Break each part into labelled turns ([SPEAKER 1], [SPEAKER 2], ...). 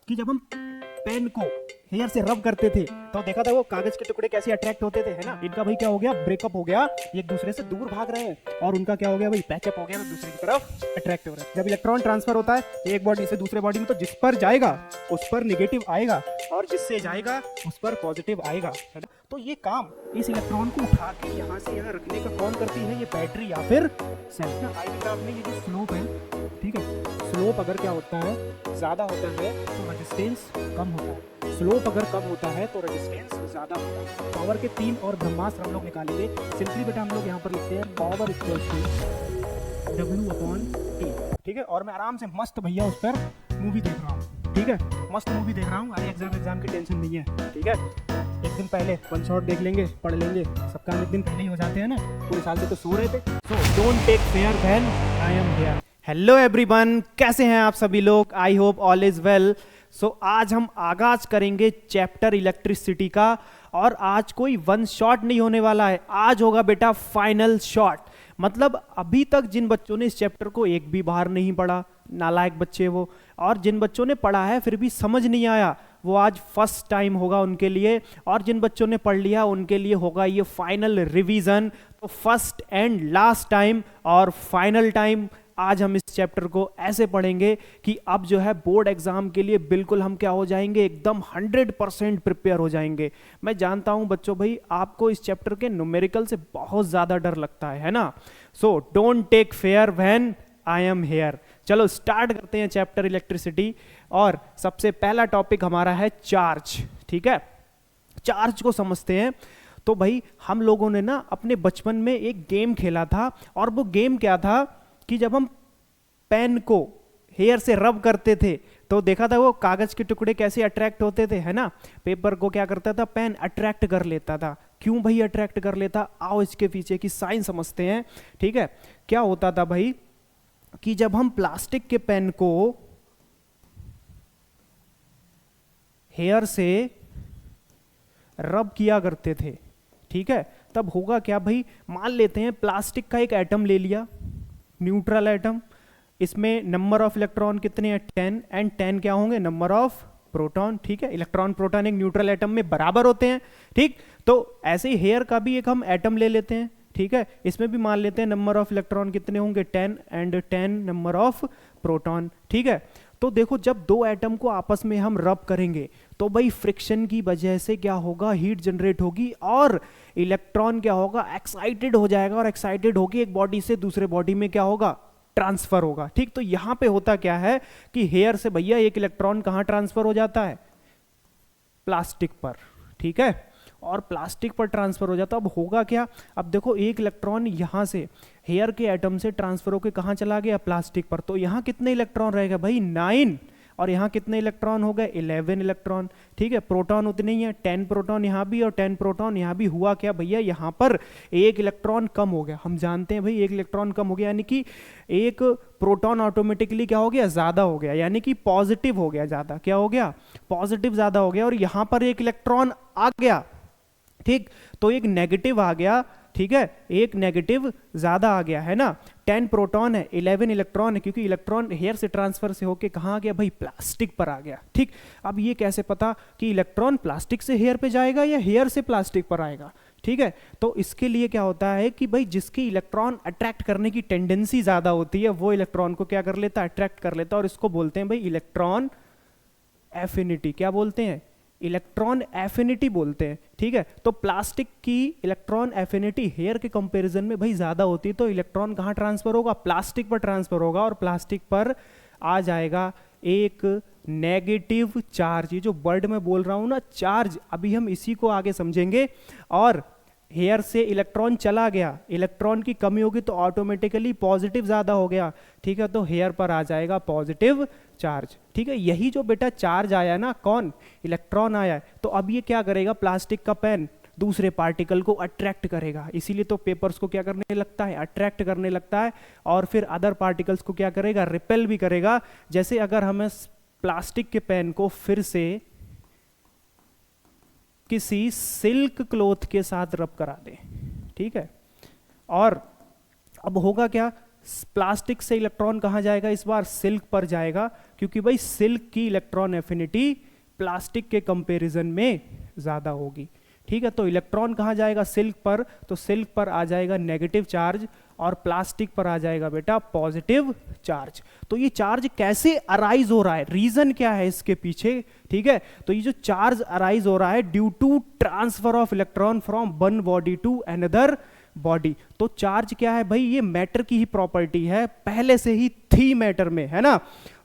[SPEAKER 1] कि जब हम पेन को हेयर से रब करते थे तो देखा था वो कागज के टुकड़े कैसे अट्रैक्ट होते थे, है ना। इनका भाई क्या हो गया, ब्रेकअप हो गया, एक दूसरे से दूर भाग रहे हैं और उनका क्या हो गया भाई, पैचअप हो गया, तो दूसरे की तरफ अट्रैक्ट हो रहा है। जब इलेक्ट्रॉन ट्रांसफर होता है एक बॉडी से दूसरे बॉडी में तो जिस पर जाएगा उस पर निगेटिव आएगा और जिससे जाएगा उस पर पॉजिटिव आएगा, है ना। तो ये काम इस इलेक्ट्रॉन को उठा के यहाँ से यहाँ रखने का कौन करती है, ये बैटरी या फिर सेल। आइडियोग्राफ में ये जो स्लोप है, ठीक है, स्लोप अगर क्या होता है ज़्यादा होता है तो रेजिस्टेंस कम होता है, स्लोप अगर कम होता है तो रेजिस्टेंस ज़्यादा होता है। पावर के 3 और ब्रह्मास्त्र हम लोग निकालेंगे। सिंपली बेटा हम लोग यहाँ पर लिखते हैं पावर इक्वल्स टू W/T, ठीक है। और मैं आराम से मस्त भैया उस पर मूवी देख रहा हूँ, ठीक है, मस्त मूवी देख रहा हूँ, अरे एग्जाम की टेंशन नहीं है, ठीक है। एक दिन पहले वन शॉट देख लेंगे, पढ़ लेंगे, सब काम एक दिन पहले ही हो जाते हैं ना, पूरे साल से तो सो रहे थे। So don't take fair when I am here. Hello everyone, कैसे हैं आप सभी लोग, I hope all is well. So आज हम आगाज करेंगे चैप्टर इलेक्ट्रिसिटी का, और आज कोई वन शॉट नहीं होने वाला है, आज होगा बेटा फाइनल शॉट। मतलब अभी तक जिन बच्चों ने इस चैप्टर को एक भी बार नहीं पढ़ा, नालायक बच्चे वो, और जिन बच्चों ने पढ़ा है फिर भी समझ नहीं आया, वो आज फर्स्ट टाइम होगा उनके लिए, और जिन बच्चों ने पढ़ लिया उनके लिए होगा ये फाइनल रिवीजन। तो फर्स्ट एंड लास्ट टाइम और फाइनल टाइम आज हम इस चैप्टर को ऐसे पढ़ेंगे कि अब जो है बोर्ड एग्जाम के लिए बिल्कुल हम क्या हो जाएंगे, एकदम 100% प्रिपेयर हो जाएंगे। मैं जानता हूं बच्चों भाई आपको इस चैप्टर के न्यूमेरिकल से बहुत ज्यादा डर लगता है ना। So don't take fair when I am here. चलो स्टार्ट करते हैं चैप्टर इलेक्ट्रिसिटी, और सबसे पहला टॉपिक हमारा है चार्ज, ठीक है। चार्ज को समझते हैं। तो भाई हम लोगों ने ना अपने बचपन में एक गेम खेला था, और वो गेम क्या था कि जब हम पेन को हेयर से रब करते थे तो देखा था वो कागज के टुकड़े कैसे अट्रैक्ट होते थे, है ना। पेपर को क्या करता था, पेन अट्रैक्ट कर लेता था। क्यों भाई अट्रैक्ट कर लेता, आओ इसके पीछे की साइंस समझते हैं, ठीक है। क्या होता था भाई कि जब हम प्लास्टिक के पेन को हेयर से रब किया करते थे, ठीक है, तब होगा क्या भाई, मान लेते हैं प्लास्टिक का एक एटम ले लिया, न्यूट्रल एटम, इसमें नंबर ऑफ इलेक्ट्रॉन कितने हैं, 10, एंड 10 क्या होंगे, नंबर ऑफ प्रोटॉन, ठीक है। इलेक्ट्रॉन प्रोटॉन एक न्यूट्रल एटम में बराबर होते हैं, ठीक। तो ऐसे ही हेयर का भी एक हम एटम ले लेते हैं, ठीक है, इसमें भी मान लेते हैं नंबर ऑफ इलेक्ट्रॉन कितने होंगे, 10, एंड 10 नंबर ऑफ प्रोटॉन, ठीक है। तो देखो जब दो एटम को आपस में हम रब करेंगे तो भाई फ्रिक्शन की वजह से क्या होगा, हीट जनरेट होगी, और इलेक्ट्रॉन क्या होगा, एक्साइटेड हो जाएगा, और एक्साइटेड होकर एक बॉडी से दूसरे बॉडी में क्या होगा, ट्रांसफर होगा, ठीक। तो यहां पे होता क्या है कि हेयर से भैया एक इलेक्ट्रॉन कहां ट्रांसफर हो जाता है, प्लास्टिक पर, ठीक है, और प्लास्टिक पर ट्रांसफर हो जाता। अब होगा क्या, अब देखो एक इलेक्ट्रॉन यहां से हेयर के एटम से ट्रांसफर होकर कहां चला गया, प्लास्टिक पर, तो यहां कितने इलेक्ट्रॉन रहेगा भाई, 9, और यहां कितने इलेक्ट्रॉन हो गए, 11 इलेक्ट्रॉन, ठीक है। प्रोटॉन उतने ही है, 10 प्रोटॉन यहां भी और 10 प्रोटॉन यहां भी। हुआ क्या भैया, यहां पर एक इलेक्ट्रॉन कम हो गया। हम जानते हैं भाई एक इलेक्ट्रॉन कम हो गया यानी कि एक प्रोटॉन ऑटोमेटिकली क्या हो गया, ज्यादा हो गया, यानी कि पॉजिटिव हो गया ज्यादा, क्या हो गया, पॉजिटिव ज्यादा हो गया, और यहां पर एक इलेक्ट्रॉन आ गया, ठीक, तो एक नेगेटिव आ गया, ठीक है, एक नेगेटिव ज्यादा आ गया, है ना। 10 प्रोटॉन है, 11 इलेक्ट्रॉन है, क्योंकि इलेक्ट्रॉन हेयर से ट्रांसफर से होके कहां आ गया भाई, प्लास्टिक पर आ गया, ठीक। अब ये कैसे पता कि इलेक्ट्रॉन प्लास्टिक से हेयर पे जाएगा या हेयर से प्लास्टिक पर आएगा, ठीक है। तो इसके लिए क्या होता है कि भाई जिसकी इलेक्ट्रॉन अट्रैक्ट करने की टेंडेंसी ज्यादा होती है वो इलेक्ट्रॉन को क्या कर लेता है, अट्रैक्ट कर लेता है, और इसको बोलते हैं भाई इलेक्ट्रॉन एफिनिटी। क्या बोलते हैं, इलेक्ट्रॉन एफिनिटी बोलते हैं, ठीक है। तो प्लास्टिक की इलेक्ट्रॉन एफिनिटी हेयर के कंपैरिजन में भाई ज्यादा होती है, तो इलेक्ट्रॉन कहां ट्रांसफर होगा, प्लास्टिक पर ट्रांसफर होगा, और प्लास्टिक पर आ जाएगा एक नेगेटिव चार्ज। ये जो वर्ड में बोल रहा हूं ना, चार्ज, अभी हम इसी को आगे समझेंगे। और हेयर से इलेक्ट्रॉन चला गया, इलेक्ट्रॉन की कमी होगी तो ऑटोमेटिकली पॉजिटिव ज्यादा हो गया, ठीक है, तो हेयर पर आ जाएगा पॉजिटिव चार्ज, ठीक है। यही जो बेटा चार्ज आया ना, कौन, इलेक्ट्रॉन आया है, तो अब ये क्या करेगा, प्लास्टिक का पेन दूसरे पार्टिकल को अट्रैक्ट करेगा, इसीलिए तो पेपर्स को क्या करने लगता है, अट्रैक्ट करने लगता है, और फिर अदर पार्टिकल्स को क्या करेगा, रिपेल भी करेगा। जैसे अगर हमें प्लास्टिक के पेन को फिर से किसी सिल्क क्लॉथ के साथ रब करा दें, ठीक है, और अब होगा क्या, प्लास्टिक से इलेक्ट्रॉन कहाँ जाएगा इस बार, सिल्क पर जाएगा, क्योंकि भाई सिल्क की इलेक्ट्रॉन एफिनिटी प्लास्टिक के कंपैरिजन में ज़्यादा होगी। ठीक है, तो इलेक्ट्रॉन कहाँ जाएगा, सिल्क पर, तो सिल्क पर आ जाएगा नेगेटिव चार्ज और प्लास्टिक पर आ जाएगा बेटा पॉजिटिव चार्ज। तो ये चार्ज कैसे अराइज हो रहा है, रीजन क्या है इसके पीछे, ठीक है, तो ये जो चार्ज अराइज हो रहा है due to transfer of electron from one body to another body. तो चार्ज क्या है भाई, ये मैटर की ही प्रॉपर्टी है, पहले से ही थी मैटर में, है ना,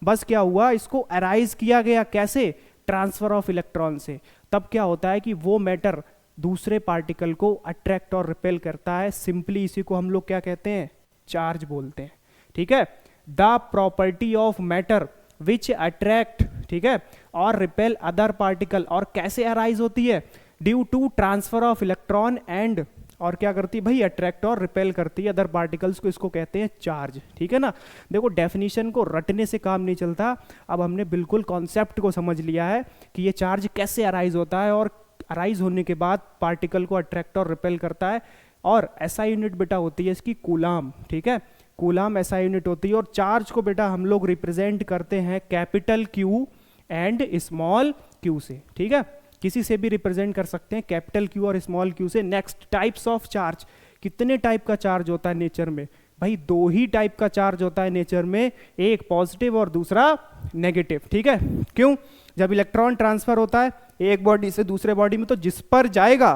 [SPEAKER 1] बस क्या हुआ इसको अराइज किया गया कैसे, ट्रांसफर ऑफ इलेक्ट्रॉन से। तब क्या होता है कि वो मैटर दूसरे पार्टिकल को अट्रैक्ट और रिपेल करता है, सिंपली इसी को हम लोग क्या कहते हैं, चार्ज बोलते हैं। ठीक है, the property of matter which attract, ठीक है, और रिपेल अदर पार्टिकल, और कैसे अराइज होती है, due to transfer of electron and, और क्या करती है भाई, अट्रैक्ट और रिपेल करती है अदर पार्टिकल्स को, इसको कहते हैं चार्ज। ठीक है ना, देखो डेफिनेशन को रटने से काम नहीं चलता, अब हमने बिल्कुल कॉन्सेप्ट को समझ लिया है कि ये चार्ज कैसे अराइज होता है और अराइज होने के बाद पार्टिकल को अट्रैक्ट और रिपेल करता है। और ऐसा यूनिट बेटा होती है इसकी कूलाम। ठीक है, कूलाम ऐसा यूनिट होती है, और चार्ज को बेटा हम लोग रिप्रेजेंट करते हैं capital Q and small Q से। ठीक है, किसी से भी रिप्रेजेंट कर सकते हैं कैपिटल क्यू और स्मॉल क्यू से। नेक्स्ट, टाइप्स ऑफ चार्ज, कितने टाइप का चार्ज होता है नेचर में, भाई दो ही टाइप का चार्ज होता है नेचर में, एक पॉजिटिव और दूसरा नेगेटिव। ठीक है, क्यों, जब इलेक्ट्रॉन ट्रांसफर होता है एक बॉडी से दूसरे बॉडी में, तो जिस पर जाएगा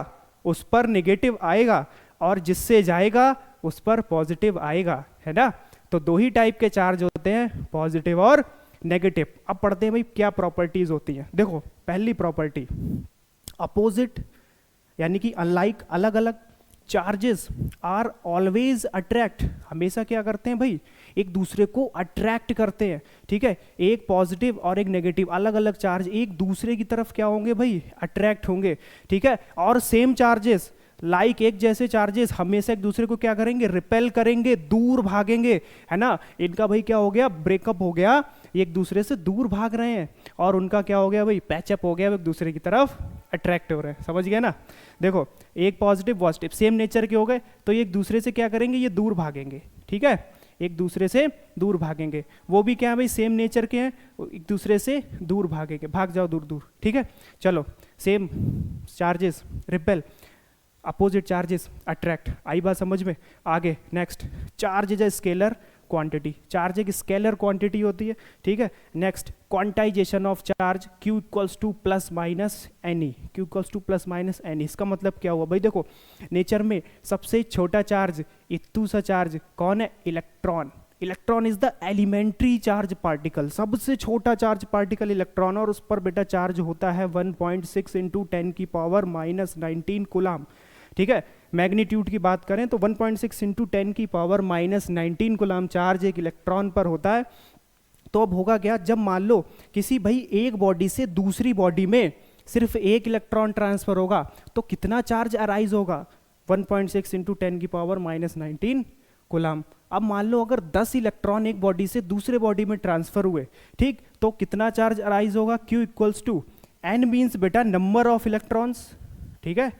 [SPEAKER 1] उस पर नेगेटिव आएगा और जिससे जाएगा उस पर पॉजिटिव आएगा, है ना। तो दो ही टाइप के चार्ज होते हैं, पॉजिटिव और नेगेटिव। अब पढ़ते हैं भाई क्या प्रॉपर्टीज होती हैं। देखो पहली प्रॉपर्टी, अपोजिट यानी कि अनलाइक, अलग अलग चार्जेस आर ऑलवेज अट्रैक्ट, हमेशा क्या करते हैं भाई, एक दूसरे को अट्रैक्ट करते हैं। ठीक है, एक पॉजिटिव और एक नेगेटिव अलग अलग चार्ज एक दूसरे की तरफ क्या होंगे भाई, अट्रैक्ट होंगे। ठीक है, और सेम चार्जेस लाइक एक जैसे चार्जेस हमेशा एक दूसरे को क्या करेंगे, रिपेल करेंगे, दूर भागेंगे, है ना। इनका भाई क्या हो गया, ब्रेकअप हो गया, एक दूसरे से दूर भाग रहे हैं, और उनका क्या हो गया भाई, पैचअप हो गया, एक दूसरे की तरफ अट्रैक्ट हो रहे हैं। समझ गया ना। देखो एक पॉजिटिव पॉजिटिव सेम नेचर के हो गए, तो ये एक दूसरे से क्या करेंगे, ये दूर भागेंगे। ठीक है, एक दूसरे से दूर भागेंगे, वो भी क्या है भाई, सेम नेचर के हैं, एक दूसरे से दूर भागेंगे, भाग जाओ दूर दूर। ठीक है, चलो same charges repel, opposite charges attract, आई बात समझ में। आगे next, charge is a scalar quantity, charge एक स्केलर क्वांटिटी होती है। ठीक है, next quantization of charge, Q equals to plus minus n e, Q equals to plus minus n e. इसका मतलब क्या हुआ भाई, देखो नेचर में सबसे छोटा चार्ज, इतू सा चार्ज कौन है, electron. Electron is the elementary charge particle, सबसे छोटा चार्ज पार्टिकल इलेक्ट्रॉन, और उस पर बेटा चार्ज होता है 1.6 इंटू 10 की पावर माइनस 19 कूलाम। ठीक है, मैग्नीट्यूड की बात करें तो 1.6 इंटू 10 की पावर माइनस 19 कूलाम चार्ज एक इलेक्ट्रॉन पर होता है। तो अब होगा क्या, जब मान लो किसी भाई एक बॉडी से दूसरी बॉडी में सिर्फ एक इलेक्ट्रॉन ट्रांसफर होगा, तो कितना चार्ज अराइज होगा, 1.6 इंटू 10 की पावर माइनस 19 कूलाम। अब मान लो अगर 10 इलेक्ट्रॉन एक बॉडी से दूसरे बॉडी में ट्रांसफर हुए, ठीक, तो कितना चार्ज अराइज होगा, Q equals to N means बेटा नंबर ऑफ इलेक्ट्रॉन्स, ठीक है,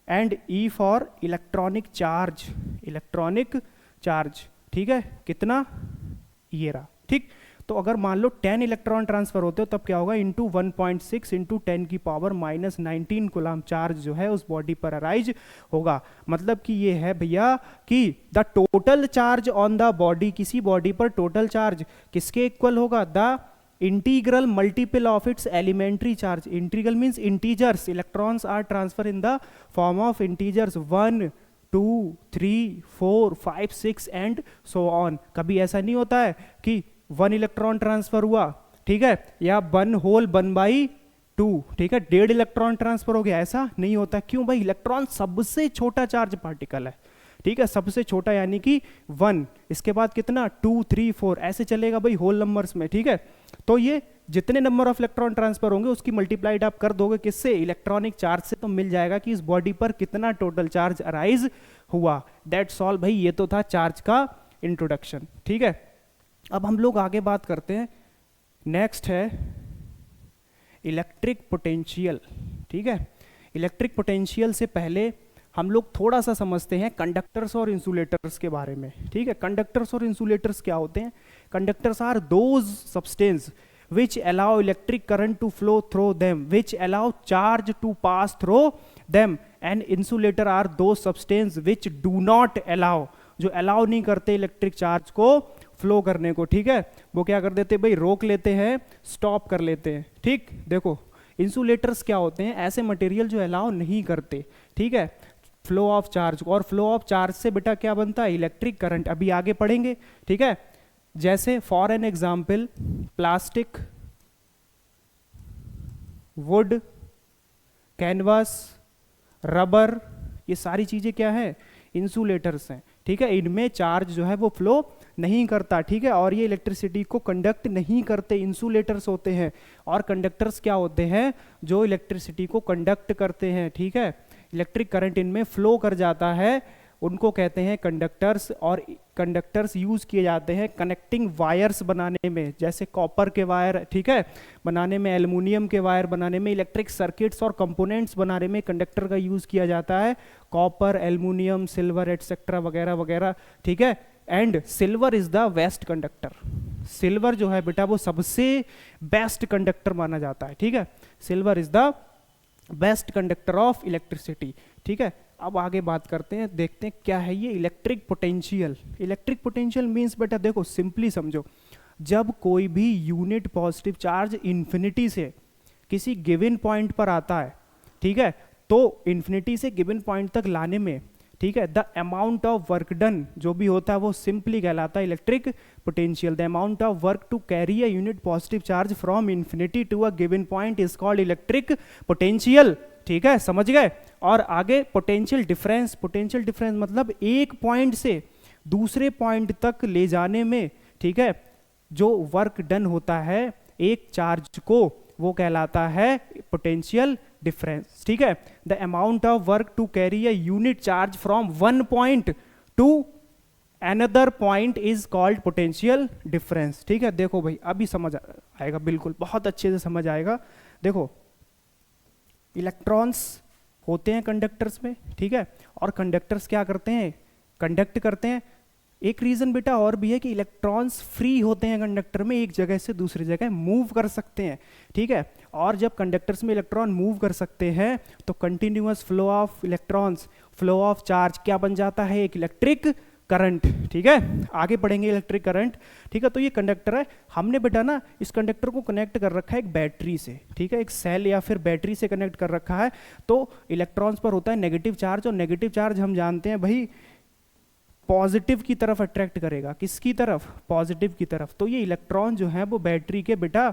[SPEAKER 1] and E for electronic charge, electronic charge. ठीक है, कितना, ये रहा। ठीक, तो अगर मान लो 10 इलेक्ट्रॉन ट्रांसफर होते हो तब क्या होगा, इंटू 1.6 इंटू 10 की पावर माइनस 19 कूलाम चार्ज जो है उस बॉडी पर अराइज होगा। मतलब कि ये है भैया कि the total charge on the body, किसी बॉडी पर टोटल चार्ज किसके इक्वल होगा, the integral multiple of its elementary charge. Integral means integers, electrons are transfer in the form of integers 1, 2, 3, 4, 5, 6 and so on. कभी ऐसा नहीं होता है कि 1 इलेक्ट्रॉन ट्रांसफर हुआ, ठीक है, या 1 होल 1/2, ठीक है, 1.5 इलेक्ट्रॉन ट्रांसफर हो गया, ऐसा नहीं होता। क्यों भाई, इलेक्ट्रॉन सबसे छोटा चार्ज पार्टिकल है। ठीक है, सबसे छोटा यानी कि 1, इसके बाद कितना 2, 3, 4 ऐसे चलेगा भाई होल नंबर्स में। ठीक है, तो ये जितने नंबर ऑफ इलेक्ट्रॉन ट्रांसफर होंगे उसकी मल्टीप्लाइड आप कर दोगे किससे, इलेक्ट्रॉनिक चार्ज से, तो मिल जाएगा कि इस बॉडी पर कितना टोटल चार्ज अराइज हुआ। दैट्स ऑल भाई, ये तो था चार्ज का इंट्रोडक्शन। ठीक है, अब हम लोग आगे बात करते हैं, नेक्स्ट है इलेक्ट्रिक पोटेंशियल। ठीक है, इलेक्ट्रिक पोटेंशियल से पहले हम लोग थोड़ा सा समझते हैं कंडक्टर्स और इंसुलेटर्स के बारे में, ठीक है। कंडक्टर्स और इंसुलेटर्स क्या होते हैं? Conductors are those substance which allow electric current to flow through them, which allow charge to pass through them, and insulator are those substance which do not allow, जो allow नहीं करते electric charge को flow करने को, ठीक है। वो क्या कर देते भाई, रोक लेते हैं, स्टॉप कर लेते हैं, ठीक। देखो इंसुलेटर्स क्या होते हैं? ऐसे मटेरियल जो अलाउ नहीं करते, ठीक है, फ्लो ऑफ चार्ज। और फ्लो ऑफ चार्ज से बेटा क्या बनता है? Electric current. अभी आगे पढ़ेंगे, ठीक है। जैसे for an example plastic, would, canvas, rubber, ये सारी चीजें क्या है? इंसुलेटर्स हैं, ठीक है। इनमें चार्ज जो है वो फ्लो नहीं करता, ठीक है, और ये इलेक्ट्रिसिटी को कंडक्ट नहीं करते, इंसुलेटर्स होते हैं। और कंडक्टर्स क्या होते हैं? जो इलेक्ट्रिसिटी को कंडक्ट करते हैं, ठीक है। इलेक्ट्रिक करंट इनमें फ्लो कर जाता है, उनको कहते हैं कंडक्टर्स। और कंडक्टर्स यूज किए जाते हैं कनेक्टिंग वायर्स बनाने में, जैसे कॉपर के वायर, ठीक है, बनाने में, एल्युमिनियम के वायर बनाने में, इलेक्ट्रिक सर्किट्स और कंपोनेंट्स बनाने में कंडक्टर का यूज किया जाता है। कॉपर, एल्युमिनियम, सिल्वर एटसेट्रा वगैरह वगैरह, ठीक है। And silver is the best conductor. Silver जो है बेटा वो सबसे बेस्ट कंडक्टर माना जाता है, ठीक है। Silver is the best conductor of electricity, ठीक है। अब आगे बात करते हैं, देखते हैं क्या है ये electric potential. Electric potential means बेटा देखो सिंपली समझो, जब कोई भी यूनिट पॉजिटिव चार्ज इन्फिनिटी से किसी गिवन पॉइंट पर आता है, ठीक है, तो इन्फिनिटी से गिवन पॉइंट तक लाने में, ठीक है, the amount of work done जो भी होता है वो सिंपली कहलाता है electric potential. The amount of work to carry a unit positive charge from infinity to a given point is called electric potential, ठीक है, समझ गए। और आगे पोटेंशियल डिफरेंस। पोटेंशियल डिफरेंस मतलब एक पॉइंट से दूसरे पॉइंट तक ले जाने में, ठीक है, जो वर्क डन होता है एक चार्ज को, वो कहलाता है पोटेंशियल डिफरेंस, ठीक है। The amount of work to carry a unit charge from one point to another point is called potential difference, ठीक है। देखो भाई अभी समझ आएगा, बिल्कुल बहुत अच्छे से समझ आएगा। देखो इलेक्ट्रॉन्स होते हैं कंडक्टर्स में, ठीक है, और कंडक्टर्स क्या करते हैं? कंडक्ट करते हैं। एक रीजन बेटा और भी है कि इलेक्ट्रॉन्स फ्री होते हैं कंडक्टर में, एक जगह से दूसरी जगह मूव कर सकते हैं, ठीक है। और जब कंडक्टर्स में इलेक्ट्रॉन मूव कर सकते हैं तो continuous flow of electrons, flow of charge क्या बन जाता है? एक इलेक्ट्रिक करंट, ठीक है। आगे पढ़ेंगे इलेक्ट्रिक करंट, ठीक है। तो ये कंडक्टर है, हमने बेटा ना इस कंडक्टर को कनेक्ट कर रखा है एक बैटरी से, ठीक है, एक सेल या फिर बैटरी से कनेक्ट कर रखा है। तो इलेक्ट्रॉन्स पर होता है नेगेटिव चार्ज, और नेगेटिव चार्ज हम जानते हैं भाई पॉजिटिव की तरफ अट्रैक्ट करेगा। किसकी तरफ? पॉजिटिव की तरफ। तो ये इलेक्ट्रॉन जो है वो बैटरी के बेटा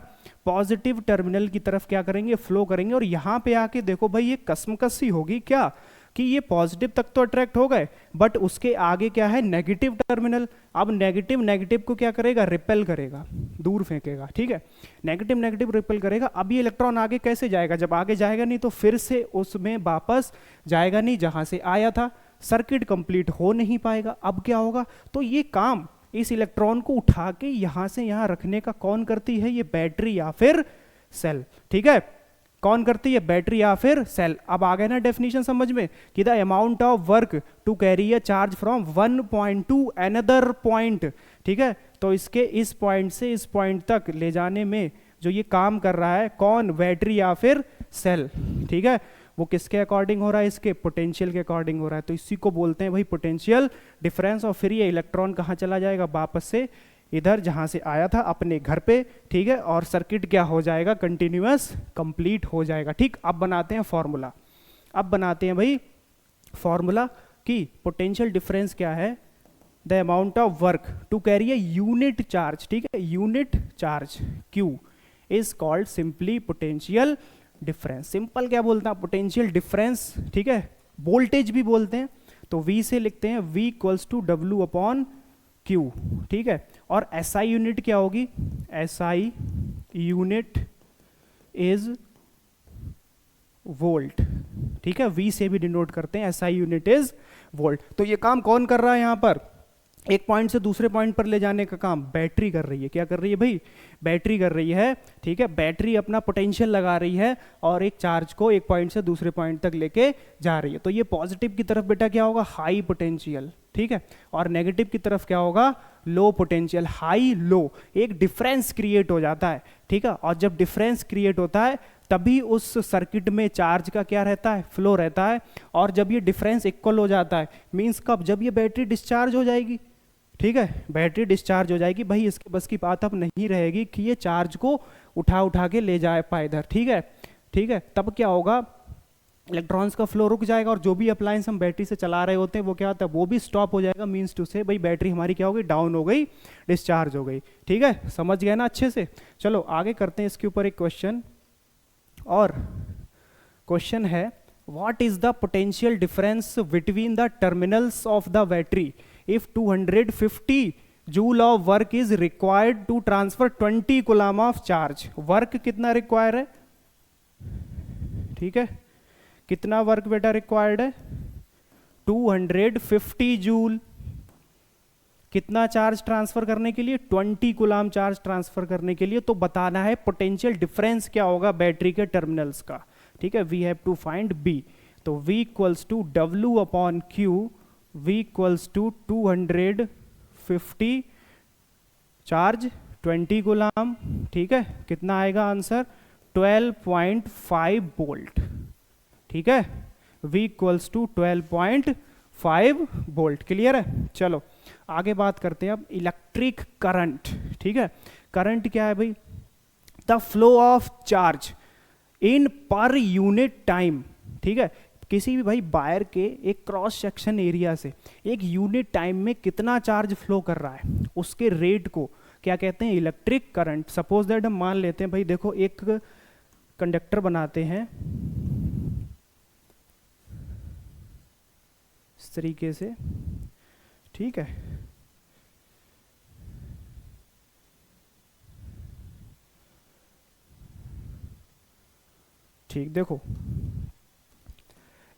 [SPEAKER 1] पॉजिटिव टर्मिनल की तरफ क्या करेंगे? फ्लो करेंगे। और यहाँ पे आके देखो भाई ये कसमकसी होगी क्या कि ये पॉजिटिव तक तो अट्रैक्ट हो गए, बट उसके आगे क्या है? Negative terminal. अब नेगेटिव नेगेटिव को क्या करेगा? रिपेल करेगा, दूर फेंकेगा, ठीक है। नेगेटिव नेगेटिव रिपेल करेगा। अब ये इलेक्ट्रॉन आगे कैसे जाएगा? जब आगे जाएगा नहीं तो फिर से उसमें वापस जाएगा नहीं जहां से आया था, सर्किट कंप्लीट हो नहीं पाएगा। अब क्या होगा? तो ये काम इस इलेक्ट्रॉन को उठा के यहां से यहां रखने का कौन करती है? ये बैटरी या फिर सेल, ठीक है। कौन करती है? बैटरी या फिर सेल। अब आ गए ना डेफिनेशन समझ में कि the amount of work to carry a charge from one point to another point, ठीक है। तो इसके इस पॉइंट से इस पॉइंट तक ले जाने में जो ये काम कर रहा है कौन? बैटरी या फिर सेल, ठीक है। वो किसके अकॉर्डिंग हो रहा है? इसके पोटेंशियल के अकॉर्डिंग हो रहा है। तो इसी को बोलते हैं भाई पोटेंशियल डिफरेंस। और फिर ये इलेक्ट्रॉन कहाँ चला जाएगा? वापस से इधर जहां से आया था अपने घर पे, ठीक है। और सर्किट क्या हो जाएगा? कंटिन्यूअस कंप्लीट हो जाएगा, ठीक। अब बनाते हैं फॉर्मूला। अब बनाते हैं भाई फॉर्मूला कि पोटेंशियल डिफरेंस क्या है? The amount of work to carry a unit charge, ठीक है, unit charge Q is called simply potential difference. Simple क्या बोलता है? पोटेंशियल डिफरेंस, ठीक है। वोल्टेज भी बोलते हैं, तो V से लिखते हैं V equals to W upon Q, ठीक है। और SI यूनिट क्या होगी? SI यूनिट इज वोल्ट, ठीक है। V से भी डिनोट करते हैं, SI यूनिट इज वोल्ट। तो ये काम कौन कर रहा है यहाँ पर? एक पॉइंट से दूसरे पॉइंट पर ले जाने का काम बैटरी कर रही है। क्या कर रही है भाई? बैटरी कर रही है, ठीक है। बैटरी अपना पोटेंशियल लगा रही है और एक चार्ज को एक पॉइंट से दूसरे पॉइंट तक लेके जा रही है। तो ये पॉजिटिव की तरफ बेटा क्या होगा? हाई पोटेंशियल, ठीक है। और नेगेटिव की तरफ क्या होगा? Low potential. हाई लो, एक डिफरेंस क्रिएट हो जाता है, ठीक है। और जब डिफरेंस क्रिएट होता है तभी उस सर्किट में चार्ज का क्या रहता है? फ्लो रहता है। और जब ये डिफरेंस इक्वल हो जाता है, मीन्स कब? जब ये बैटरी डिस्चार्ज हो जाएगी, ठीक है। बैटरी डिस्चार्ज हो जाएगी भाई, इसके बस की बात अब नहीं रहेगी कि ये चार्ज को उठा उठा के ले जाए पाए इधर, ठीक है, ठीक है। तब क्या होगा? इलेक्ट्रॉन्स का फ्लो रुक जाएगा और जो भी अप्लायंस हम बैटरी से चला रहे होते हैं वो क्या होता है? वो भी स्टॉप हो जाएगा। मीन्स टू से भाई बैटरी हमारी क्या हो गई? डाउन हो गई, डिस्चार्ज हो गई, ठीक है। समझ गए ना अच्छे से? चलो आगे करते हैं इसके ऊपर एक क्वेश्चन। और क्वेश्चन है, what is the potential difference between the terminals of the battery if 250 joule of work is required to transfer 20 coulomb of charge? Work कितना रिक्वायर है? ठीक है, कितना वर्क बेटा रिक्वायर्ड है? 250 जूल। कितना चार्ज ट्रांसफर करने के लिए? 20 कूलाम चार्ज ट्रांसफर करने के लिए। तो बताना है पोटेंशियल डिफरेंस क्या होगा बैटरी के टर्मिनल्स का, ठीक है। We have to find b. तो V equals to W upon Q, V equals to 250 charge 20 coulomb, ठीक है। कितना आएगा आंसर? 12.5 वोल्ट, ठीक है। V equals to 12.5 volt. Clear है? चलो आगे बात करते हैं अब इलेक्ट्रिक करंट, ठीक है। करंट क्या है भाई? The flow of charge in per unit time, ठीक है। किसी भी भाई वायर के एक क्रॉस सेक्शन एरिया से एक यूनिट टाइम में कितना चार्ज फ्लो कर रहा है, उसके रेट को क्या कहते हैं? Electric current. सपोज दैट हम मान लेते हैं भाई, देखो एक कंडक्टर बनाते हैं इस तरीके से, ठीक है। ठीक, देखो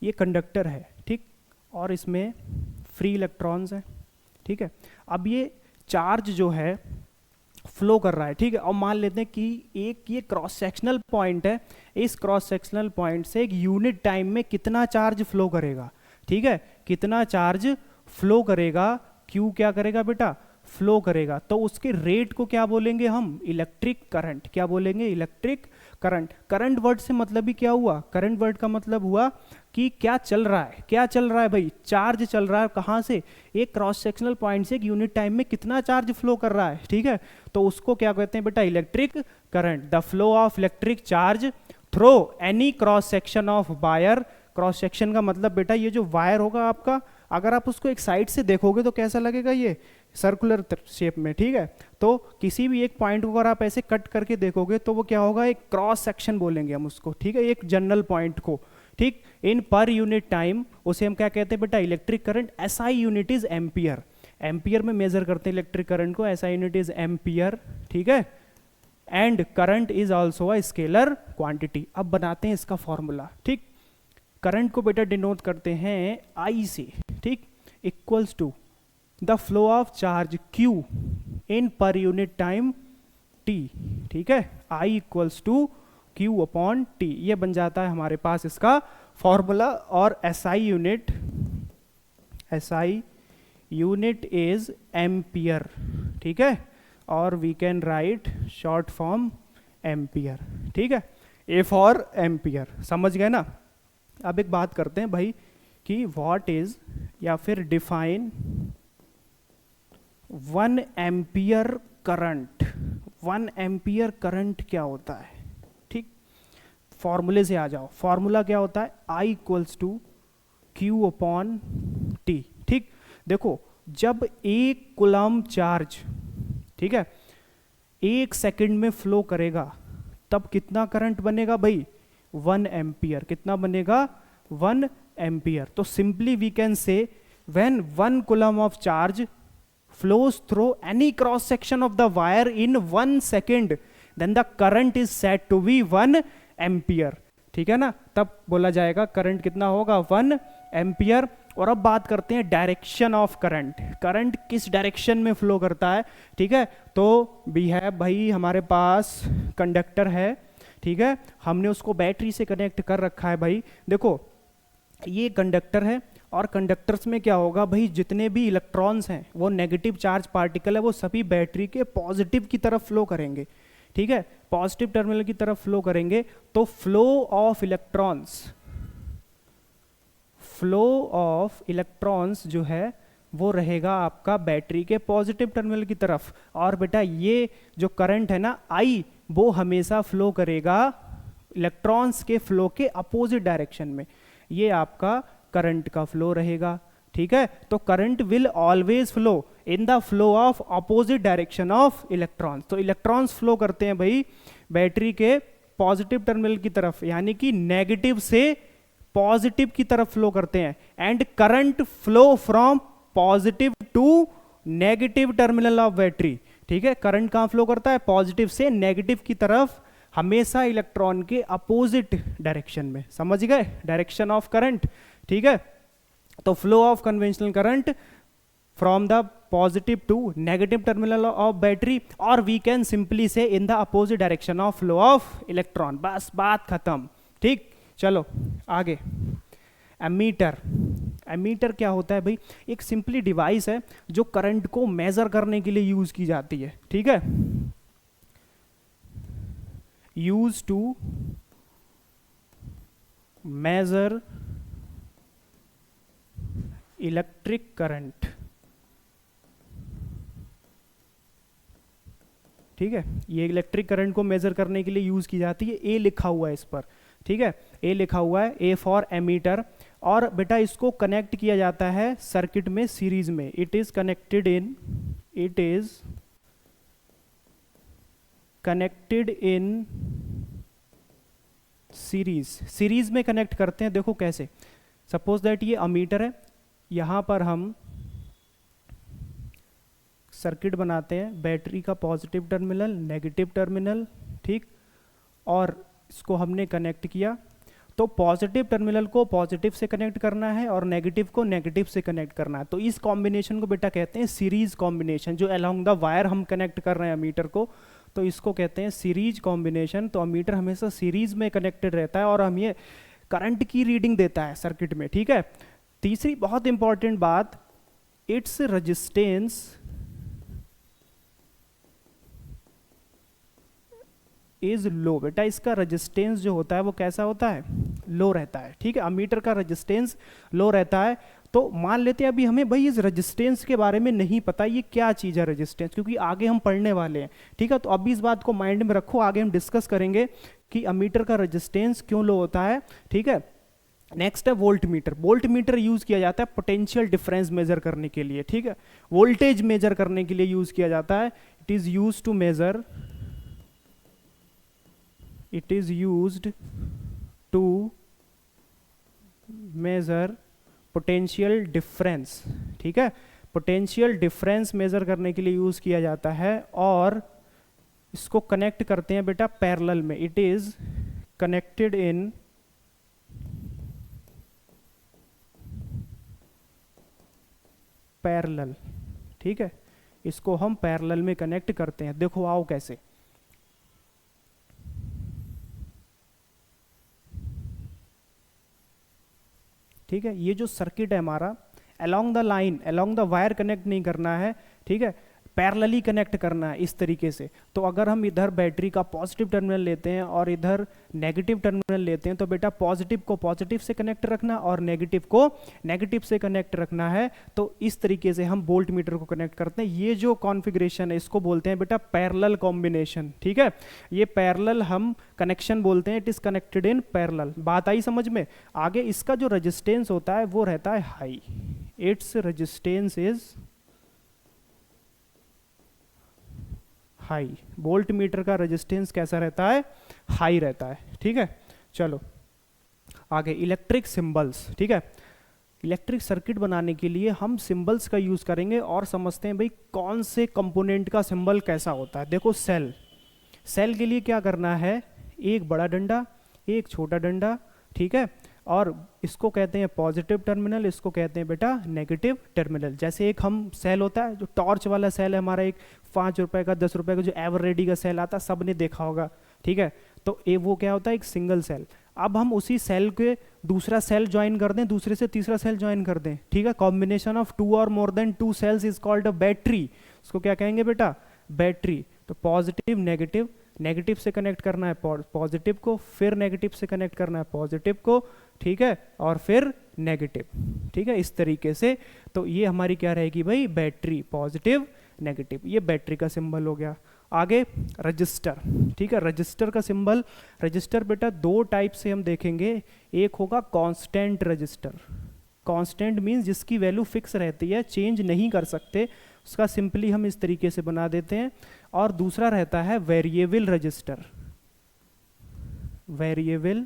[SPEAKER 1] ये कंडक्टर है, ठीक, और इसमें फ्री इलेक्ट्रॉन्स हैं, ठीक है। अब ये चार्ज जो है फ्लो कर रहा है, ठीक है। और मान लेते हैं कि एक ये क्रॉस सेक्शनल पॉइंट है, इस क्रॉस सेक्शनल पॉइंट से एक यूनिट टाइम में कितना चार्ज फ्लो करेगा, ठीक है। कितना चार्ज फ्लो करेगा, क्यू क्या करेगा बेटा? फ्लो करेगा। तो उसके रेट को क्या बोलेंगे हम? Electric current. क्या बोलेंगे? Electric current. करंट वर्ड से मतलब ही क्या हुआ? करंट वर्ड का मतलब हुआ कि क्या चल रहा है। क्या चल रहा है भाई? चार्ज चल रहा है। कहाँ से? एक क्रॉस सेक्शनल पॉइंट से एक यूनिट टाइम में कितना चार्ज फ्लो कर रहा है, ठीक है। तो उसको क्या कहते हैं बेटा? Electric current. The flow of electric charge through any cross section of wire. Cross section का मतलब बेटा ये जो वायर होगा आपका, अगर आप उसको एक साइड से देखोगे तो कैसा लगेगा? ये सर्कुलर शेप में, ठीक है। तो किसी भी एक पॉइंट को अगर आप ऐसे कट करके देखोगे तो वो क्या होगा? एक क्रॉस सेक्शन बोलेंगे हम उसको, ठीक है, एक जनरल पॉइंट को, ठीक। इन पर यूनिट टाइम उसे हम क्या कहते हैं बेटा? Electric current. SI unit is ampere. Ampere में मेजर करते हैं इलेक्ट्रिक करंट को। SI यूनिट इज एम्पियर, ठीक है। And current is also a scalar quantity. अब बनाते हैं इसका फॉर्मूला, ठीक। करंट को बेटा डिनोट करते हैं I से, ठीक, equals to the flow of charge Q in per unit time T, ठीक है। I equals to Q upon T। ये बन जाता है हमारे पास इसका फॉर्मूला। और SI यूनिट इज एम्पियर, ठीक है। और we can write short form ampere, ठीक है। A for ampere. समझ गए ना? अब एक बात करते हैं भाई कि व्हाट इज, या फिर define 1 ampere current. 1 ampere current क्या होता है, ठीक। फॉर्मूले से आ जाओ। फॉर्मूला क्या होता है? I equals to Q upon T, ठीक। देखो जब एक कूलम चार्ज, ठीक है, 1 सेकंड में फ्लो करेगा तब कितना करंट बनेगा भाई? 1 एम्पियर। कितना बनेगा? 1 एम्पियर। तो simply we can say when 1 coulomb of charge flows through any cross section of the wire in 1 second, then the current is said to be 1 ampere. ठीक है ना, तब बोला जाएगा करंट कितना होगा 1 एम्पियर। और अब बात करते हैं डायरेक्शन ऑफ करंट, करंट किस डायरेक्शन में फ्लो करता है। ठीक है, तो भी है भाई हमारे पास कंडक्टर है, ठीक है, हमने उसको बैटरी से कनेक्ट कर रखा है भाई। देखो ये कंडक्टर है और कंडक्टर्स में क्या होगा भाई, जितने भी इलेक्ट्रॉन्स हैं वो नेगेटिव चार्ज पार्टिकल है वो सभी बैटरी के पॉजिटिव की तरफ फ्लो करेंगे। ठीक है, पॉजिटिव टर्मिनल की तरफ फ्लो करेंगे। तो फ्लो ऑफ इलेक्ट्रॉन्स जो है वो रहेगा आपका बैटरी के पॉजिटिव टर्मिनल की तरफ। और बेटा ये जो करंट है ना I, वो हमेशा फ्लो करेगा इलेक्ट्रॉन्स के फ्लो के अपोजिट डायरेक्शन में, ये आपका करंट का फ्लो रहेगा। ठीक है, तो current will always flow in the flow of opposite direction of electrons. तो इलेक्ट्रॉन्स फ्लो करते हैं भाई बैटरी के पॉजिटिव टर्मिनल की तरफ, यानी कि नेगेटिव से पॉजिटिव की तरफ फ्लो करते हैं। And current flow from positive to negative terminal of battery. ठीक है, करंट कहां फ्लो करता है, पॉजिटिव से नेगेटिव की तरफ, हमेशा इलेक्ट्रॉन के अपोजिट डायरेक्शन में। समझ गए डायरेक्शन ऑफ करंट। ठीक है, तो flow of conventional current from the positive to negative terminal of battery, और we can simply say in the opposite direction of flow of electron. बस बात खत्म। ठीक, चलो आगे। एमीटर, एमीटर क्या होता है भाई, एक सिंपली डिवाइस है जो करंट को मेजर करने के लिए यूज की जाती है। ठीक है, use to measure electric current. ठीक है, ये इलेक्ट्रिक करंट को मेजर करने के लिए यूज की जाती है। ए लिखा हुआ है इस पर, ठीक है, ए लिखा हुआ है, ए फॉर एमीटर। और बेटा इसको कनेक्ट किया जाता है सर्किट में सीरीज में। It is connected in series में कनेक्ट करते हैं। देखो कैसे, सपोज दैट ये अमीटर है, यहां पर हम सर्किट बनाते हैं, बैटरी का पॉजिटिव टर्मिनल, नेगेटिव टर्मिनल, ठीक, और इसको हमने कनेक्ट किया। तो पॉजिटिव टर्मिनल को पॉजिटिव से कनेक्ट करना है और नेगेटिव को नेगेटिव से कनेक्ट करना है। तो इस कॉम्बिनेशन को बेटा कहते हैं सीरीज कॉम्बिनेशन। जो अलोंग द वायर हम कनेक्ट कर रहे हैं अमीटर को, तो इसको कहते हैं सीरीज कॉम्बिनेशन। तो अमीटर हमेशा सीरीज में कनेक्टेड रहता है और हम ये करंट की रीडिंग देता है सर्किट में। ठीक है, तीसरी बहुत इंपॉर्टेंट बात, इट्स रेजिस्टेंस इज लो। बेटा इसका रेजिस्टेंस जो होता है वो कैसा होता है, लो रहता है। ठीक है, अमीटर का रेजिस्टेंस लो रहता है। तो मान लेते हैं अभी हमें भाई इस रेजिस्टेंस के बारे में नहीं पता ये क्या चीज़ है रेजिस्टेंस, क्योंकि आगे हम पढ़ने वाले हैं। ठीक है, तो अभी इस बात को माइंड में रखो, आगे हम डिस्कस करेंगे कि अमीटर का रेजिस्टेंस क्यों लो होता है। ठीक है, नेक्स्ट है volt meter. Volt meter use किया जाता है पोटेंशियल डिफरेंस मेजर करने के लिए। ठीक है, वोल्टेज मेजर करने के लिए यूज किया जाता है। It is use to measure, it is used to measure potential difference। ठीक है, पोटेंशियल डिफरेंस मेजर करने के लिए यूज किया जाता है और इसको कनेक्ट करते हैं बेटा पैरेलल में। It is connected in parallel. ठीक है, इसको हम पैरेलल में कनेक्ट करते हैं। देखो आओ कैसे, ठीक है, ये जो सर्किट है हमारा along the line, along the wire connect नहीं करना है। ठीक है, पैरेलली कनेक्ट करना है इस तरीके से। तो अगर हम इधर बैटरी का पॉजिटिव टर्मिनल लेते हैं और इधर नेगेटिव टर्मिनल लेते हैं, तो बेटा पॉजिटिव को पॉजिटिव से कनेक्ट रखना और नेगेटिव को नेगेटिव से कनेक्ट रखना है। तो इस तरीके से हम वोल्ट मीटर को कनेक्ट करते हैं। ये जो कॉन्फ़िगरेशन है इसको बोलते हैं बेटा पैरेलल कॉम्बिनेशन। ठीक है, ये पैरेलल हम कनेक्शन बोलते हैं। It is connected in parallel. बात आई समझ में? आगे इसका जो रेजिस्टेंस होता है वो रहता है high. Its resistance is high. Volt meter का रेजिस्टेंस कैसा रहता है? हाई रहता है। ठीक है, चलो आगे इलेक्ट्रिक सिंबल्स। ठीक है, इलेक्ट्रिक सर्किट बनाने के लिए हम सिंबल्स का यूज करेंगे और समझते हैं भाई कौन से कंपोनेंट का सिंबल कैसा होता है। देखो सेल, सेल के लिए क्या करना है, एक बड़ा डंडा, एक छोटा डंडा, ठीक है, और इसको कहते हैं पॉजिटिव टर्मिनल, इसको कहते हैं बेटा नेगेटिव टर्मिनल। जैसे एक हम सेल होता है जो टॉर्च वाला सेल है हमारा, एक 5 रुपए का 10 रुपए का जो एवर रेडी का सेल आता है, सब ने देखा होगा, ठीक है। तो ये वो क्या होता है, एक सिंगल सेल। अब हम उसी सेल के दूसरा सेल ज्वाइन कर दें, दूसरे से तीसरा सेल ज्वाइन कर दें, ठीक है। कॉम्बिनेशन ऑफ 2 और more than 2 cells is called a battery. उसको क्या कहेंगे बेटा, बैटरी। तो पॉजिटिव नेगेटिव, नेगेटिव से कनेक्ट करना है पॉजिटिव को, फिर नेगेटिव से कनेक्ट करना है पॉजिटिव को, ठीक है, और फिर नेगेटिव, ठीक है, इस तरीके से। तो ये हमारी क्या रहेगी भाई, बैटरी, पॉजिटिव नेगेटिव। ये बैटरी का सिंबल हो गया। आगे रजिस्टर, ठीक है। रजिस्टर का सिंबल, रजिस्टर बेटा 2 टाइप से हम देखेंगे। एक होगा कांस्टेंट रजिस्टर। कांस्टेंट मींस जिसकी वैल्यू फिक्स रहती है, चेंज नहीं कर सकते, उसका सिंपली हम इस तरीके से बना देते हैं। और दूसरा रहता है वेरिएबल रजिस्टर। वेरिएबल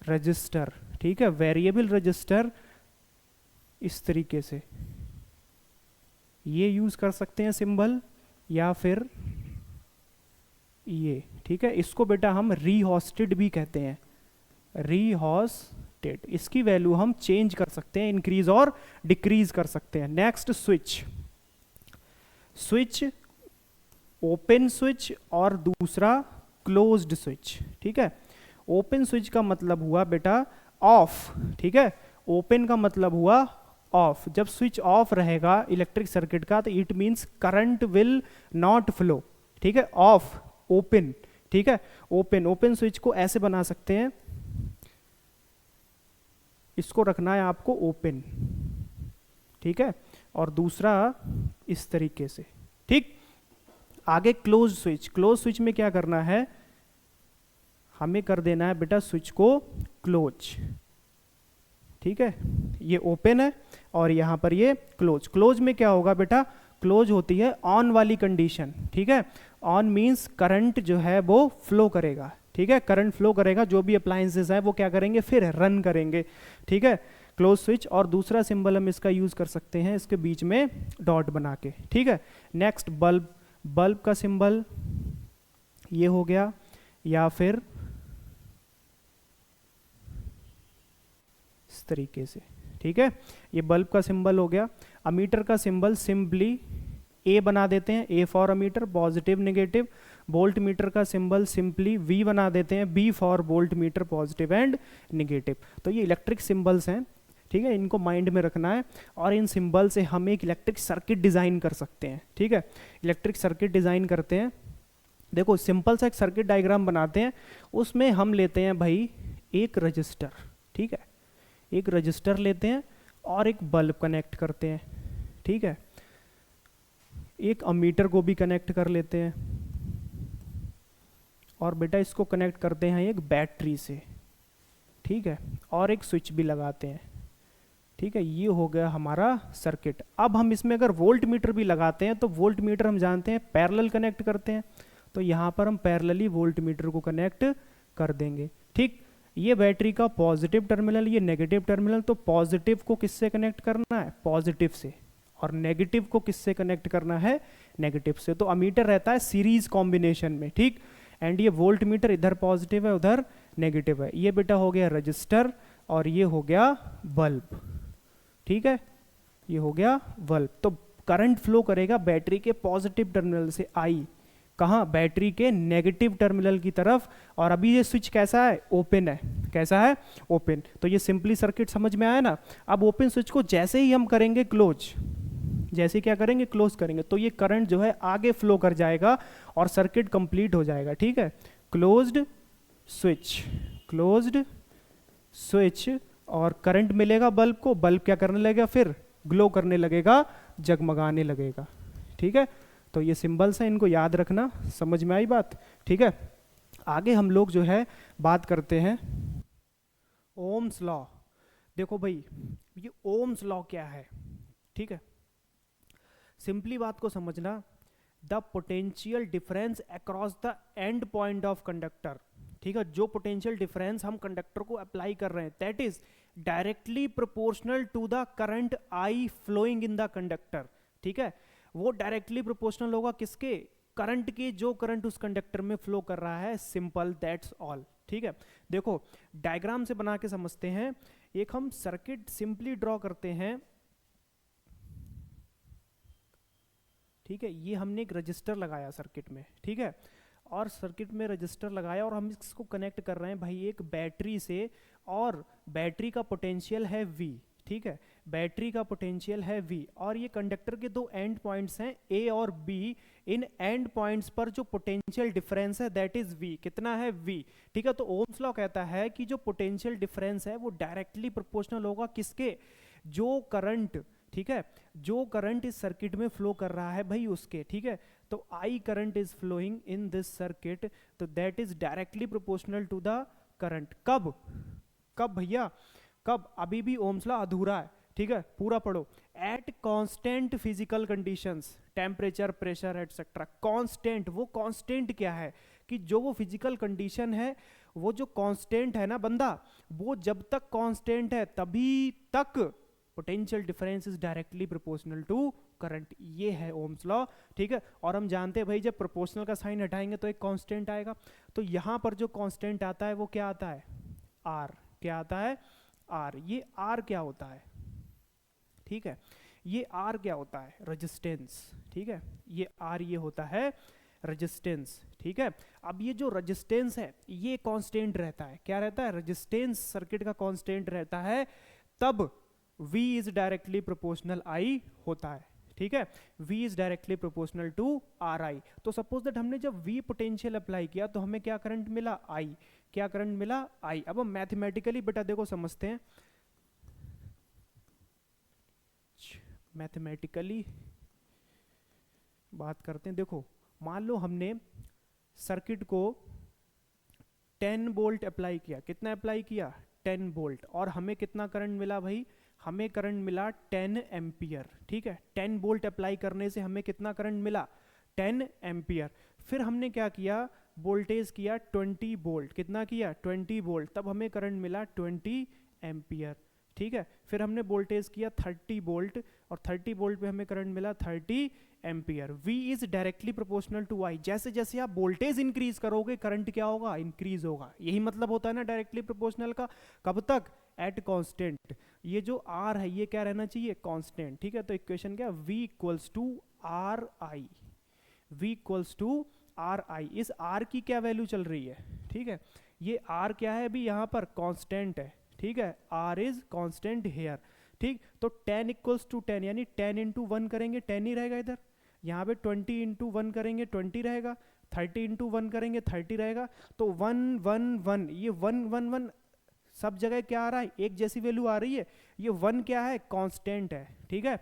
[SPEAKER 1] रजिस्टर, ठीक है। वेरिएबल रजिस्टर इस तरीके से ये यूज कर सकते हैं सिंबल, या फिर ये, ठीक है। इसको बेटा हम रीहोस्टेड भी कहते हैं, रीहोस्टेड। इसकी वैल्यू हम चेंज कर सकते हैं, इंक्रीज और डिक्रीज कर सकते हैं। Next switch, switch open switch और दूसरा क्लोज्ड स्विच, ठीक है। ओपन स्विच का मतलब हुआ बेटा ऑफ, ठीक है। ओपन का मतलब हुआ ऑफ। जब स्विच ऑफ रहेगा इलेक्ट्रिक सर्किट का, तो it means current will not flow, ठीक है। ऑफ, ओपन, ठीक है। ओपन, ओपन स्विच को ऐसे बना सकते हैं, इसको रखना है आपको ओपन, ठीक है, और दूसरा इस तरीके से, ठीक। आगे क्लोज स्विच। क्लोज स्विच में क्या करना है, हमें कर देना है बेटा स्विच को क्लोज, ठीक है। ये ओपन है और यहां पर ये क्लोज। क्लोज में क्या होगा बेटा, क्लोज होती है ऑन वाली कंडीशन, ठीक है। ऑन मींस करंट जो है वो फ्लो करेगा, ठीक है, करंट फ्लो करेगा, जो भी अप्लायंसेस है वो क्या करेंगे, फिर रन करेंगे, ठीक है। Close switch. और दूसरा सिंबल हम इसका यूज कर सकते हैं इसके बीच में डॉट बना के, ठीक है। नेक्स्ट बल्ब, बल्ब का सिंबल ये हो गया, या फिर इस तरीके से, ठीक है। ये बल्ब का सिंबल हो गया। अमीटर का सिंबल सिंपली ए बना देते हैं, A for ammeter, positive negative. Voltmeter का सिंबल सिंपली वी बना देते हैं, B for voltmeter, positive and negative. तो ये इलेक्ट्रिक सिंबल्स हैं, ठीक है, इनको माइंड में रखना है। और इन सिंबल से हम एक इलेक्ट्रिक सर्किट डिजाइन कर सकते हैं, ठीक है। इलेक्ट्रिक सर्किट डिजाइन करते हैं, देखो सिंपल सा एक सर्किट डायग्राम बनाते हैं। उसमें हम लेते हैं भाई एक रजिस्टर, ठीक है, एक रजिस्टर लेते हैं और एक बल्ब कनेक्ट करते हैं, ठीक है। एक अमीटर को भी कनेक्ट कर लेते हैं, और बेटा इसको कनेक्ट करते हैं एक बैटरी से, ठीक है, और एक स्विच भी लगाते हैं, ठीक है। ये हो गया हमारा सर्किट। अब हम इसमें अगर वोल्ट मीटर भी लगाते हैं, तो वोल्ट मीटर हम जानते हैं पैरेलल कनेक्ट करते हैं, तो यहां पर हम पैरेलली वोल्ट मीटर को कनेक्ट कर देंगे, ठीक। ये बैटरी का पॉजिटिव टर्मिनल, ये नेगेटिव टर्मिनल। तो पॉजिटिव को किससे कनेक्ट करना है, पॉजिटिव से, और नेगेटिव को किससे कनेक्ट करना है, नेगेटिव से। तो अमीटर रहता है सीरीज कॉम्बिनेशन में, ठीक। एंड ये वोल्ट मीटर इधर पॉजिटिव है उधर नेगेटिव है। ये बेटा हो गया रजिस्टर, और ये हो गया बल्ब, ठीक है, ये हो गया बल्ब। तो करंट फ्लो करेगा बैटरी के पॉजिटिव टर्मिनल से, आई कहाँ, बैटरी के नेगेटिव टर्मिनल की तरफ। और अभी ये स्विच कैसा है, ओपन है, कैसा है, ओपन। तो ये सिंपली सर्किट समझ में आया ना। अब ओपन स्विच को जैसे ही हम करेंगे क्लोज, जैसे क्या करेंगे, क्लोज करेंगे, तो ये करंट जो है आगे फ्लो कर जाएगा और सर्किट कंप्लीट हो जाएगा, ठीक है। क्लोज्ड स्विच, क्लोज्ड स्विच, और करंट मिलेगा बल्ब को, बल्ब क्या करने लगेगा, फिर ग्लो करने लगेगा, जगमगाने लगेगा, ठीक है। तो ये सिंबल्स हैं, इनको याद रखना। समझ में आई बात, ठीक है। आगे हम लोग जो है बात करते हैं ओम्स लॉ। देखो भाई ये ओम्स लॉ क्या है, ठीक है। सिंपली बात को समझना, the potential difference across the end point of conductor, ठीक है। जो पोटेंशियल डिफरेंस हम कंडक्टर को अप्लाई कर रहे हैं, that is directly proportional to the current I flowing in the conductor, ठीक है। वो डायरेक्टली प्रोपोर्शनल होगा किसके, करंट के जो करंट उस कंडक्टर में फ्लो कर रहा है, सिंपल, दैट्स ऑल। ठीक है, देखो डायग्राम से बना के समझते हैं। एक हम सर्किट सिंपली ड्रॉ करते हैं। ठीक है, ये हमने एक रजिस्टर लगाया सर्किट में, ठीक है, और सर्किट में रजिस्टर लगाया और हम इसको कनेक्ट कर रहे हैं भाई एक बैटरी से, और बैटरी का पोटेंशियल है V। ठीक है, बैटरी का पोटेंशियल है V, और ये कंडक्टर के दो एंड पॉइंट्स हैं A और B। इन एंड पॉइंट्स पर जो पोटेंशियल डिफरेंस है दैट इज V। कितना है? V। ठीक है, तो ओम्स लॉ कहता है कि जो पोटेंशियल डिफरेंस है वो डायरेक्टली प्रोपोर्शनल होगा किसके? जो करंट, ठीक है, जो करंट इस सर्किट में फ्लो कर रहा है भाई उसके। ठीक है, तो I current is flowing in this circuit, तो that is directly proportional to the current. कब? कब भैया? कब? अभी भी ओम्स लॉ अधूरा है। ठीक है, पूरा पढ़ो। Eight constant physical conditions, temperature, pressure etcetera. Constant, वो कांस्टेंट क्या है कि जो वो फिजिकल कंडीशन है, वो जो कांस्टेंट है ना बंदा, वो जब तक कांस्टेंट है तभी तक potential difference is directly proportional to current. ये है ओम्स लॉ। ठीक है, और हम जानते हैं भाई जब प्रोपोर्शनल का साइन हटाएंगे तो एक कांस्टेंट आएगा, तो यहां पर जो कांस्टेंट आता है वो क्या आता है? आर। क्या आता है? आर। ये आर क्या होता है? ठीक है, ये आर क्या होता है? रेजिस्टेंस। ठीक है, ये आर ये होता है रेजिस्टेंस। ठीक है, अब ये जो रेजिस्टेंस है ये कांस्टेंट रहता है। क्या रहता है? रेजिस्टेंस सर्किट का कांस्टेंट रहता है, तब V is directly proportional I होता है। ठीक है, V is directly proportional to RI। तो सपोज दैट हमने जब V पोटेंशियल अप्लाई किया तो हमें क्या करंट मिला? I। क्या करंट मिला? I। अब हम मैथमेटिकली बेटा देखो समझते हैं, मैथमेटिकली बात करते हैं। देखो मान लो हमने सर्किट को 10 वोल्ट अप्लाई किया। कितना अप्लाई किया? 10 वोल्ट, और हमें कितना करंट मिला भाई? हमें करंट मिला 10 एम्पियर। ठीक है, 10 वोल्ट अप्लाई करने से हमें कितना करंट मिला? 10 एम्पियर। फिर हमने क्या किया? वोल्टेज किया 20 वोल्ट। कितना किया? 20 वोल्ट, तब हमें करंट मिला 20 एम्पियर। ठीक है, फिर हमने वोल्टेज किया 30 वोल्ट, और 30 वोल्ट पे हमें करंट मिला 30 ampere. V is directly proportional to I। जैसे जैसे आप वोल्टेज इंक्रीज करोगे करंट क्या होगा? इंक्रीज होगा। यही मतलब होता है ना डायरेक्टली प्रोपोर्शनल का। कब तक? At constant. ये जो R है ये क्या रहना चाहिए? कांस्टेंट। ठीक है, तो इक्वेशन क्या? V equals to R I. V equals to R I. इस R की क्या वैल्यू चल रही है? ठीक है, ये R क्या है अभी यहाँ पर? कांस्टेंट है। ठीक है, R इज कांस्टेंट हेयर। ठीक, तो 10 इक्वल्स टू 10, यानी 10 इंटू 1 करेंगे 10 ही रहेगा इधर। यहाँ पे 20 इंटू 1 करेंगे 20 रहेगा, 30 इंटू 1 करेंगे 30 रहेगा। तो 1 1 1, ये 1 1 1 सब जगह क्या आ रहा है? एक जैसी वैल्यू आ रही है। ये 1 क्या है? कांस्टेंट है। ठीक है,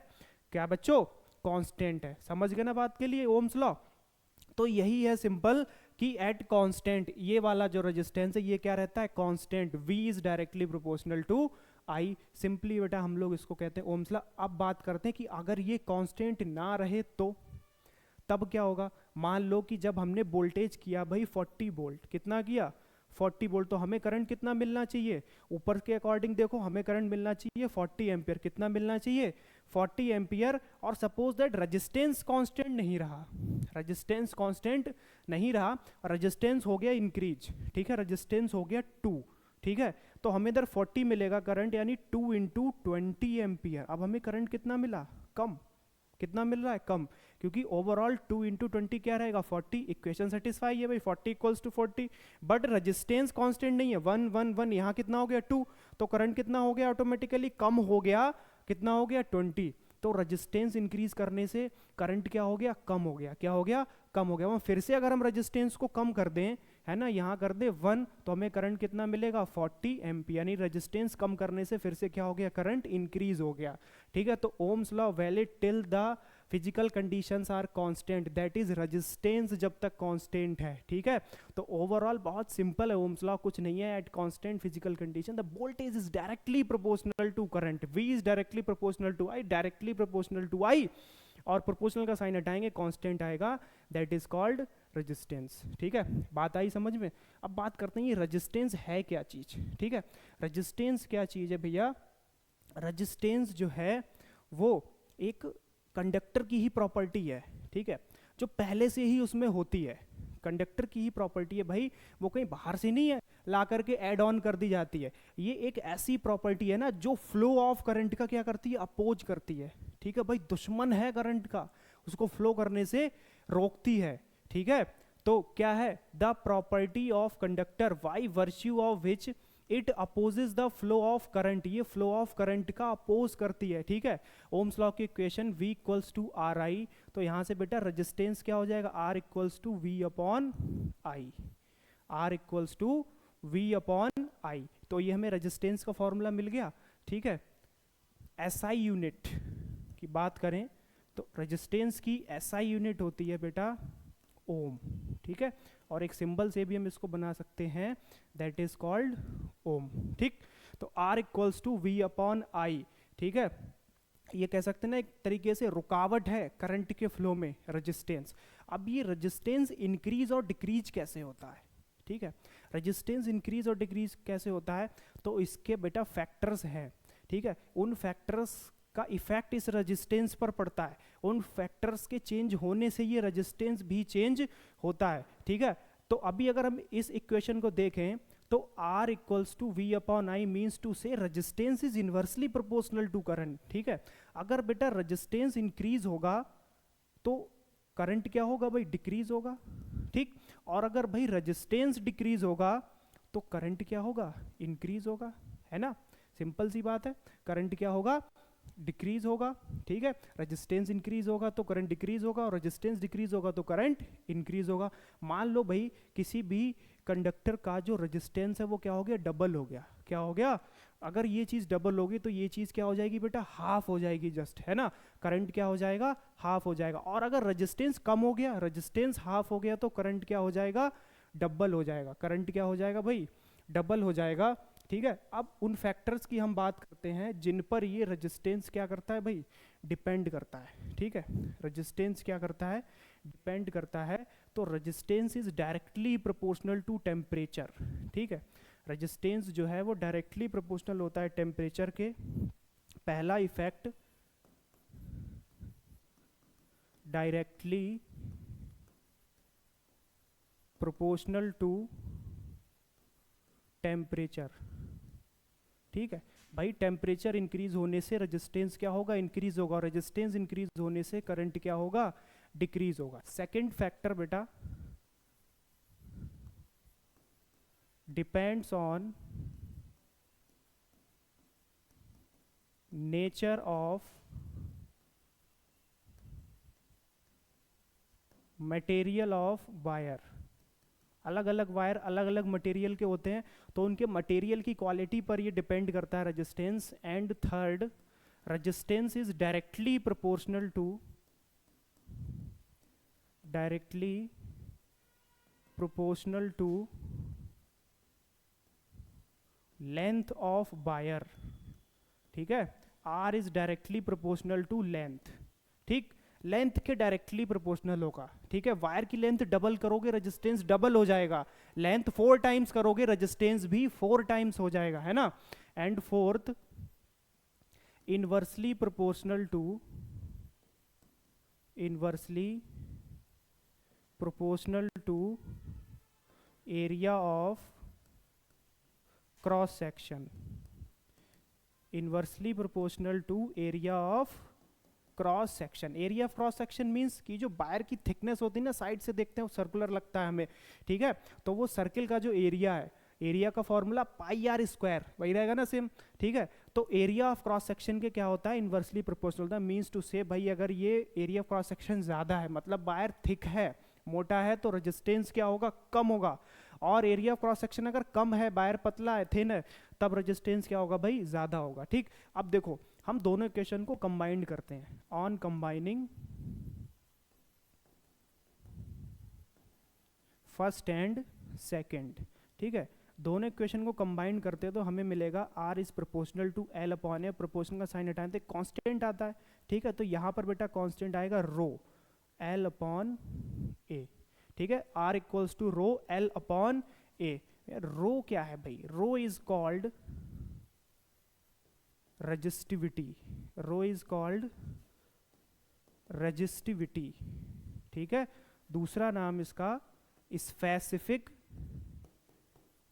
[SPEAKER 1] क्या बच्चों? कांस्टेंट है। समझ गए ना बात के लिए ओम्स लॉ? तो यही है सिंपल कि एट कांस्टेंट ये वाला जो रेजिस्टेंस है ये क्या रहता है? Constant. V is directly proportional to I। Simply बेटा हम लोग इसको कहते हैं ओम्स लॉ। अब बात करते हैं कि अगर ये कांस्टेंट ना रहे तो तब क्या होगा? मान लो कि जब हमने वोल्टेज किया भाई 40 वोल्ट। कितना किया? 40 वोल्ट, तो हमें करंट कितना मिलना चाहिए? ऊपर के अकॉर्डिंग देखो हमें करंट मिलना चाहिए 40 एम्पियर। कितना मिलना चाहिए? 40 एम्पियर। और सपोज दैट रेजिस्टेंस कांस्टेंट नहीं रहा, रेजिस्टेंस कांस्टेंट नहीं रहा, रेजिस्टेंस हो गया इंक्रीज। ठीक है, रेजिस्टेंस हो गया 2। ठीक है, तो हमें इधर 40 मिलेगा करंट, यानी 2 इंटू 20 एम्पियर। अब हमें करंट कितना मिला? कम। कितना मिल रहा है? कम, क्योंकि ओवरऑल 2 इंटू 20 क्या रहेगा? 40। इक्वेशन सेटिस्फाई है भाई, 40 equals to 40। But resistance constant नहीं है, 1 1 1। यहाँ कितना हो गया? 2। तो करंट कितना हो गया? ऑटोमेटिकली कम हो गया। कितना हो गया? 20। तो रेजिस्टेंस इंक्रीज करने से करंट क्या हो गया? कम हो गया। क्या हो गया? कम हो गया। वहाँ फिर से अगर हम रेजिस्टेंस को कम कर दें, है ना, यहाँ कर दे 1, तो हमें करंट कितना मिलेगा? 40 एम्पियर। यानी रेजिस्टेंस कम करने से फिर से क्या हो गया? करंट इंक्रीज हो गया। ठीक है, तो ohms law valid till the physical conditions are constant, that is resistance जब तक कांस्टेंट है। ठीक है, तो ओवरऑल बहुत सिंपल है ओम्स लॉ, कुछ नहीं है। At constant physical condition the voltage is directly proportional to current. V is directly proportional to I, directly proportional to I, और प्रोपोर्शनल का साइन हटाएंगे कांस्टेंट आएगा, दैट इज कॉल्ड रेजिस्टेंस। ठीक है, बात आई समझ में? अब बात करते हैं ये रेजिस्टेंस है क्या चीज। ठीक है, रेजिस्टेंस क्या चीज है भैया? रेजिस्टेंस जो है वो एक कंडक्टर की ही प्रॉपर्टी है। ठीक है, जो पहले से ही उसमें होती है, कंडक्टर की ही प्रॉपर्टी है भाई, वो कहीं बाहर से नहीं है ला करके ऐड ऑन कर दी जाती है। ये एक ऐसी प्रॉपर्टी है ना जो फ्लो ऑफ करंट का क्या करती है, अपोज करती है। ठीक है भाई, दुश्मन है करंट का, उसको फ्लो करने से रोकती है। ठीक है, तो क्या है, the property of conductor by virtue of which it opposes the flow of current, ये फ्लो ऑफ करंट का अपोज करती है। ठीक है, ओम्स लॉ की equation V equals to R I, तो यहां से बेटा रेजिस्टेंस क्या हो जाएगा, R equals to V upon I, R equals to V upon I. तो ये हमें रेजिस्टेंस का फॉर्मूला मिल गया। ठीक है, SI यूनिट की बात करें तो रेजिस्टेंस की SI यूनिट होती है बेटा ओम। ठीक है, और एक सिंबल से भी हम इसको बना सकते हैं, दैट इज कॉल्ड ओम। ठीक, तो R equals to V upon I. ठीक है, ये कह सकते हैं ना एक तरीके से रुकावट है करंट के फ्लो में रेजिस्टेंस। अब ये रेजिस्टेंस इंक्रीज और डिक्रीज कैसे होता है, ठीक है, रेजिस्टेंस इंक्रीज और डिक्रीज कैसे होता है, तो इसके बेटा फैक्टर्स हैं। ठीक है, उन फैक्टर्स का इफेक्ट इस रेजिस्टेंस पर पड़ता है, उन फैक्टर्स के चेंज होने से ये रेजिस्टेंस भी चेंज होता है। ठीक है, तो अभी अगर हम इस इक्वेशन को देखें तो R equals to V upon I means to say resistance is inversely proportional to current. ठीक है, अगर बेटा रेजिस्टेंस इंक्रीज होगा तो करंट क्या होगा भाई, डिक्रीज होगा। ठीक, और अगर भाई रेजिस्टेंस डिक्रीज होगा तो करंट क्या होगा, इंक्रीज होगा, है ना, सिंपल सी बात है, करंट क्या होगा, डिक्रीज होगा। ठीक है, रेजिस्टेंस इंक्रीज होगा तो करंट डिक्रीज होगा, और रेजिस्टेंस डिक्रीज होगा तो करंट इंक्रीज होगा। मान लो भाई किसी भी कंडक्टर का जो रेजिस्टेंस है वो क्या हो गया, डबल हो गया, क्या हो गया, अगर ये चीज डबल होगी तो ये चीज क्या हो जाएगी बेटा, हाफ हो जाएगी जस्ट, है ना, करंट क्या हो जाएगा, हाफ हो जाएगा। और अगर रेजिस्टेंस कम हो गया, रेजिस्टेंस हाफ हो गया तो करंट क्या हो जाएगा, डबल हो जाएगा, करंट क्या हो जाएगा भाई, डबल हो जाएगा। ठीक है, अब उन फैक्टर्स की हम बात करते हैं जिन पर ये रेजिस्टेंस क्या करता है भाई, डिपेंड करता है। ठीक है, रेजिस्टेंस क्या करता है, डिपेंड करता है। तो resistance is directly proportional to temperature. ठीक है, रेजिस्टेंस जो है वो डायरेक्टली प्रोपोर्शनल होता है टेम्परेचर के। पहला effect, directly proportional to temperature. ठीक है भाई, टेम्परेचर इंक्रीज होने से रेजिस्टेंस क्या होगा, इंक्रीज होगा, और रेजिस्टेंस इंक्रीज होने से करंट क्या होगा, डिक्रीज होगा। सेकंड फैक्टर बेटा, depends on nature of material of wire. अलग अलग वायर अलग अलग मटेरियल के होते हैं, तो उनके मटेरियल की क्वालिटी पर ये डिपेंड करता है resistance. And third, resistance is directly proportional to, directly proportional to length of wire. ठीक है, R is directly proportional to length. ठीक, लेंथ के डायरेक्टली प्रोपोर्शनल होगा। ठीक है, वायर की लेंथ डबल करोगे रेजिस्टेंस डबल हो जाएगा, लेंथ 4 टाइम्स करोगे रेजिस्टेंस भी 4 टाइम्स हो जाएगा, है ना। And fourth, inversely proportional to, inversely proportional to area of cross section, inversely proportional to area of cross section. Area of cross section means कि जो वायर की थिकनेस होती है ना, साइड से देखते हैं वो सर्कुलर लगता है हमें। ठीक है, तो वो सर्किल का जो एरिया है, एरिया का फॉर्मूला पाई आर स्क्वायर वही रहेगा ना, सेम। ठीक है, तो एरिया ऑफ क्रॉस सेक्शन के क्या होता है, इनवर्सली प्रोपोर्शनल होता है। मींस टू से भाई अगर ये एरिया ऑफ क्रॉस सेक्शन ज्यादा है, मतलब वायर थिक है, मोटा है, तो रेजिस्टेंस क्या होगा, कम होगा। और एरिया ऑफ क्रॉस सेक्शन अगर कम है, वायर पतला है, थिन है, तब रेजिस्टेंस क्या होगा भाई, ज्यादा होगा। ठीक, अब देखो हम दोनों इक्वेशन को कंबाइंड करते हैं, on combining first and second. ठीक है, दोनों इक्वेशन को कंबाइन करते हैं तो हमें मिलेगा R is proportional to L upon A, proportional का साइन हटाने तो कांस्टेंट आता है। ठीक है, तो यहां पर बेटा कांस्टेंट आएगा रो L अपॉन ए। ठीक है, R equals to rho L upon A. Rho क्या है भाई, rho is called resistivity, rho is called resistivity. ठीक है। दूसरा नाम इसका स्पेसिफिक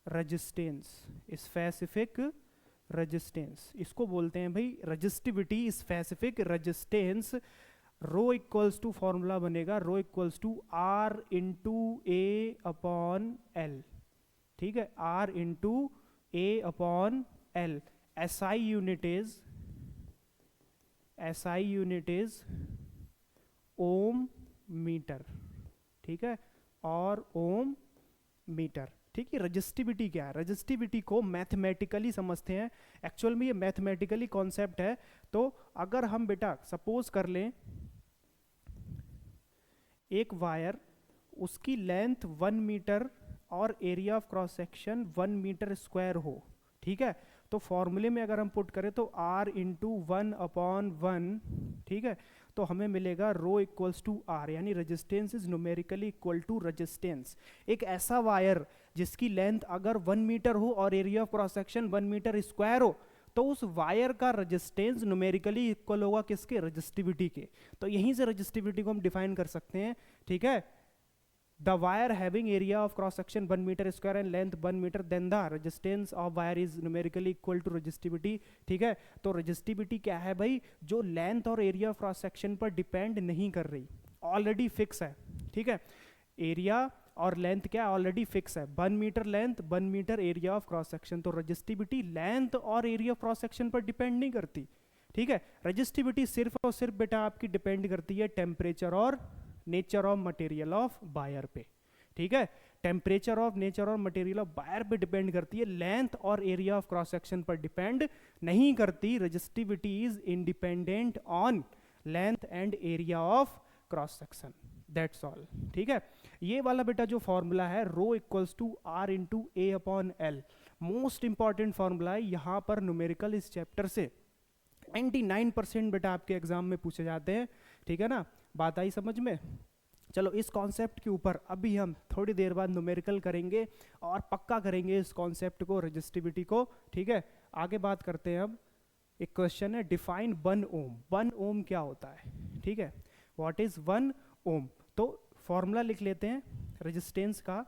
[SPEAKER 1] रेजिस्टेंस, स्पेसिफिक रेजिस्टेंस, इसको बोलते हैं भाई resistivity, specific resistance. Rho equals to formula बनेगा rho equals to R into A upon L, ठीक है, R into A upon L. SI unit is ohm metre, ठीक है, और ओम मीटर, ठीक है। रजिस्टिविटी क्या है? रजिस्टिविटी को मैथमेटिकली समझते हैं, एक्चुअल में ये मैथमेटिकली कॉन्सेप्ट है। तो अगर हम बेटा सपोज कर लें एक वायर, उसकी लेंथ 1 मीटर और area of cross section 1 metre square हो, ठीक है, तो फॉर्मूले में अगर हम पुट करें तो R इंटू 1/1, ठीक है, तो हमें मिलेगा रो इक्वल्स टू आर, यानी resistance is numerically equal to resistance. एक ऐसा वायर जिसकी लेंथ अगर 1 मीटर हो और area of cross section 1 metre square हो, तो उस वायर का रेजिस्टेंस न्यूमेरिकली इक्वल होगा किसके? रेजिस्टिविटी के। तो यहीं से रेजिस्टिविटी को हम डिफाइन कर सकते हैं, ठीक है। The wire having area of cross section 1 meter square and length 1 meter, then the resistance of wire is numerically equal to resistivity, ठीक है। तो resistivity क्या है भाई? जो लेंथ और एरिया ऑफ क्रॉस सेक्शन पर डिपेंड नहीं कर रही, ऑलरेडी फिक्स है, ठीक है। एरिया और लेंथ क्या है? ऑलरेडी फिक्स है, 1 metre length 1 metre area of cross section. तो रजिस्टिविटी लेंथ और एरिया ऑफ क्रॉस सेक्शन पर डिपेंड नहीं करती, ठीक है। रजिस्टिविटी सिर्फ और सिर्फ बेटा आपकी डिपेंड करती है टेम्परेचर और nature of material of wire पे, ठीक है। टेम्परेचर ऑफ नेचर और मटेरियल ऑफ वायर पे डिपेंड करती है, लेंथ और एरिया ऑफ क्रॉस सेक्शन पर डिपेंड नहीं करती। Resistivity is independent on length and area of cross section, that's all, ठीक है। ये वाला बेटा जो फॉर्मूला है rho equals to R into A upon L, most important formula है यहां पर न्यूमेरिकल इस चैप्टर से 99% बेटा आपके एग्जाम में पूछे जाते हैं, ठीक है ना। बात आई समझ में? चलो इस कॉन्सेप्ट के ऊपर अभी हम थोड़ी देर बाद न्यूमेरिकल करेंगे और पक्का करेंगे इस कॉन्सेप्ट को, रजिस्टिविटी को, ठीक है। आगे बात करते हैं अब। एक क्वेश्चन है डिफाइन 1 ओम। 1 ओम क्या होता है, ठीक है, व्हाट इज 1 ओम? तो फॉर्मूला लिख लेते हैं रेजिस्टेंस का,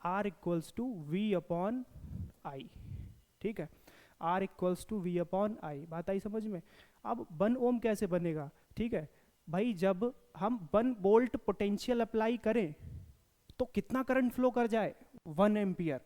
[SPEAKER 1] R equals to V upon I, ठीक है, R equals to V upon I. बात आई समझ में? अब 1 ओम कैसे बनेगा, ठीक है भाई, जब हम 1 वोल्ट पोटेंशियल अप्लाई करें तो कितना करंट फ्लो कर जाए? 1 एम्पियर।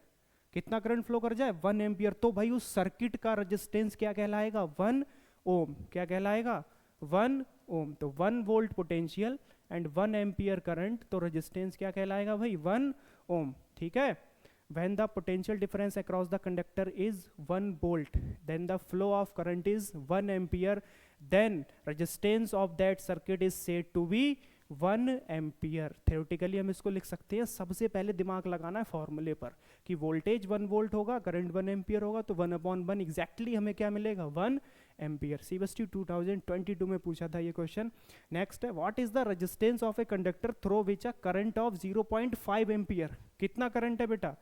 [SPEAKER 1] कितना करंट फ्लो कर जाए? 1 एम्पियर। तो भाई उस सर्किट का रेजिस्टेंस क्या कहलाएगा? 1 ओम। क्या कहलाएगा? 1 ओम। तो 1 volt potential and 1 ampere current, तो रेजिस्टेंस क्या कहलाएगा भाई? 1 ओम, ठीक है। When the potential difference across the conductor is 1 volt, then the flow of current is 1 ampere, then resistance of that circuit is said to be 1 ampere. Theoretically हम इसको लिख सकते हैं, सबसे पहले दिमाग लगाना है फॉर्मूले पर कि वोल्टेज 1 वोल्ट होगा, करंट 1 एम्पियर होगा, तो 1/1 एग्जैक्टली हमें क्या मिलेगा? 1 एम्पियर। CBSE 2022 में पूछा था ये क्वेश्चन। नेक्स्ट है what is the resistance of a conductor through which a current of 0.5 ampere. कितना करंट है बेटा?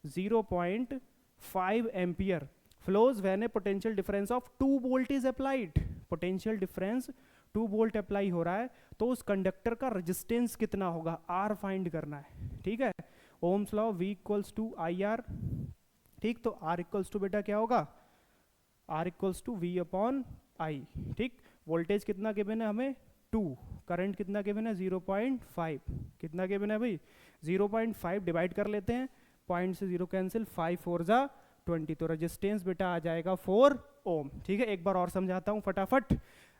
[SPEAKER 1] 0.5 ampere flows when a potential difference of 2 volt is applied. Potential difference 2 volt apply हो रहा है, तो उस कंडक्टर का रेजिस्टेंस कितना होगा? R फाइंड करना है, ठीक है। Ohm's law V equals to IR, ठीक। तो R इक्वल्स टू बेटा क्या होगा? R equals to V upon I, ठीक। वोल्टेज कितना गिवन है हमें? 2। करंट कितना गिवन है? 0.5। कितना गिवन है भाई? 0.5 डिवाइड कर लेते हैं, पॉइंट से 0 कैंसिल, 5 4 जा 20, तो रेजिस्टेंस बेटा आ जाएगा 4 ओम, ठीक है। एक बार और समझाता हूं फटाफट।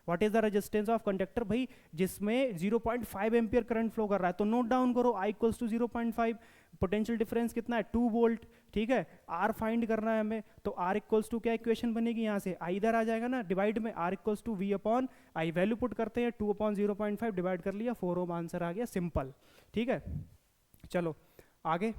[SPEAKER 1] What is the resistance of conductor? भाई जिसमें 0.5 एम्पियर करंट फ्लो कर रहा है, तो नोट डाउन करो I equals to 0.5। Potential difference कितना है? 2 वोल्ट, ठीक है। R फाइंड करना है हमें, तो R इक्वल्स टू क्या इक्वेशन बनेगी? यहाँ से I इधर आ जाएगा ना, डिवाइड में R equals to V upon I। Value put करते हैं, 2/0.5 डिवाइड कर लिया, 4 ओम आंसर आ गया, सिंपल, ठीक है। चलो आगे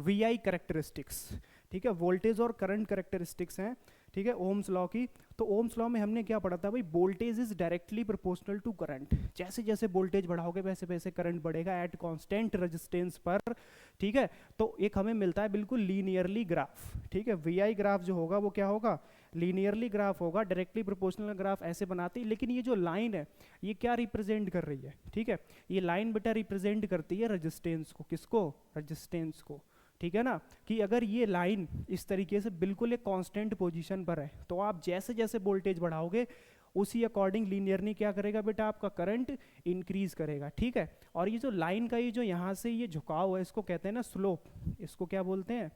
[SPEAKER 1] VI कैरेक्टरिस्टिक्स, ठीक है, वोल्टेज और करंट कैरेक्टरिस्टिक्स हैं, ठीक है, ओम्स लॉ की। तो ओम्स लॉ में हमने क्या पढ़ा था भाई? Voltage is directly proportional to current. जैसे जैसे वोल्टेज बढ़ाओगे वैसे वैसे करंट बढ़ेगा एट कांस्टेंट रेजिस्टेंस पर, ठीक है। तो एक हमें मिलता है बिल्कुल लीनियरली ग्राफ, ठीक है। VI ग्राफ जो होगा वो क्या होगा? लीनियरली ग्राफ होगा, डायरेक्टली प्रोपोर्शनल ग्राफ ऐसे बनाते हैं, लेकिन ये जो लाइन है ये क्या रिप्रेजेंट कर रही है, ठीक है, ये लाइन बेटा रिप्रेजेंट करती है रेजिस्टेंस को, किसको, रेजिस्टेंस को, ठीक है ना, कि अगर ये लाइन इस तरीके से बिल्कुल एक कांस्टेंट पोजीशन पर है तो आप जैसे जैसे वोल्टेज बढ़ाओगे उसी अकॉर्डिंग लीनियरली क्या करेगा बेटा, आपका करंट इंक्रीज करेगा, ठीक है। और ये जो लाइन का ये जो यहाँ से ये झुकाव है इसको कहते हैं ना स्लोप, इसको क्या बोलते हैं,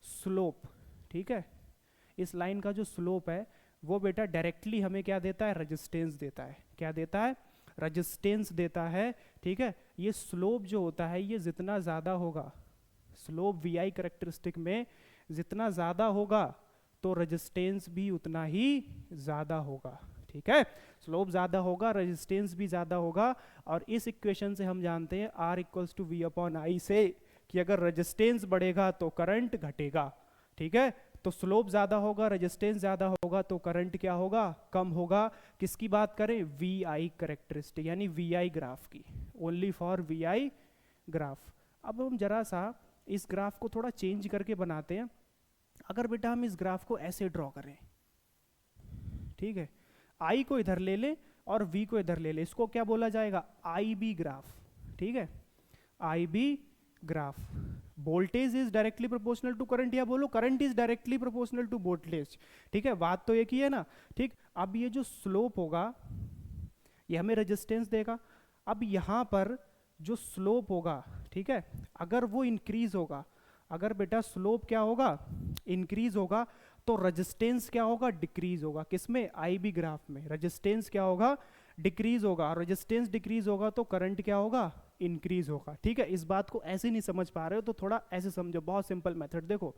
[SPEAKER 1] स्लोप, ठीक है। इस लाइन का जो स्लोप है वो बेटा डायरेक्टली हमें क्या देता है, रेजिस्टेंस देता है, क्या देता है, रेजिस्टेंस देता है, ठीक है। ये स्लोप जो होता है ये जितना ज़्यादा होगा, स्लोप वी आई करेक्टरिस्टिक में जितना ज़्यादा होगा तो रेजिस्टेंस भी उतना ही ज़्यादा होगा, ठीक है। स्लोप ज़्यादा होगा, रेजिस्टेंस भी ज़्यादा होगा, और इस इक्वेशन से हम जानते हैं R equals to V upon I से कि अगर रेजिस्टेंस बढ़ेगा तो करंट घटेगा, ठीक है। तो स्लोप ज़्यादा होगा, रेजिस्टेंस ज़्यादा होगा तो करंट क्या होगा, कम होगा। किसकी बात करें, वी आई करेक्टरिस्टिक यानी वी आई ग्राफ की, only for V I graph. अब हम जरा सा इस ग्राफ को थोड़ा चेंज करके बनाते हैं। अगर बेटा हम इस ग्राफ को ऐसे ड्रॉ करें, ठीक है, आई को इधर ले लें और वी को इधर ले लें, इसको क्या बोला जाएगा, आई बी ग्राफ, ठीक है, I B graph. Voltage is directly proportional to current, या बोलो current is directly proportional to voltage, ठीक है, बात तो एक ही है ना, ठीक। अब ये जो स्लोप होगा ये हमें रेजिस्टेंस देगा। अब यहां पर जो स्लोप होगा, ठीक है, अगर वो इंक्रीज होगा, अगर बेटा स्लोप क्या होगा, इंक्रीज होगा, तो रेजिस्टेंस क्या होगा, डिक्रीज होगा। किसमें, आई बी ग्राफ में रेजिस्टेंस क्या होगा, डिक्रीज होगा। रेजिस्टेंस डिक्रीज होगा तो करंट क्या होगा, इंक्रीज होगा, ठीक है। इस बात को ऐसे नहीं समझ पा रहे हो तो थोड़ा ऐसे समझो, बहुत सिंपल मेथड। देखो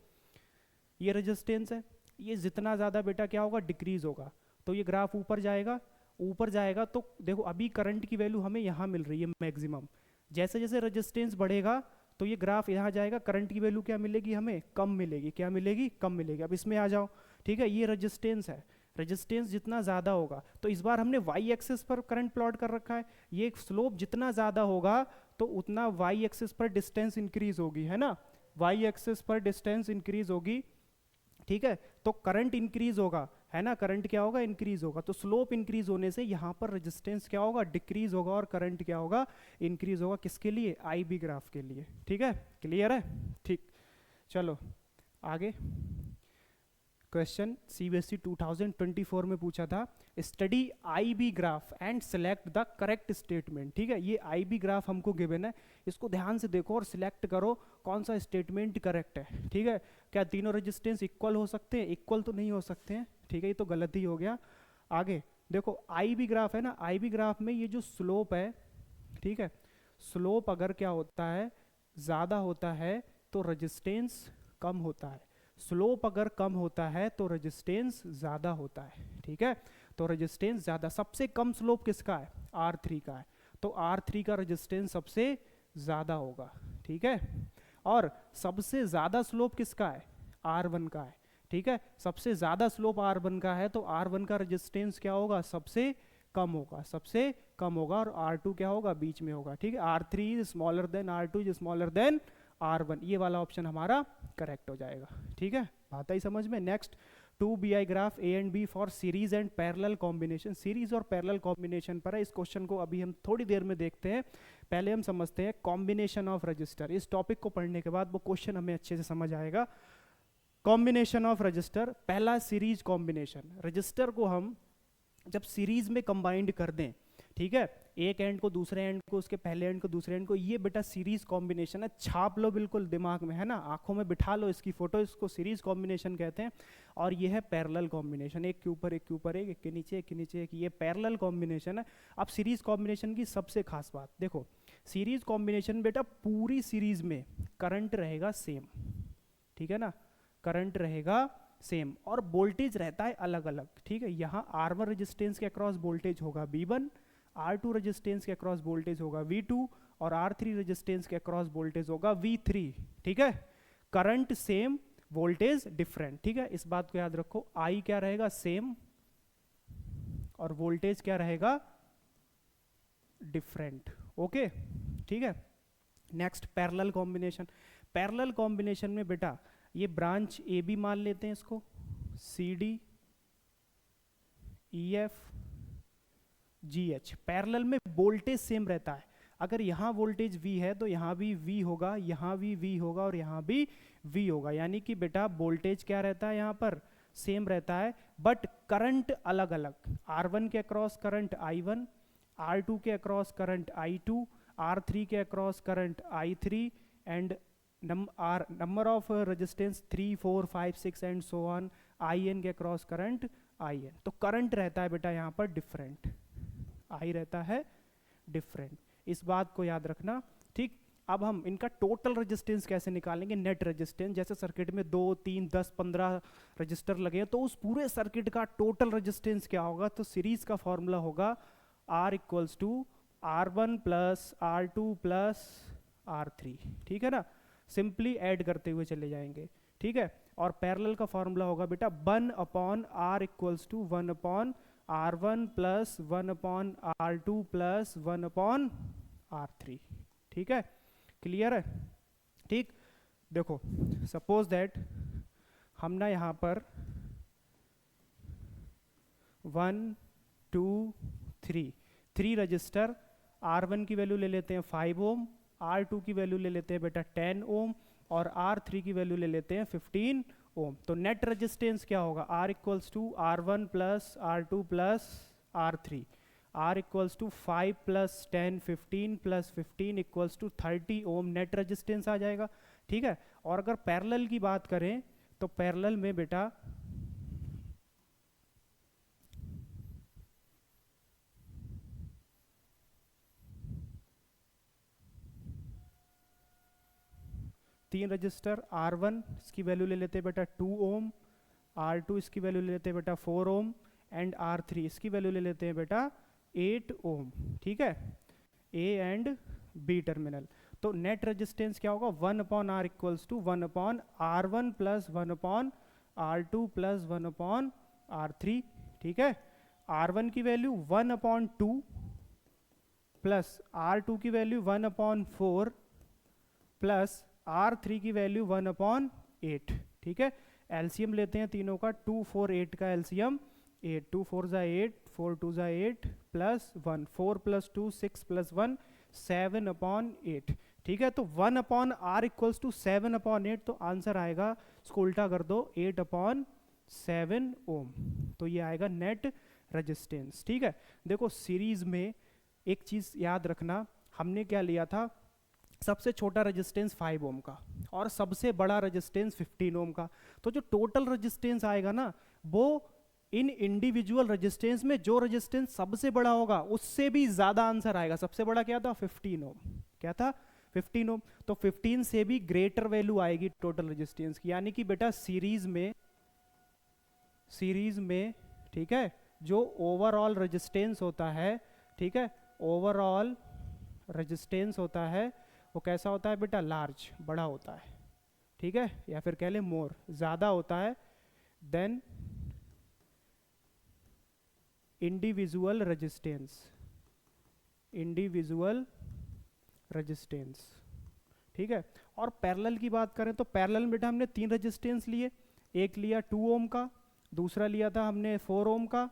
[SPEAKER 1] ये रेजिस्टेंस है, ये जितना ज़्यादा बेटा क्या होगा, डिक्रीज होगा, तो ये ग्राफ ऊपर जाएगा, ऊपर जाएगा तो देखो अभी करंट की वैल्यू हमें यहाँ मिल रही है मैक्सिमम, जैसे जैसे रेजिस्टेंस बढ़ेगा तो ये ग्राफ यहाँ जाएगा, करंट की वैल्यू क्या मिलेगी, हमें कम मिलेगी, क्या मिलेगी, कम मिलेगी। अब इसमें आ जाओ, ठीक है, ये रेजिस्टेंस है, रेजिस्टेंस जितना ज़्यादा होगा, तो इस बार हमने वाई एक्सिस पर करंट प्लॉट कर रखा है, ये स्लोप जितना ज़्यादा होगा तो उतना वाई एक्सिस पर डिस्टेंस इंक्रीज होगी, है ना, वाई एक्सिस पर डिस्टेंस इंक्रीज होगी, ठीक है, तो करंट इंक्रीज होगा, है ना, करंट क्या होगा, इंक्रीज होगा। तो स्लोप इंक्रीज होने से यहाँ पर रेजिस्टेंस क्या होगा, डिक्रीज होगा, और करंट क्या होगा, इंक्रीज होगा। किसके लिए, आई बी ग्राफ के लिए, ठीक है, क्लियर है, ठीक। चलो आगे क्वेश्चन सीबीएसई 2024 में पूछा था, study I B graph and select the correct statement, ठीक है। ये आई बी ग्राफ हमको गिवन है, इसको ध्यान से देखो और सिलेक्ट करो कौन सा स्टेटमेंट करेक्ट है, ठीक है। क्या तीनों रेजिस्टेंस इक्वल हो सकते हैं, इक्वल तो नहीं हो सकते हैं, ठीक है, ये तो गलत ही हो गया। आगे देखो आई बी ग्राफ है ना, आई बी ग्राफ में ये जो स्लोप है, ठीक है, स्लोप अगर क्या होता है, ज़्यादा होता है तो रेजिस्टेंस कम होता है, स्लोप अगर कम होता है तो रेजिस्टेंस ज़्यादा होता है, ठीक है। तो रेजिस्टेंस ज़्यादा, सबसे कम स्लोप किसका है, R3 का है, तो R3 का रेजिस्टेंस सबसे ज़्यादा होगा, ठीक है। और सबसे ज़्यादा स्लोप किसका है, R1 का है, ठीक है। सबसे ज़्यादा स्लोप R1 का है तो R1 का रेजिस्टेंस क्या होगा, सबसे कम होगा, सबसे कम होगा, और R2 क्या होगा, बीच में होगा, ठीक है। R3 is smaller than R2 is smaller than R1, ये वाला ऑप्शन हमारा करेक्ट हो जाएगा, ठीक है, बात आई समझ में। Next 2BI graph A and B for series and parallel combination, series और पैरेलल कॉम्बिनेशन पर है। इस क्वेश्चन को अभी हम थोड़ी देर में देखते हैं, पहले हम समझते हैं कॉम्बिनेशन ऑफ रजिस्टर। इस टॉपिक को पढ़ने के बाद वो क्वेश्चन हमें अच्छे से समझ आएगा। कॉम्बिनेशन ऑफ रजिस्टर, पहला सीरीज कॉम्बिनेशन, रजिस्टर को हम जब सीरीज में कंबाइंड कर दें, ठीक है, एक एंड को दूसरे एंड को, उसके पहले एंड को दूसरे एंड को, ये बेटा सीरीज कॉम्बिनेशन है, छाप लो बिल्कुल दिमाग में, है ना, आंखों में बिठा लो इसकी फोटो, इसको सीरीज कॉम्बिनेशन कहते हैं। और ये है पैरेलल कॉम्बिनेशन, एक के ऊपर एक के ऊपर एक के नीचे एक के नीचे एक, ये पैरेलल कॉम्बिनेशन है। अब सीरीज कॉम्बिनेशन की सबसे खास बात देखो, सीरीज कॉम्बिनेशन बेटा पूरी सीरीज में करंट रहेगा सेम, ठीक है ना, करंट रहेगा सेम, और वोल्टेज रहता है अलग अलग, ठीक है। यहाँ R1 रेजिस्टेंस के अक्रॉस वोल्टेज होगा V1, R2 रेजिस्टेंस के अक्रॉस वोल्टेज होगा V2, और R3 रेजिस्टेंस के अक्रॉस वोल्टेज होगा V3, ठीक है। करंट सेम, वोल्टेज डिफरेंट, ठीक है, इस बात को याद रखो। I क्या रहेगा, सेम, और वोल्टेज क्या रहेगा, डिफरेंट, ओके, ठीक है। Next parallel combination, parallel combination में बेटा ये ब्रांच AB मान लेते हैं इसको, CD E F G H. Parallel में वोल्टेज सेम रहता है, अगर यहाँ वोल्टेज V है तो यहाँ भी V होगा, यहाँ भी V होगा और यहाँ भी V होगा, यानी कि बेटा वोल्टेज क्या रहता है यहाँ पर, सेम रहता है, बट करंट अलग अलग। R1 के अक्रॉस करंट I1, R2 के अक्रॉस करंट I2, R3 के across current I3 and number of resistance 3 4 5 6 and so on, IN के अक्रॉस करंट IN। तो करंट रहता है बेटा यहाँ पर डिफरेंट, I रहता है डिफरेंट, इस बात को याद रखना, ठीक। अब हम इनका टोटल रेजिस्टेंस कैसे निकालेंगे, नेट रेजिस्टेंस। जैसे सर्किट में 2 3 10 15 रजिस्टर लगे हैं, तो उस पूरे सर्किट का टोटल रेजिस्टेंस क्या होगा, तो सीरीज का फॉर्मूला होगा R equals to R1 plus R2 plus R3, ठीक है ना, सिंपली ऐड करते हुए चले जाएंगे, ठीक है। और पैरेलल का फॉर्मूला होगा बेटा 1 upon R equals to 1 upon R1 plus 1 upon R2 plus 1 upon R3, ठीक है, क्लियर है, ठीक। देखो सपोज दैट हम ना यहाँ पर 1 2 3 रजिस्टर, R1 की वैल्यू ले लेते हैं 5 ओम, R2 की वैल्यू ले लेते हैं बेटा 10 ओम और R3 की वैल्यू ले लेते हैं 15 ओम। तो नेट रेजिस्टेंस क्या होगा, R equals to R1 plus R2 plus R3, R equals to 5 plus 10 15 plus 15 equals to 30 ohm net resistance आ जाएगा, ठीक है। और अगर पैरेलल की बात करें तो पैरेलल में बेटा तीन रजिस्टर, R1 इसकी वैल्यू ले लेते हैं बेटा 2 ओम, R2 इसकी वैल्यू ले लेते हैं बेटा 4 ओम एंड R3 इसकी वैल्यू ले लेते हैं बेटा 8 ओम, ठीक है, A एंड B टर्मिनल। तो नेट रेजिस्टेंस क्या होगा, 1 upon R equals to 1 upon R1 plus 1 upon R2 plus 1 upon R3, ठीक है। R1 की वैल्यू 1 अपॉन 2 प्लस R2 की वैल्यू 1 अपॉन 4 प्लस R3 की वैल्यू 1 अपॉन 8, ठीक है। एलसीएम लेते हैं तीनों का, 2 4 8 का एलसीएम 8, 2 4 जा 8 4 2 जा 8 प्लस 1 4 प्लस 2 6 प्लस 1 7 अपॉन 8, ठीक है। तो 1 upon R equals to 7 upon 8, तो आंसर आएगा, इसको उल्टा कर दो, 8 अपॉन 7 ओम, तो ये आएगा नेट रेजिस्टेंस, ठीक है। देखो सीरीज में एक चीज याद रखना, हमने क्या लिया था, सबसे छोटा रेजिस्टेंस 5 ओम का और सबसे बड़ा रेजिस्टेंस 15 ओम का। तो जो टोटल रेजिस्टेंस आएगा ना, वो इन इंडिविजुअल रेजिस्टेंस में जो रेजिस्टेंस सबसे बड़ा होगा उससे भी ज्यादा आंसर आएगा। सबसे बड़ा क्या था, 15 ओम, क्या था 15 ओम, तो 15 से भी ग्रेटर वैल्यू आएगी टोटल रेजिस्टेंस की, यानी कि बेटा सीरीज में, ठीक है, जो ओवरऑल रेजिस्टेंस होता है, ठीक है, ओवरऑल रेजिस्टेंस होता है वो कैसा होता है बेटा, लार्ज, बड़ा होता है, ठीक है, या फिर कह ले मोर, ज्यादा होता है देन इंडिविजुअल रेजिस्टेंस, ठीक है। और पैरेलल की बात करें तो पैरेलल में बेटा हमने 3 रेजिस्टेंस लिए, एक लिया 2 ओम का, दूसरा लिया था हमने 4 ओम का,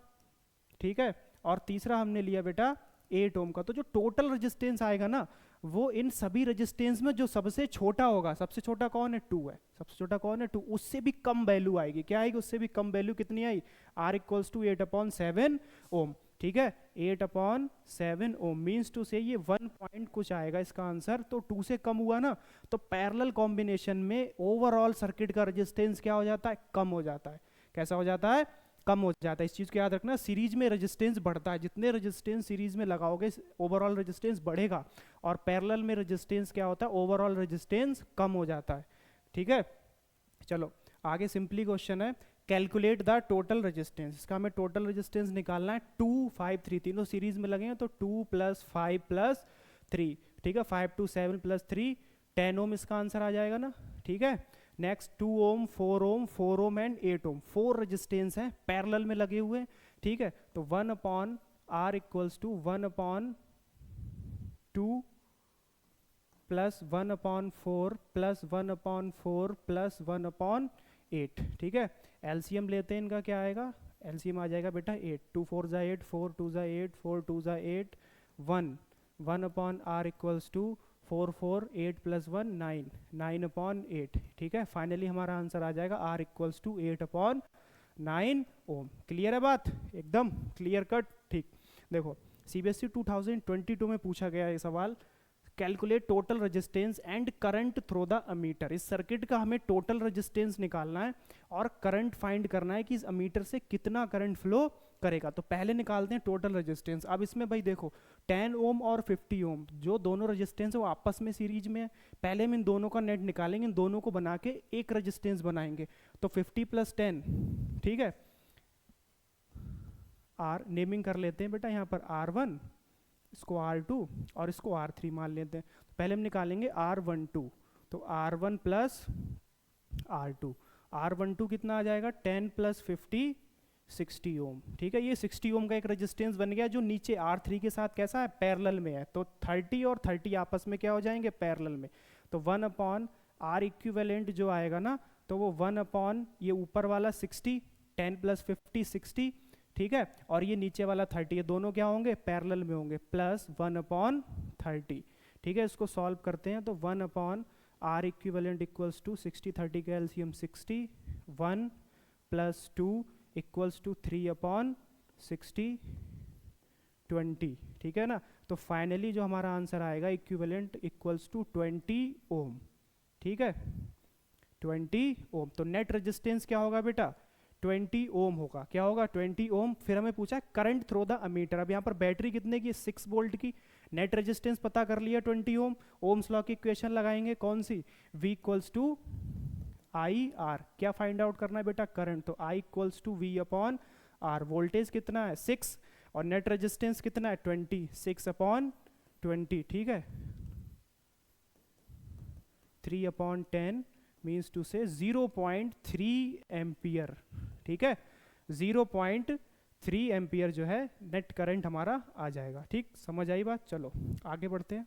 [SPEAKER 1] ठीक है, और तीसरा हमने लिया बेटा 8 ओम का। तो जो टोटल रेजिस्टेंस आएगा ना, वो इन सभी रेजिस्टेंस में जो सबसे छोटा होगा, सबसे छोटा कौन है, 2 है, सबसे छोटा कौन है 2, उससे भी कम वैल्यू आएगी, क्या आएगी, उससे भी कम वैल्यू, कितनी आई, R इक्वल्स टू 8 अपॉन 7 ओम, ठीक है, 8 अपॉन 7 ओम मीन्स टू से ये 1 पॉइंट कुछ आएगा इसका आंसर। तो 2 से कम हुआ ना, तो पैरेलल कॉम्बिनेशन में ओवरऑल सर्किट का रेजिस्टेंस क्या हो जाता है, कम हो जाता है, कैसा हो जाता है, कम हो जाता है। इस चीज को याद रखना, सीरीज में रेजिस्टेंस बढ़ता है, जितने रेजिस्टेंस सीरीज में लगाओगे ओवरऑल रेजिस्टेंस बढ़ेगा, और पैरेलल में रेजिस्टेंस क्या होता है, ओवरऑल रेजिस्टेंस कम हो जाता है, ठीक है। चलो आगे सिंपली क्वेश्चन है, कैलकुलेट द टोटल रेजिस्टेंस। इसका हमें टोटल रेजिस्टेंस निकालना है, 2 5 3, तीनों सीरीज में लगे हैं, तो 2 प्लस 5 प्लस 3, ठीक है, 5 2 7 प्लस 3 10 ओम इसका आंसर आ जाएगा ना, ठीक है। Next 2 ohm 4 ohm 4 ohm and 8 ohm, 4 resistance हैं पैरेलल में लगे हुए, ठीक है। तो 1 upon R equals to 1 upon 2 plus 1 upon 4 plus 1 upon 4 plus 1 upon 8, ठीक है। एलसीएम लेते हैं इनका, क्या आएगा, एलसीएम आ जाएगा बेटा 8, 2 4 ज़ा 8, 4 2 ज़ा 8, 4 2 ज़ा 8, 1 upon R equals to 4 4 8 plus 1 9, 9 upon 8। ठीक है, फाइनली हमारा आंसर आ जाएगा R equals to 8 upon 9 ohm. Clear है बात, एकदम क्लियर कट। ठीक, देखो सीबीएसई 2022 में पूछा गया ये सवाल, calculate total resistance and current through the ammeter. इस सर्किट का हमें टोटल रेजिस्टेंस निकालना है और करंट फाइंड करना है कि इस अमीटर से कितना करंट फ्लो करेगा। तो पहले निकालते हैं टोटल रेजिस्टेंस। अब इसमें भाई देखो 10 ओम और 50 ओम जो दोनों रेजिस्टेंस है वो आपस में सीरीज में है। पहले हम इन दोनों का नेट निकालेंगे, इन दोनों को बना के एक रेजिस्टेंस बनाएंगे। तो 50 प्लस 10, ठीक है, आर नेमिंग कर लेते हैं बेटा, यहाँ पर R1, इसको R2 और इसको R3 मान लेते हैं। तो पहले हम निकालेंगे R12, तो R1 प्लस R2, R12 कितना आ जाएगा 10 प्लस 50 60 ओम। ठीक है, ये 60 ओम का एक रेजिस्टेंस बन गया जो नीचे R3 के साथ कैसा है, पैरेलल में है। तो 30 और 30 आपस में क्या हो जाएंगे, पैरेलल में। तो 1 अपॉन R इक्विवेलेंट जो आएगा ना, तो वो 1 अपॉन ये ऊपर वाला 60, 10 प्लस 50 60, ठीक है, और ये नीचे वाला 30, ये दोनों क्या होंगे, पैरेलल में होंगे, प्लस 1 अपॉन 30। ठीक है, इसको सॉल्व करते हैं तो 1 upon R equivalent equals to 60, 30 का LCM 60, 1 plus 2 equals to 3 upon 60 20। ठीक है ना, तो फाइनली जो हमारा आंसर आएगा इक्विवेलेंट इक्वल्स टू 20 ओम। ठीक है, 20 ओम। तो नेट रेजिस्टेंस क्या होगा बेटा, 20 ओम होगा। क्या होगा, 20 ओम। फिर हमें पूछा करंट थ्रू द अमीटर। अब यहाँ पर बैटरी कितने की, 6 वोल्ट की। नेट रेजिस्टेंस पता कर लिया 20 ओम। ओम्स लॉ की इक्वेशन लगाएंगे, कौन सी, V equals to I R. क्या फाइंड आउट करना है बेटा, करंट। तो I equals to V upon R. Voltage कितना है 6 और नेट रेजिस्टेंस कितना है 20, 6 अपॉन 20। ठीक है, 3 अपॉन 10 मीन्स टू से 0.3 एम्पियर। ठीक है, 0.3 एम्पियर जो है नेट करंट हमारा आ जाएगा। ठीक, समझ आई बात। चलो आगे बढ़ते हैं।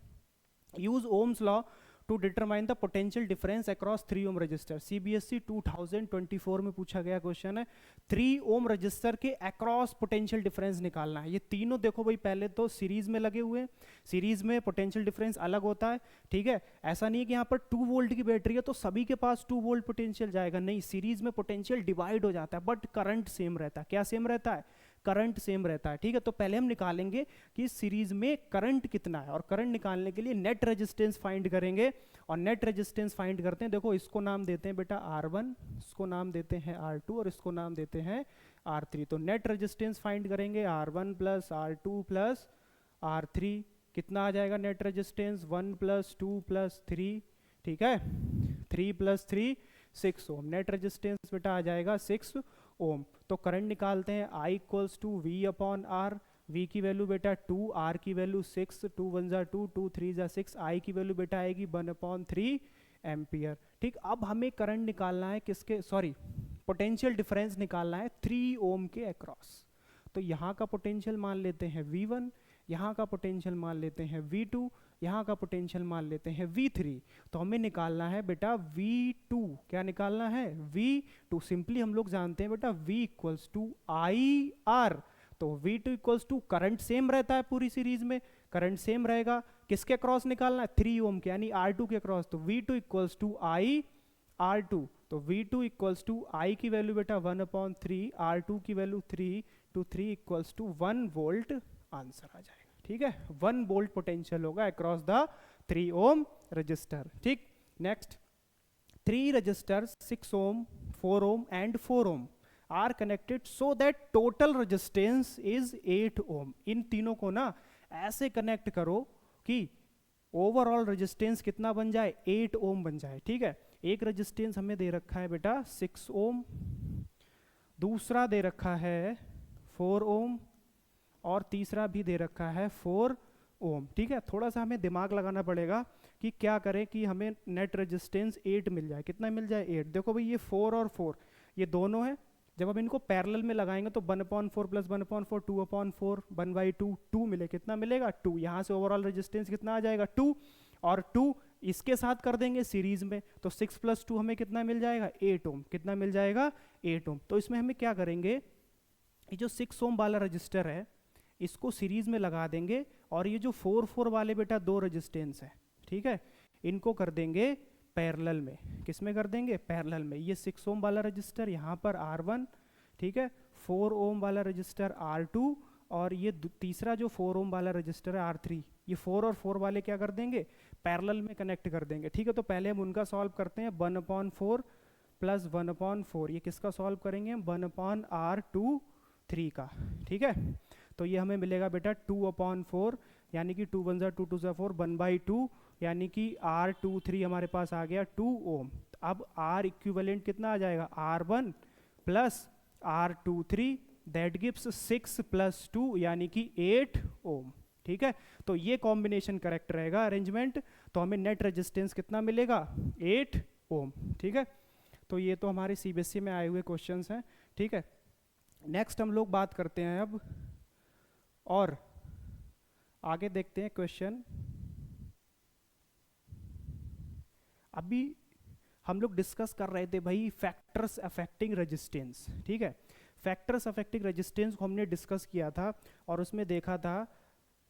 [SPEAKER 1] Use Ohm's law to determine the potential difference across 3 ohm resistor. CBSE 2024 में पूछा गया क्वेश्चन है, 3 ओम रजिस्टर के अक्रॉस पोटेंशियल डिफरेंस निकालना है। ये तीनों देखो भाई, पहले तो सीरीज में लगे हुए हैं, सीरीज में पोटेंशियल डिफरेंस अलग होता है। ठीक है, ऐसा नहीं है कि यहाँ पर 2 वोल्ट की बैटरी है तो सभी के पास 2 वोल्ट पोटेंशियल जाएगा, नहीं, सीरीज में पोटेंशियल डिवाइड हो जाता है बट करंट सेम रहता है। क्या सेम रहता है, करंट सेम रहता है। ठीक है, तो पहले हम निकालेंगे कि सीरीज में करंट कितना है और करंट निकालने के लिए नेट रेजिस्टेंस फाइंड करेंगे और नेट रेजिस्टेंस फाइंड करते हैं। देखो इसको नाम देते हैं बेटा R1, इसको नाम देते हैं R2 और इसको नाम देते हैं R3। तो नेट रेजिस्टेंस फाइंड करेंगे R1 plus R2 plus R3, कितना आ जाएगा नेट रेजिस्टेंस, 1 प्लस 2 प्लस 3। ठीक है, 3 प्लस 3 6 ओम। नेट रेजिस्टेंस बेटा आ जाएगा 6 ओम। तो करंट निकालते हैं, I equals to V upon R। V की वैल्यू बेटा 2, R की वैल्यू 6, 2 1 ज़ा 2, 2 3 ज़ा 6, I की वैल्यू बेटा आएगी 1 अपॉन 3 एम्पियर। ठीक, अब हमें करंट निकालना है किसके, सॉरी, पोटेंशियल डिफरेंस निकालना है 3 ओम के अक्रॉस। तो यहाँ का पोटेंशियल मान लेते हैं V1, यहाँ का पोटेंशियल मान लेते हैं V2, यहाँ का पोटेंशियल मान लेते हैं V3। तो हमें निकालना है बेटा V2। क्या निकालना है, V2। सिंपली हम लोग जानते हैं बेटा V equals to I R. तो V2 equals to, current same रहता है पूरी सीरीज में, करंट सेम रहेगा, किसके क्रॉस निकालना है, 3 ओम के यानी R2 के क्रॉस। तो V2 equals to I R2। तो V2 इक्वल्स टू I की वैल्यू बेटा 1 अपॉन 3, R2 की value 3, into 3 equals to 1 volt answer आ जाएगा। ठीक है, 1 वोल्ट पोटेंशियल होगा अक्रॉस द 3 ओम रजिस्टर। ठीक, next, 3 resistors 6 ohm, 4 ohm and 4 ohm are connected so that total resistance is 8 ohm. इन तीनों को ना ऐसे कनेक्ट करो कि ओवरऑल रेजिस्टेंस कितना बन जाए, 8 ओम बन जाए। ठीक है, एक रेजिस्टेंस हमें दे रखा है बेटा 6 ओम, दूसरा दे रखा है 4 ओम और तीसरा भी दे रखा है 4 ओम। ठीक है, थोड़ा सा हमें दिमाग लगाना पड़ेगा कि क्या करें कि हमें नेट रेजिस्टेंस 8 मिल जाए। कितना मिल जाए, 8। देखो भाई ये 4 और 4 ये दोनों है, जब हम इनको पैरेलल में लगाएंगे तो 1/4 प्लस 1/4 2/4 1/2 2 मिले, कितना मिलेगा 2। यहाँ से ओवरऑल रेजिस्टेंस कितना आ जाएगा 2 और 2 इसके साथ कर देंगे सीरीज में, तो 6 प्लस 2 हमें कितना मिल जाएगा 8 ओम। कितना मिल जाएगा 8 ओम। तो इसमें हमें क्या करेंगे, ये जो 6 ओम वाला रजिस्टर है इसको सीरीज में लगा देंगे, और ये जो 4 वाले बेटा दो रजिस्टेंस है, ठीक है, इनको कर देंगे पैरेलल में। किस में कर देंगे? पैरेलल में। ये 6 ओम वाला रजिस्टर यहाँ पर R1, ठीक है, 4 ओम वाला रजिस्टर R2, और ये तीसरा जो 4 ओम वाला रजिस्टर है R3, ये 4 और 4 वाले क्या कर देंगे? पैरेलल में कनेक्ट कर देंगे। ठीक है, तो पहले हम उनका सॉल्व करते हैं। 1/4 प्लस 1/4, ये किसका सॉल्व करेंगे? 1/R2 3 का। ठीक है, तो ये हमें मिलेगा बेटा 2/4, यानी कि 2 1 2 2 4, 1/2, यानी कि R23 हमारे पास आ गया 2 ओम। अब R इक्विवेलेंट कितना आ जाएगा? R1 plus R23, that gives 6 + 2 यानी कि 8 ओम। ठीक है, तो ये कॉम्बिनेशन करेक्ट रहेगा अरेंजमेंट। तो हमें नेट रेजिस्टेंस कितना मिलेगा? 8 ओम। ठीक है, तो ये तो हमारे सीबीएसई में आए हुए क्वेश्चंस हैं। ठीक है, नेक्स्ट हम लोग बात करते हैं अब, और आगे देखते हैं क्वेश्चन। अभी हम लोग डिस्कस कर रहे थे भाई फैक्टर्स अफेक्टिंग रेजिस्टेंस। ठीक है, फैक्टर्स अफेक्टिंग रेजिस्टेंस को हमने डिस्कस किया था, और उसमें देखा था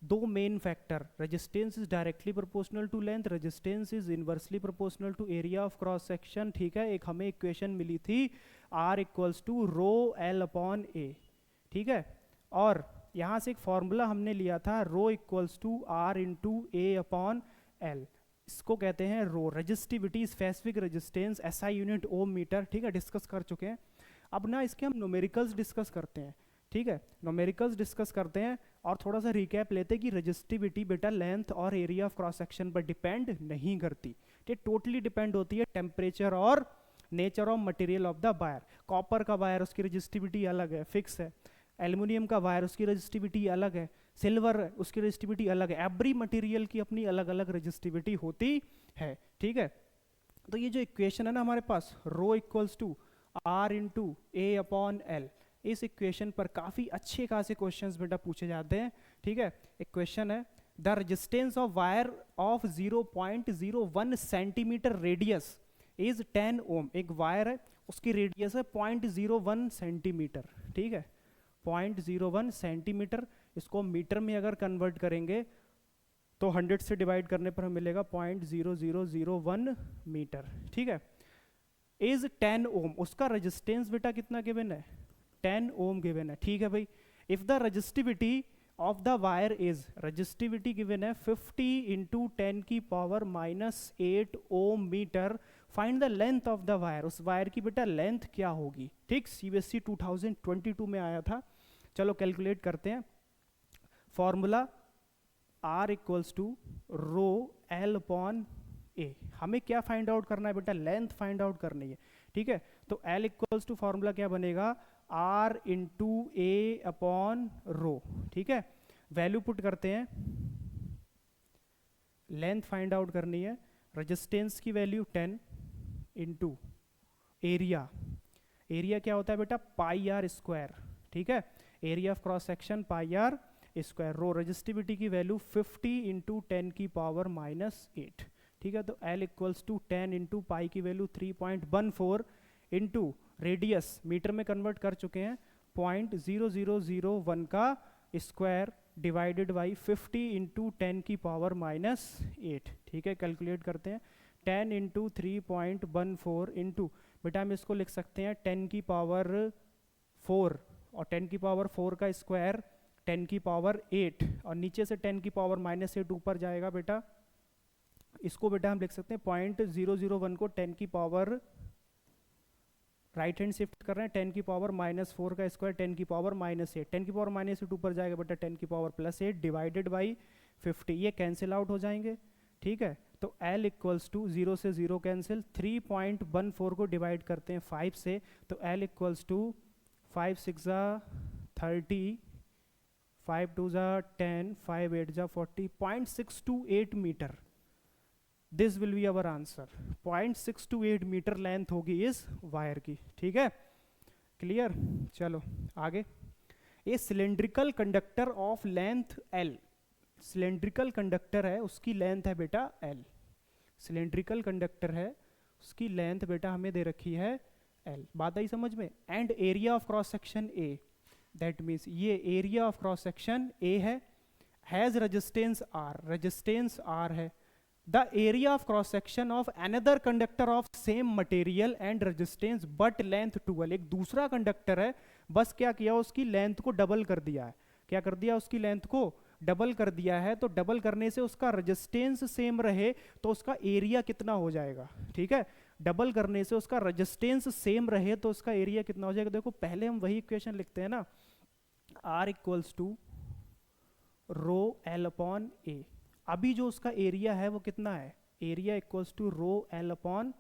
[SPEAKER 1] दो main factor, resistance is directly proportional to length, resistance is inversely proportional to area of cross section. ठीक है, एक हमें इक्वेशन मिली थी R = ρL/A। ठीक है, और यहाँ से एक फॉर्मूला हमने लिया था ρ = R × A/L। इसको कहते हैं rho, resistivity specific resistance, SI unit ohm metre. ठीक है, डिस्कस कर चुके हैं। अब ना इसके हम न्यूमेरिकल्स डिस्कस करते हैं। ठीक है, न्यूमेरिकल्स डिस्कस करते हैं और थोड़ा सा रिकैप लेते हैं कि रेजिस्टिविटी बेटा लेंथ और एरिया ऑफ क्रॉस सेक्शन पर डिपेंड नहीं करती, ये टोटली डिपेंड होती है टेम्परेचर और nature of material of the wire. Copper का वायर उसकी रेजिस्टिविटी अलग है, फिक्स है। एल्युमिनियम का वायर उसकी रेजिस्टिविटी अलग है, सिल्वर उसकी रेजिस्टिविटी अलग है। एवरी मटेरियल की अपनी अलग अलग रेजिस्टिविटी होती है। ठीक है, तो ये जो इक्वेशन है ना हमारे पास ρ = R × A/L, इस इक्वेशन पर काफी अच्छे खासे क्वेश्चंस बेटा पूछे जाते हैं। ठीक है, एक क्वेश्चन है the resistance of wire of 0.01 centimetre radius is 10 ओम। एक वायर है उसकी रेडियस है 0.01 सेंटीमीटर। ठीक है, 0.01 सेंटीमीटर, इसको मीटर में अगर कन्वर्ट करेंगे तो 100 से डिवाइड करने पर हमें मिलेगा 0.0001 मीटर। ठीक है, इज 10 ओम, उसका रेजिस्टेंस बेटा कितना गिवन है? 10 ओम गिवन है। ठीक है भाई, if the resistivity of the wire is, resistivity given है 50 × 10⁻⁻8 ohm metre, find the length of the wire. उस वायर की बेटा लेंथ क्या होगी? ठीक, सीबीएसई 2022 में आया था। चलो कैलकुलेट करते हैं। Formula R = ρL/A। हमें क्या फाइंड आउट करना है बेटा? लेंथ फाइंड आउट करनी है। ठीक है, तो L = फॉर्मूला क्या बनेगा? R × A/ρ। ठीक है, वैल्यू पुट करते हैं, लेंथ फाइंड आउट करनी है, रेजिस्टेंस की वैल्यू 10 इंटू एरिया। एरिया क्या होता है बेटा? πr²। ठीक है, area of cross section πr²। Rho resistivity की वैल्यू 50 × 10⁻⁻8। ठीक है, तो L = 10 × पाई की वैल्यू 3.14 इंटू रेडियस, मीटर में कन्वर्ट कर चुके हैं, 0.0001 का स्क्वायर डिवाइडेड बाई 50 × 10⁻⁻8। ठीक है, कैलकुलेट करते हैं। 10 × 3.14 इंटू, बेटा हम इसको लिख सकते हैं 10⁻4, और 10⁻4 का स्क्वायर 10⁻8, और नीचे से 10⁻⁻8 ऊपर जाएगा बेटा। इसको बेटा हम लिख सकते हैं 0.001 को 10⁻, राइट हैंड शिफ्ट कर रहे हैं, 10⁻⁻4 का स्क्वायर 10⁻⁻8, 10⁻⁻8 ऊपर जाएगा बेटा 10⁻+8 डिवाइडेड बाई 50। ये कैंसिल आउट हो जाएंगे। ठीक है, तो L = 0 से 0 कैंसिल, 3.14 को डिवाइड करते हैं 5 से, तो L = 5 6 30, 5 2 10, 5 8 40, 0.628 metre. This will be our answer. 0.628 metre length होगी इस वायर की। ठीक है, क्लियर? चलो आगे। ये cylindrical conductor of length L, cylindrical conductor है उसकी लेंथ है बेटा L। सिलेंड्रिकल कंडक्टर है उसकी लेंथ बेटा हमें दे रखी है L। बात आई समझ में? And area of cross section A, that means ये area of cross section A है, हैज रेजिस्टेंस आर है। The area of cross section of another conductor of same material and resistance but length 12, एक दूसरा conductor है, बस क्या किया उसकी लेंथ को डबल कर दिया है। क्या कर दिया? उसकी लेंथ को डबल कर दिया है। तो डबल करने से उसका रेजिस्टेंस सेम रहे तो उसका एरिया कितना हो जाएगा? ठीक है, डबल करने से उसका रेजिस्टेंस सेम रहे तो उसका एरिया कितना हो जाएगा? देखो पहले हम वही इक्वेशन लिखते हैं ना, R equals to rho L upon A. अभी जो उसका एरिया है वो कितना है? Area equals to rho L upon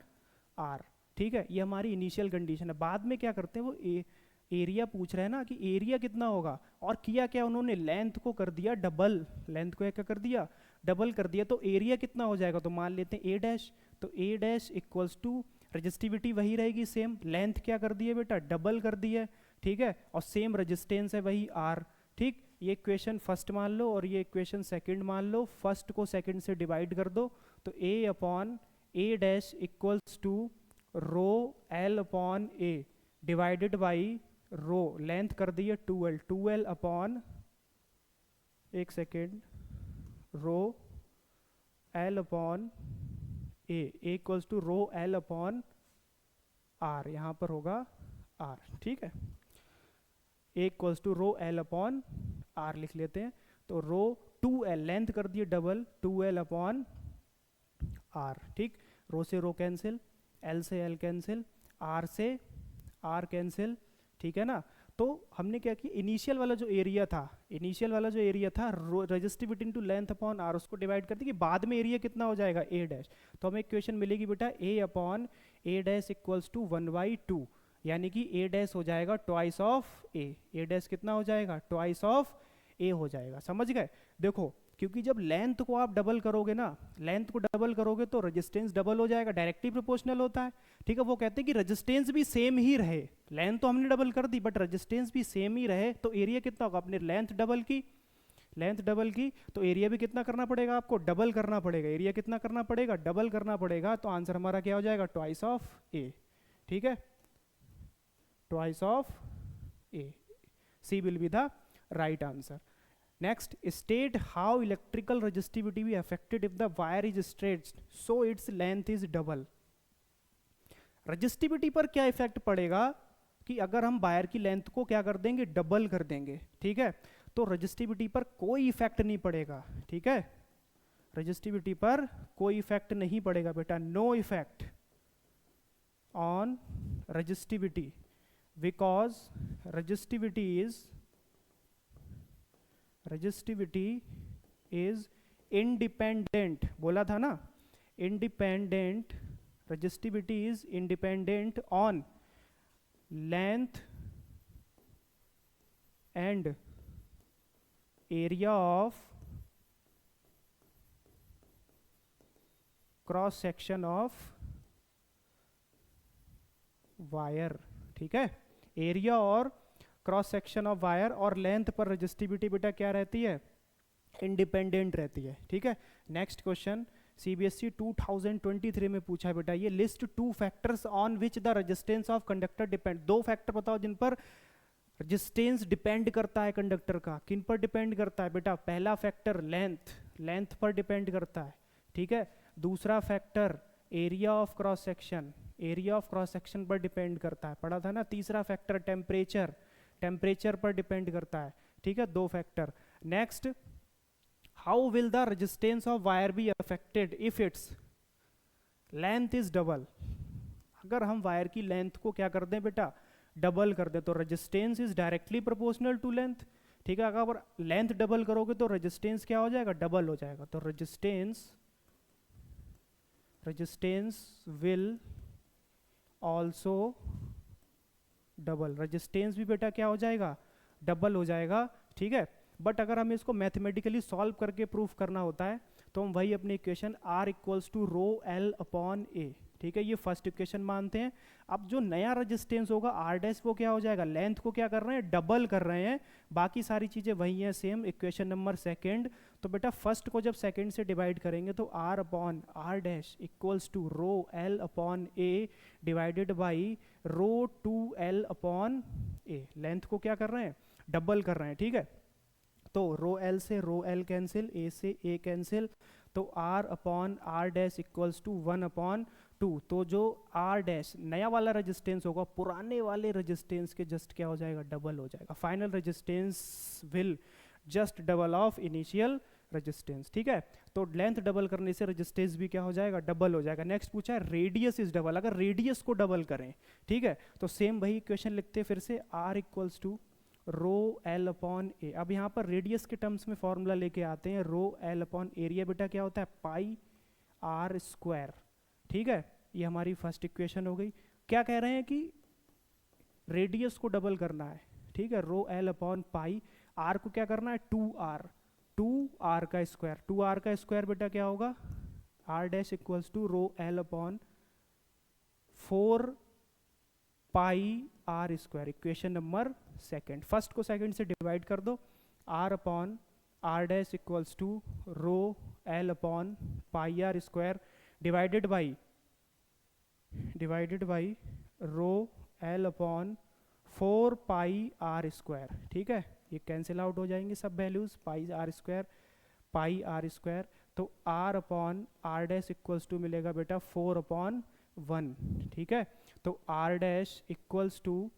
[SPEAKER 1] R. ठीक है, ये हमारी इनिशियल कंडीशन है। बाद में क्या करते हैं, वो एरिया पूछ रहे हैं ना कि एरिया कितना होगा, और किया क्या उन्होंने? लेंथ को कर दिया डबल। लेंथ को क्या कर दिया? डबल कर दिया। तो एरिया कितना हो जाएगा? तो मान लेते हैं ए डैश। तो ए डैश इक्वल्स टू, रजिस्टिविटी वही रहेगी सेम, लेंथ क्या कर दी है बेटा? डबल कर दी है। ठीक है, और सेम रजिस्टेंस है वही आर। ठीक, ये इक्वेशन फर्स्ट मान लो और ये इक्वेशन सेकंड मान लो। फर्स्ट को सेकंड से डिवाइड कर दो तो A upon A dash equals to rho L upon A divided by rho, length कर दी है 2l अपॉन, एक second, rho L upon A equals to rho L upon R, यहां पर होगा आर। ठीक है, A equals to rho L upon R लिख लेते हैं। तो रो 2l, लेंथ कर दिए डबल, 2l अपॉन आर। ठीक, रो से रो कैंसिल, एल से एल कैंसिल, आर से आर कैंसिल। ठीक है ना, तो हमने क्या किया, इनिशियल वाला जो एरिया था resistivity into length upon R, उसको डिवाइड कर दी, बाद में एरिया कितना हो जाएगा? A dash. तो हमें इक्वेशन मिलेगी बेटा A upon A dash equals to 1/2, यानी कि ए डैश हो जाएगा twice of A. A dash कितना हो जाएगा? ट्वाइस ऑफ ए हो जाएगा। समझ गए? देखो, क्योंकि जब लेंथ को आप डबल करोगे ना, लेंथ को डबल करोगे तो रेजिस्टेंस डबल हो जाएगा, डायरेक्टली प्रोपोर्शनल होता है। ठीक है, वो कहते हैं कि रेजिस्टेंस भी सेम ही रहे, लेंथ तो हमने डबल कर दी बट रेजिस्टेंस भी सेम ही रहे, तो एरिया कितना होगा? अपने लेंथ डबल की तो एरिया भी कितना करना पड़ेगा आपको? डबल करना पड़ेगा। एरिया कितना करना पड़ेगा? डबल करना पड़ेगा। तो आंसर हमारा क्या हो जाएगा? Twice of A. ठीक है, twice of A, C will be the right answer. Next, state how electrical resistivity be affected if the wire is stretched so its length is double. Resistivity पर क्या effect पड़ेगा कि अगर हम wire की length को क्या कर देंगे? डबल कर देंगे। ठीक है, तो रजिस्टिविटी पर कोई इफेक्ट नहीं पड़ेगा। ठीक है, रजिस्टिविटी पर कोई इफेक्ट नहीं पड़ेगा बेटा, no effect on resistivity, because resistivity is independent, बोला था ना, independent, resistivity is independent on length and area of cross section of wire. ठीक है, एरिया और क्रॉस सेक्शन ऑफ वायर और लेंथ पर रजिस्टिविटी बेटा क्या रहती है? इंडिपेंडेंट रहती है। ठीक है, नेक्स्ट क्वेश्चन सीबीएसई 2023 में पूछा बेटा, ये list 2 factors on which the resistance of conductor depend. 2 factor बताओ जिन पर रेजिस्टेंस डिपेंड करता है कंडक्टर का। किन पर डिपेंड करता है बेटा? पहला फैक्टर लेंथ पर डिपेंड करता है। ठीक है, दूसरा factor area of cross section पर डिपेंड करता है, पढ़ा था ना। तीसरा फैक्टर टेम्परेचर पर डिपेंड करता है। ठीक है, 2 factor. Next, how will the resistance of wire be affected if its length is double. अगर हम वायर की लेंथ को क्या कर दें बेटा? डबल कर दें, तो resistance is directly proportional to length. ठीक है, अगर लेंथ डबल करोगे तो रेजिस्टेंस क्या हो जाएगा? डबल हो जाएगा। तो resistance will also double, resistance भी बेटा क्या हो जाएगा? डबल हो जाएगा। ठीक है, बट अगर हमें इसको मैथमेटिकली सॉल्व करके प्रूफ करना होता है तो हम वही अपनी equation R equals to rho L upon A, ठीक है, ये फर्स्ट इक्वेशन मानते हैं। अब जो नया रेजिस्टेंस होगा आर डैश, वो क्या हो जाएगा? लेंथ को क्या कर रहे हैं? डबल कर रहे हैं। बाकी सारी चीजें वही हैं सेम। इक्वेशन नंबर सेकंड, तो बेटा फर्स्ट को जब सेकंड से डिवाइड करेंगे तो R upon R dash equals to rho L upon A divided by rho 2l upon A. Length को क्या कर रहे हैं? डबल कर रहे हैं, ठीक है। तो रो एल से रो एल कैंसिल, ए से ए कैंसिल, तो R upon R dash equals to 1/2। तो जो आर डैश नया वाला रेजिस्टेंस होगा पुराने वाले रेजिस्टेंस के जस्ट क्या हो जाएगा, डबल हो जाएगा। Final resistance will just double of initial resistance, ठीक है। तो लेंथ डबल करने से रेजिस्टेंस भी क्या हो जाएगा, डबल हो जाएगा। नेक्स्ट पूछा है रेडियस इज डबल, अगर रेडियस को डबल करें, ठीक है, तो सेम वही इक्वेशन लिखते हैं फिर से, R equals to rho L upon A. अब यहाँ पर रेडियस के टर्म्स में फॉर्मूला लेके आते हैं, रो एल अपॉन एरिया बेटा क्या होता है, पाई आर स्क्वायर, ठीक है। ये हमारी फर्स्ट इक्वेशन हो गई। क्या कह रहे हैं कि रेडियस को डबल करना है, ठीक है, rho L upon pi, R को क्या करना है 2r का स्क्वायर, 2r का स्क्वायर बेटा क्या होगा, R dash equals to rho L upon 4 pi are square. Equation number second, first को सेकंड से डिवाइड कर दो, R upon R dash equals to rho L upon pi are square divided by rho L upon 4 pi are square, ठीक है। ये cancel out हो जाएंगे सब वैल्यूज, पाई आर स्क्वायर, तो R upon R dash equals to मिलेगा बेटा 4/1, ठीक है। तो R dash equals to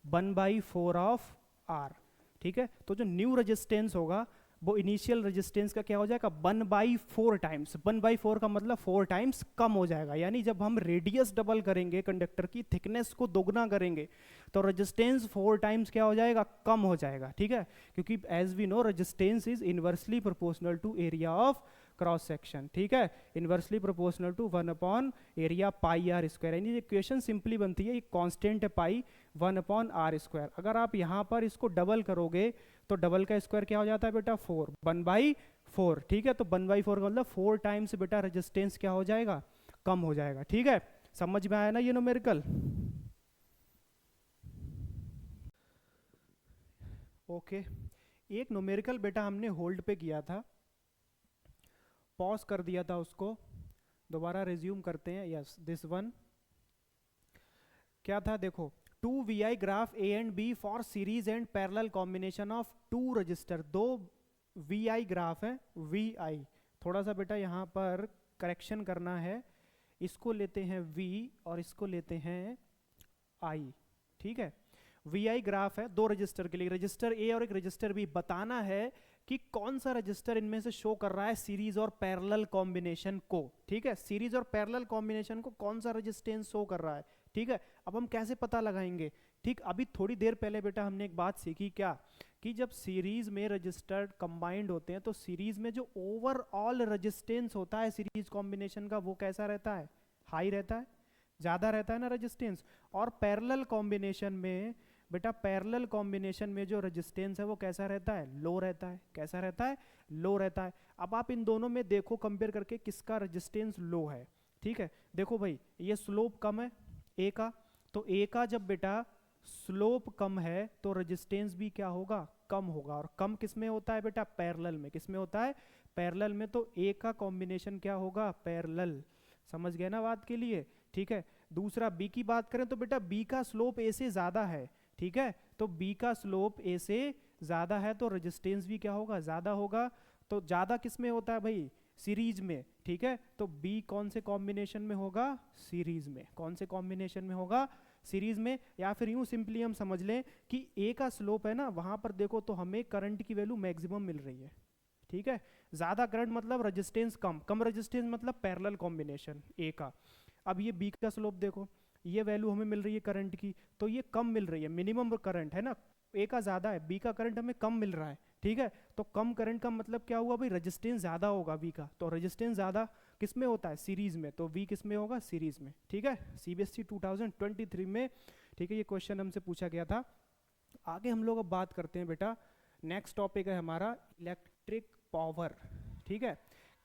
[SPEAKER 1] 1/4 of R, ठीक है। तो जो न्यू रेजिस्टेंस होगा वो इनिशियल रेजिस्टेंस का क्या हो जाएगा, 1/4 टाइम्स। 1/4 का मतलब 4 टाइम्स कम हो जाएगा, यानी जब हम रेडियस डबल करेंगे, कंडक्टर की थिकनेस को दोगुना करेंगे, तो रेजिस्टेंस 4 टाइम्स क्या हो जाएगा, कम हो जाएगा, ठीक है। क्योंकि as we know resistance is inversely proportional to area of cross section, ठीक है, इनवर्सली प्रोपोर्शनल टू 1/एरिया पाई आर स्क्वायर। यानी इक्वेशन सिंपली बनती है, एक कांस्टेंट है पाई 1/r स्क्वायर। अगर आप यहाँ पर इसको डबल करोगे तो डबल का स्क्वायर क्या हो जाता है बेटा 4, 1/4, ठीक है। तो 1/4 का मतलब 4 टाइम्स बेटा रेजिस्टेंस क्या हो जाएगा, कम हो जाएगा, ठीक है। समझ में आया ना ये न्यूमेरिकल? ओके, एक न्यूमेरिकल बेटा हमने होल्ड पे किया था, पॉज कर दिया था उसको, दोबारा रिज्यूम करते हैं। यस, दिस वन क्या था, देखो 2vi graph A and B for series and parallel combination of 2 resistor. 2 vi graph है, vi थोड़ा सा बेटा यहाँ पर करेक्शन करना है, इसको लेते हैं v और इसको लेते हैं i, ठीक है। vi ग्राफ है 2 रजिस्टर के लिए, रजिस्टर ए और एक रजिस्टर बी। बताना है कि कौन सा रजिस्टर इनमें से शो कर रहा है सीरीज और पैरेलल कॉम्बिनेशन को, ठीक है। सीरीज और पैरेलल कॉम्बिनेशन को कौन सा रेजिस्टेंस शो कर रहा है, ठीक है। अब हम कैसे पता लगाएंगे, ठीक। अभी थोड़ी देर पहले बेटा हमने एक बात सीखी, क्या कि जब सीरीज में रजिस्टर कंबाइंड होते हैं तो सीरीज में जो ओवरऑल रेजिस्टेंस होता है सीरीज कॉम्बिनेशन का, वो कैसा रहता है, हाई रहता है, ज्यादा रहता है ना रेजिस्टेंस। और पैरेलल कॉम्बिनेशन में बेटा, पैरेलल कॉम्बिनेशन में जो रेजिस्टेंस है वो कैसा रहता है, लो रहता है। कैसा रहता है, लो रहता है। अब आप इन दोनों में देखो कंपेयर करके किसका रेजिस्टेंस लो है, ठीक है। देखो भाई, ये स्लोप कम है ए का, तो ए का जब बेटा स्लोप कम है तो रेजिस्टेंस भी क्या होगा, कम होगा। और कम किस में होता है बेटा, पैरेलल में। किस में होता है, पैरेलल में। तो ए का कॉम्बिनेशन क्या होगा, पैरेलल। समझ गए ना बात के लिए, ठीक है। दूसरा बी की बात करें तो बेटा बी का स्लोप ए से ज्यादा है, ठीक है। तो बी का स्लोप ए से ज्यादा है तो रेजिस्टेंस भी क्या होगा, ज्यादा होगा। तो ज्यादा किस में होता है भाई, सीरीज में, ठीक है। तो बी कौन से कॉम्बिनेशन में होगा, सीरीज में। कौन से कॉम्बिनेशन में होगा, सीरीज में। या फिर यूं सिंपली हम समझ लें कि ए का स्लोप है ना, वहां पर देखो तो हमें करंट की वैल्यू मैक्सिमम मिल रही है, ठीक है। ज्यादा करंट मतलब रेजिस्टेंस कम, कम रेजिस्टेंस मतलब पैरेलल कॉम्बिनेशन ए का। अब ये बी का स्लोप देखो, ये वैल्यू हमें मिल रही है करंट की, तो ये कम मिल रही है, मिनिमम करंट है ना, ए का ज्यादा है, बी का करंट हमें कम मिल रहा है, ठीक है। तो कम करंट का मतलब क्या हुआ भाई, रेजिस्टेंस ज्यादा होगा वी का। तो रेजिस्टेंस ज्यादा किस में होता है, सीरीज में। तो वी किस में होगा, सीरीज में, ठीक है। सीबीएसई 2023 में, ठीक है, ये क्वेश्चन हमसे पूछा गया था। आगे हम लोग अब बात करते हैं बेटा, नेक्स्ट टॉपिक है हमारा इलेक्ट्रिक पावर, ठीक है।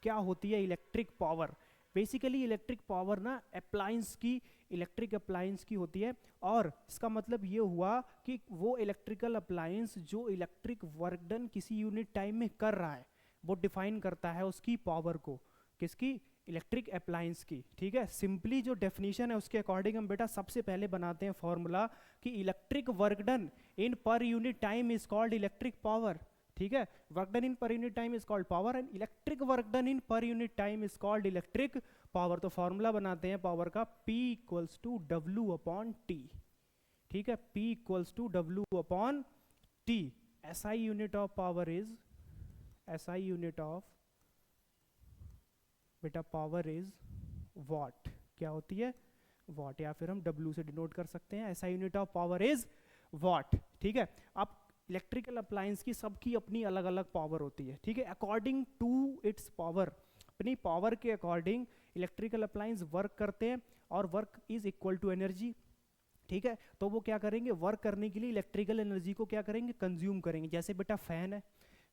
[SPEAKER 1] क्या होती है electric power, basically electric power ना अप्लायंस की, इलेक्ट्रिक अप्लायंस की होती है। और इसका मतलब ये हुआ कि वो इलेक्ट्रिकल अप्लायंस जो इलेक्ट्रिक वर्क डन किसी यूनिट टाइम में कर रहा है, वो डिफाइन करता है उसकी पावर को। किसकी, इलेक्ट्रिक अप्लायंस की, ठीक है, सिंपली जो डेफिनेशन है उसके अकॉर्डिंग हम बेटा सबसे पहले बनाते हैं फॉर्मूला कि electric work done in per unit time is called electric power, ठीक है, work done in per unit time is called power and electric work done in per unit time is called electric power. तो formula बनाते हैं power का, P equals to W upon T, ठीक है, P equals to W upon T. SI unit of power is, SI unit of बेटा power is watt, क्या होती है, वॉट, या फिर हम W से डिनोट कर सकते हैं, SI unit of power is what, ठीक है। अब इलेक्ट्रिकल अप्लायंस की सबकी अपनी अलग अलग पावर होती है, ठीक है, अकॉर्डिंग टू इट्स पावर, अपनी पावर के अकॉर्डिंग इलेक्ट्रिकल अप्लायंस वर्क करते हैं और work is equal to energy, ठीक है। तो वो क्या करेंगे, वर्क करने के लिए इलेक्ट्रिकल एनर्जी को क्या करेंगे, कंज्यूम करेंगे। जैसे बेटा फैन है,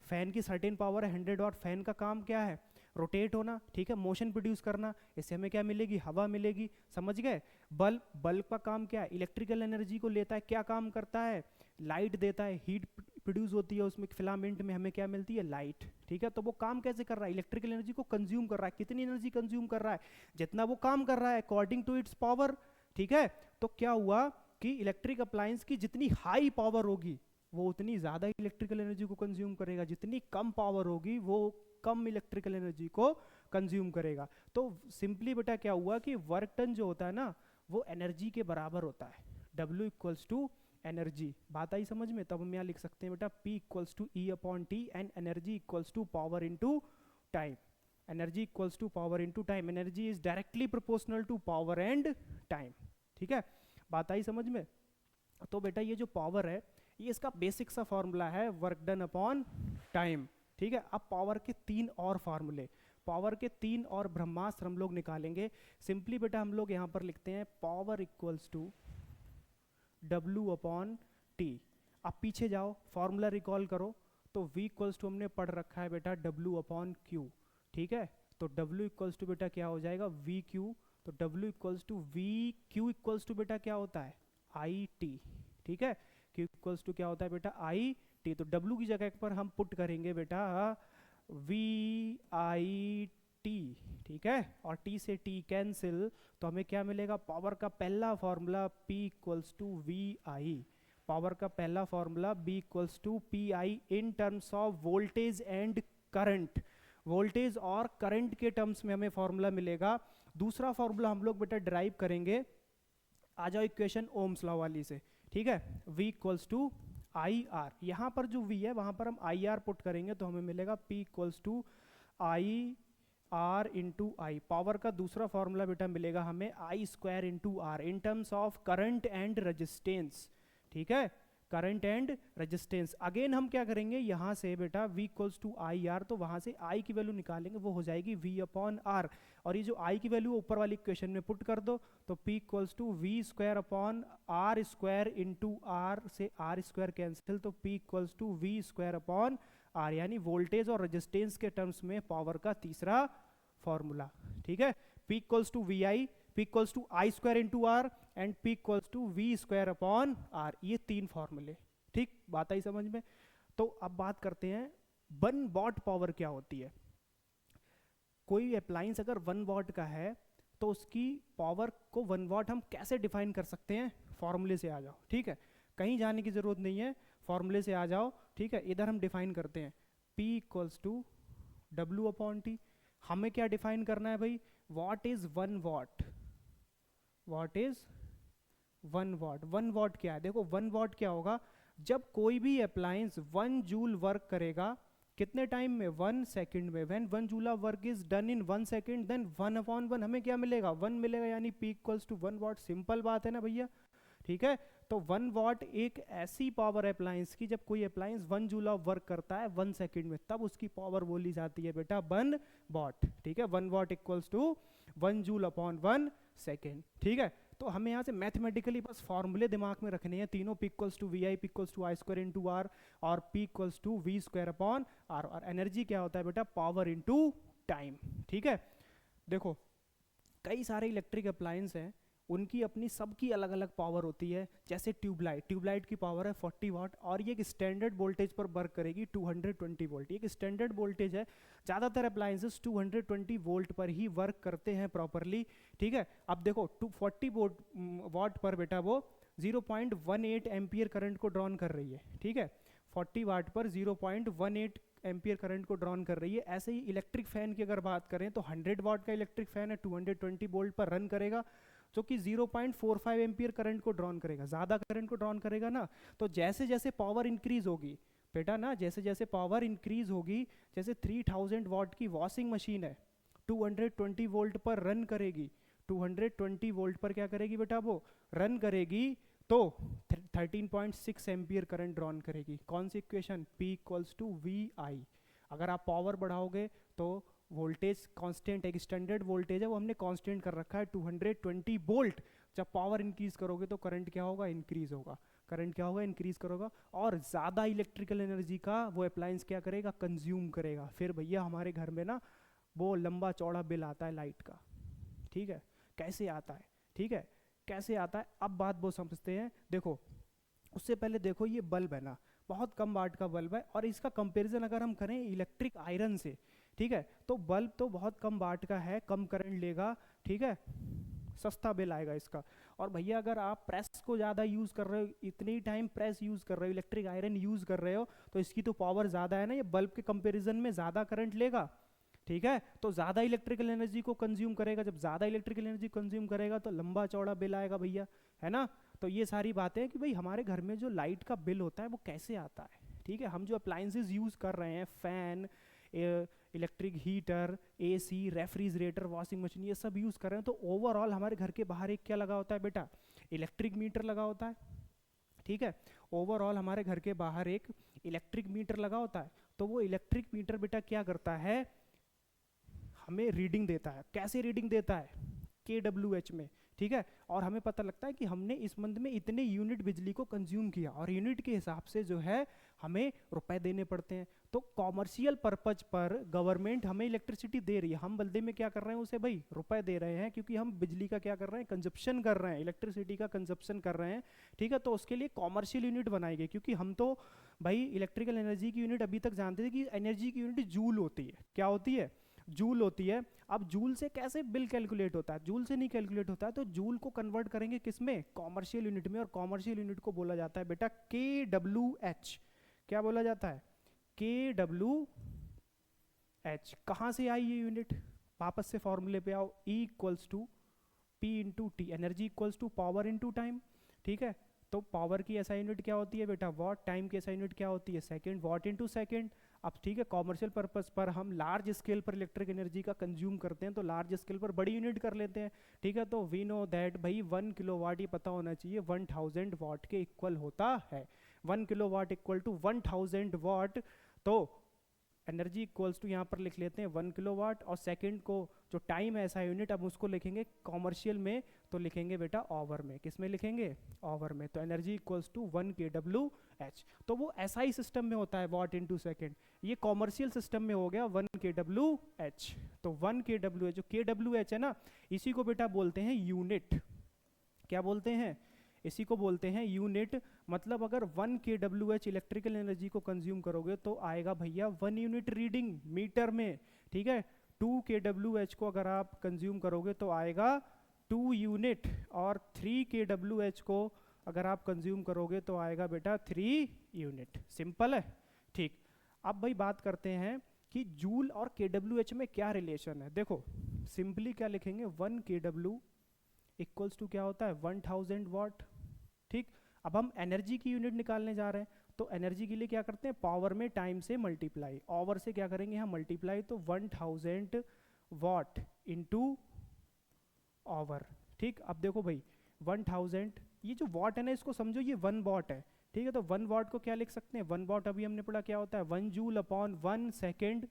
[SPEAKER 1] फैन की सर्टेन पावर है 100 वाट, फैन का काम क्या है, रोटेट होना, ठीक है, मोशन प्रोड्यूस करना, इससे हमें क्या मिलेगी, हवा मिलेगी, समझ गए। बल्ब, बल्ब का काम क्या है, इलेक्ट्रिकल एनर्जी को लेता है, क्या काम करता है, लाइट देता है, हीट प्रोड्यूस होती है उसमें, फिलामेंट में हमें क्या मिलती है, लाइट, ठीक है। तो वो काम कैसे कर रहा है, इलेक्ट्रिकल एनर्जी को कंज्यूम कर रहा है। कितनी एनर्जी कंज्यूम कर रहा है, जितना वो काम कर रहा है अकॉर्डिंग टू इट्स पावर, ठीक है। तो क्या हुआ कि इलेक्ट्रिक अप्लायंस की जितनी हाई पावर होगी वो उतनी ज्यादा इलेक्ट्रिकल एनर्जी को कंज्यूम करेगा, जितनी कम पावर होगी वो कम इलेक्ट्रिकल एनर्जी को कंज्यूम करेगा। तो सिंपली बेटा क्या हुआ कि वर्क डन जो होता है ना वो एनर्जी के बराबर होता है, W इक्वल्स टू एनर्जी। बात आई समझ में। तब हम यहाँ लिख सकते हैं बेटा P equals to E upon T and energy equals to power into time. Energy equals to power into time, energy is directly proportional to power and time, ठीक है। बात आई समझ में। तो बेटा ये जो पावर है ये इसका बेसिक सा फॉर्मूला है वर्क डन अपॉन टाइम, ठीक है। अब पावर के 3 और फार्मूले, पावर के 3 और ब्रह्मास्त्र हम लोग निकालेंगे। सिंपली बेटा हम लोग यहां पर लिखते हैं power equals to W upon T. अब पीछे जाओ, फॉर्मूला रिकॉल करो, तो V इक्वल्स टू हमने पढ़ रखा है बेटा W अपॉन क्यू, ठीक है। तो W इक्वल्स टू बेटा क्या हो जाएगा, वी क्यू। तो W equals to V, Q equals to बेटा क्या होता है, आई टी, ठीक है। Q इक्वल्स टू क्या होता है बेटा, आई टी। तो W की जगह पर हम पुट करेंगे बेटा वी आई टी, ठीक है, और T से T कैंसिल, तो हमें क्या मिलेगा, पावर का पहला formula P equals to V I, power का पहला formula B equals to P I in terms of voltage and current, voltage और करंट के टर्म्स में हमें फॉर्मूला मिलेगा। दूसरा फॉर्मूला हम लोग बेटा ड्राइव करेंगे, आ जाओ इक्वेशन ओम्स लॉ वाली से, ठीक है। V equals to I R, यहां पर जो V है वहां पर हम आई आर पुट करेंगे तो हमें मिलेगा P equals to I R into I. Power का दूसरा फॉर्मूला बेटा मिलेगा हमें I square into R in terms of current and resistance, ठीक है, करंट एंड रेजिस्टेंस। अगेन हम क्या करेंगे, यहां से बेटा V equals to I R, तो वहां से I की वैल्यू निकालेंगे, वो हो जाएगी V अपॉन आर, और ये जो I की वैल्यू ऊपर वाली इक्वेशन में पुट कर दो, तो P equals to V square upon R square into R, से आर स्क्वायर कैंसिल, तो P equals to V square upon R, यानी वोल्टेज और रेजिस्टेंस के टर्म्स में पावर का तीसरा फॉर्मूला, ठीक है। P equals to V I, P equals to I square into R and P equals to V square upon R, ये 3 फॉर्मूले, ठीक, बात आई समझ में। तो अब बात करते हैं 1 वॉट पावर क्या होती है। कोई अप्लायंस अगर 1 वॉट का है तो उसकी पावर को 1 वॉट हम कैसे डिफाइन कर सकते हैं, फॉर्मूले से आ जाओ, ठीक है, कहीं जाने की जरूरत नहीं है, फॉर्मूले से आ जाओ, ठीक है। इधर हम डिफाइन करते हैं P equals to W upon T. हमें क्या डिफाइन करना है भाई, what is 1 watt, what is 1 watt. 1 watt क्या है, देखो 1 वॉट क्या होगा, जब कोई भी अप्लायंस 1 जूल वर्क करेगा कितने टाइम में, 1 सेकंड में। When 1 joule of work is done in 1 second then 1 upon 1 हमें क्या मिलेगा, 1 मिलेगा, यानी P equals to 1 watt. Simple बात है ना भैया, ठीक है। तो 1 वॉट एक ऐसी पावर अप्लायंस की, जब कोई अप्लायंस 1 जूल ऑफ वर्क करता है 1 सेकंड में, तब उसकी पावर बोली जाती है बेटा 1 वॉट, ठीक है। 1 watt equals to 1 joule upon 1 second, ठीक है। तो हमें यहाँ से मैथमेटिकली बस फॉर्मूले दिमाग में रखने हैं तीनों, P equals to V I, P equals to I square into R, और P equals to V square upon R. और एनर्जी क्या होता है बेटा, पावर इंटू टाइम, ठीक है। देखो कई सारे इलेक्ट्रिक अप्लायंस हैं उनकी अपनी सबकी अलग अलग पावर होती है। जैसे ट्यूबलाइट की पावर है 40 वाट और ये एक स्टैंडर्ड वोल्टेज पर वर्क करेगी 220 वोल्ट। ये एक स्टैंडर्ड वोल्टेज है, ज़्यादातर अप्लायंसेस 220 वोल्ट पर ही वर्क करते हैं प्रॉपरली, ठीक है। अब देखो 240 वाट पर बेटा वो 0.18 एम्पियर करंट को ड्रॉन कर रही है, ठीक है। 40 वाट पर 0.18 एम्पियर करंट को ड्रॉन कर रही है। ऐसे ही इलेक्ट्रिक फैन की अगर बात करें तो 100 वाट का इलेक्ट्रिक फैन है, 220 वोल्ट पर रन करेगा, जो कि 0.45 एम्पियर करंट को ड्रॉन करेगा। ज़्यादा करंट को ड्रॉन करेगा ना, तो जैसे जैसे पावर इंक्रीज होगी बेटा ना, जैसे जैसे पावर इंक्रीज होगी, जैसे 3000 वाट की वॉशिंग मशीन है, 220 वोल्ट पर रन करेगी, 220 वोल्ट पर क्या करेगी बेटा वो रन करेगी, तो 13.6 एम्पियर करंट ड्रॉन करेगी। कौन सी equation, P equals to VI। अगर आप पावर बढ़ाओगे तो वोल्टेज कांस्टेंट, एक स्टैंडर्ड वोल्टेज है वो हमने कांस्टेंट कर रखा है 220 वोल्ट। जब पावर इंक्रीज करोगे तो करंट क्या होगा, इंक्रीज होगा। करंट क्या होगा, इंक्रीज करोगा, और ज़्यादा इलेक्ट्रिकल एनर्जी का वो अप्लायंस क्या करेगा, कंज्यूम करेगा। फिर भैया हमारे घर में ना वो लंबा चौड़ा बिल आता है लाइट का, ठीक है। कैसे आता है, ठीक है, कैसे आता है, अब बात वो समझते हैं। देखो उससे पहले देखो ये बल्ब है ना, बहुत कम वाट का बल्ब है, और इसका कंपैरिजन अगर हम करें इलेक्ट्रिक आयरन से, ठीक है, तो बल्ब तो बहुत कम वाट का है, कम करंट लेगा, ठीक है, सस्ता बिल आएगा इसका। और भैया अगर आप प्रेस को ज़्यादा यूज़ कर रहे हो, इतनी टाइम प्रेस यूज़ कर रहे हो, इलेक्ट्रिक आयरन यूज़ कर रहे हो, तो इसकी तो पावर ज़्यादा है ना, ये बल्ब के कंपेरिजन में ज़्यादा करंट लेगा, ठीक है, तो ज़्यादा इलेक्ट्रिकल एनर्जी को कंज्यूम करेगा। जब ज़्यादा इलेक्ट्रिकल एनर्जी कंज्यूम करेगा तो लंबा चौड़ा बिल आएगा भैया, है ना। तो ये सारी बातें हैं कि भाई हमारे घर में जो लाइट का बिल होता है वो कैसे आता है, ठीक है। हम जो अप्लायंसेज यूज़ कर रहे हैं, fan, electric heater, AC, refrigerator, washing machine, ये सब यूज़ कर रहे हैं, तो ओवरऑल हमारे घर के बाहर एक क्या लगा होता है बेटा, इलेक्ट्रिक मीटर लगा होता है, ठीक है। ओवरऑल हमारे घर के बाहर एक इलेक्ट्रिक मीटर लगा होता है। तो वो इलेक्ट्रिक मीटर बेटा क्या करता है, हमें रीडिंग देता है। कैसे रीडिंग देता है, kWh में, ठीक है। और हमें पता लगता है कि हमने इस मंथ में इतने यूनिट बिजली को कंज्यूम किया, और यूनिट के हिसाब से जो है हमें रुपए देने पड़ते हैं। तो कॉमर्शियल पर्पज पर गवर्नमेंट हमें इलेक्ट्रिसिटी दे रही है, हम बदले में क्या कर रहे हैं, उसे भाई रुपए दे रहे हैं, क्योंकि हम बिजली का क्या कर रहे हैं, कंजप्शन कर रहे हैं, इलेक्ट्रिसिटी का कंजप्शन कर रहे हैं, ठीक है। तो उसके लिए कॉमर्शियल यूनिट बनाई गई, क्योंकि हम तो भाई इलेक्ट्रिकल एनर्जी की यूनिट अभी तक जानते थे कि एनर्जी की यूनिट जूल होती है। क्या होती है, जूल होती है। अब जूल से कैसे बिल कैलकुलेट होता है, जूल से नहीं कैलकुलेट होता है, तो जूल को कन्वर्ट करेंगे किस में, कॉमर्शियल यूनिट में, और कॉमर्शियल यूनिट को बोला जाता है बेटा kWh। क्या बोला जाता है, kWh। कहाँ से आई ये यूनिट, वापस से फॉर्मूले पे आओ, E equals to P into T, energy equals to power into time, ठीक है। तो पावर की ऐसा यूनिट क्या होती है बेटा, वॉट, टाइम की ऐसा यूनिट क्या होती है, सेकंड, वॉट इंटू सेकंड। अब ठीक है, कॉमर्शियल पर्पस पर हम लार्ज स्केल पर इलेक्ट्रिक एनर्जी का कंज्यूम करते हैं, तो लार्ज स्केल पर बड़ी यूनिट कर लेते हैं, ठीक है। तो वी नो दैट भाई 1 किलोवाट, ये पता होना चाहिए 1000 वाट के इक्वल होता है। 1 किलोवाट इक्वल टू 1000 वाट। तो एनर्जी इक्वल्स टू यहाँ पर लिख लेते हैं 1 किलोवाट, और सेकंड को जो टाइम है ऐसा यूनिट, अब उसको लिखेंगे कॉमर्शियल में, तो लिखेंगे बेटा ऑवर में। किस में लिखेंगे, ऑवर में। तो एनर्जी इक्वल्स टू 1 kWh। तो वो SI सिस्टम में होता है, वॉट इंटू सेकेंड। ये कॉमर्शियल सिस्टम में हो गया 1 kWh। तो 1 kWh, जो kWh है ना, इसी को बेटा बोलते हैं यूनिट। क्या बोलते हैं, इसी को बोलते हैं यूनिट। मतलब अगर 1 kWh इलेक्ट्रिकल एनर्जी को कंज्यूम करोगे तो आएगा भैया 1 यूनिट रीडिंग मीटर में, ठीक है। 2 kWh को अगर आप कंज्यूम करोगे तो आएगा 2 यूनिट, और 3 kWh को अगर आप कंज्यूम करोगे तो आएगा बेटा 3 यूनिट। सिंपल है, ठीक। अब भाई बात करते हैं कि जूल और kWh में क्या रिलेशन है। देखो सिंपली क्या लिखेंगे, 1 kW इक्वल्स टू क्या होता है, 1000 वाट, ठीक। अब हम एनर्जी की यूनिट निकालने जा रहे हैं, तो एनर्जी के लिए क्या करते हैं, पावर में टाइम से मल्टीप्लाई, ओवर से क्या करेंगे हम मल्टीप्लाई, तो 1000 वाट इंटू ओवर, ठीक। अब देखो भाई 1000, ये जो वाट है ना, इसको समझो ये 1 वाट है, ठीक है। तो 1 वाट को क्या लिख सकते हैं, 1 वाट अभी हमने पढ़ा क्या होता है, 1 जूल अपॉन 1 सेकेंड।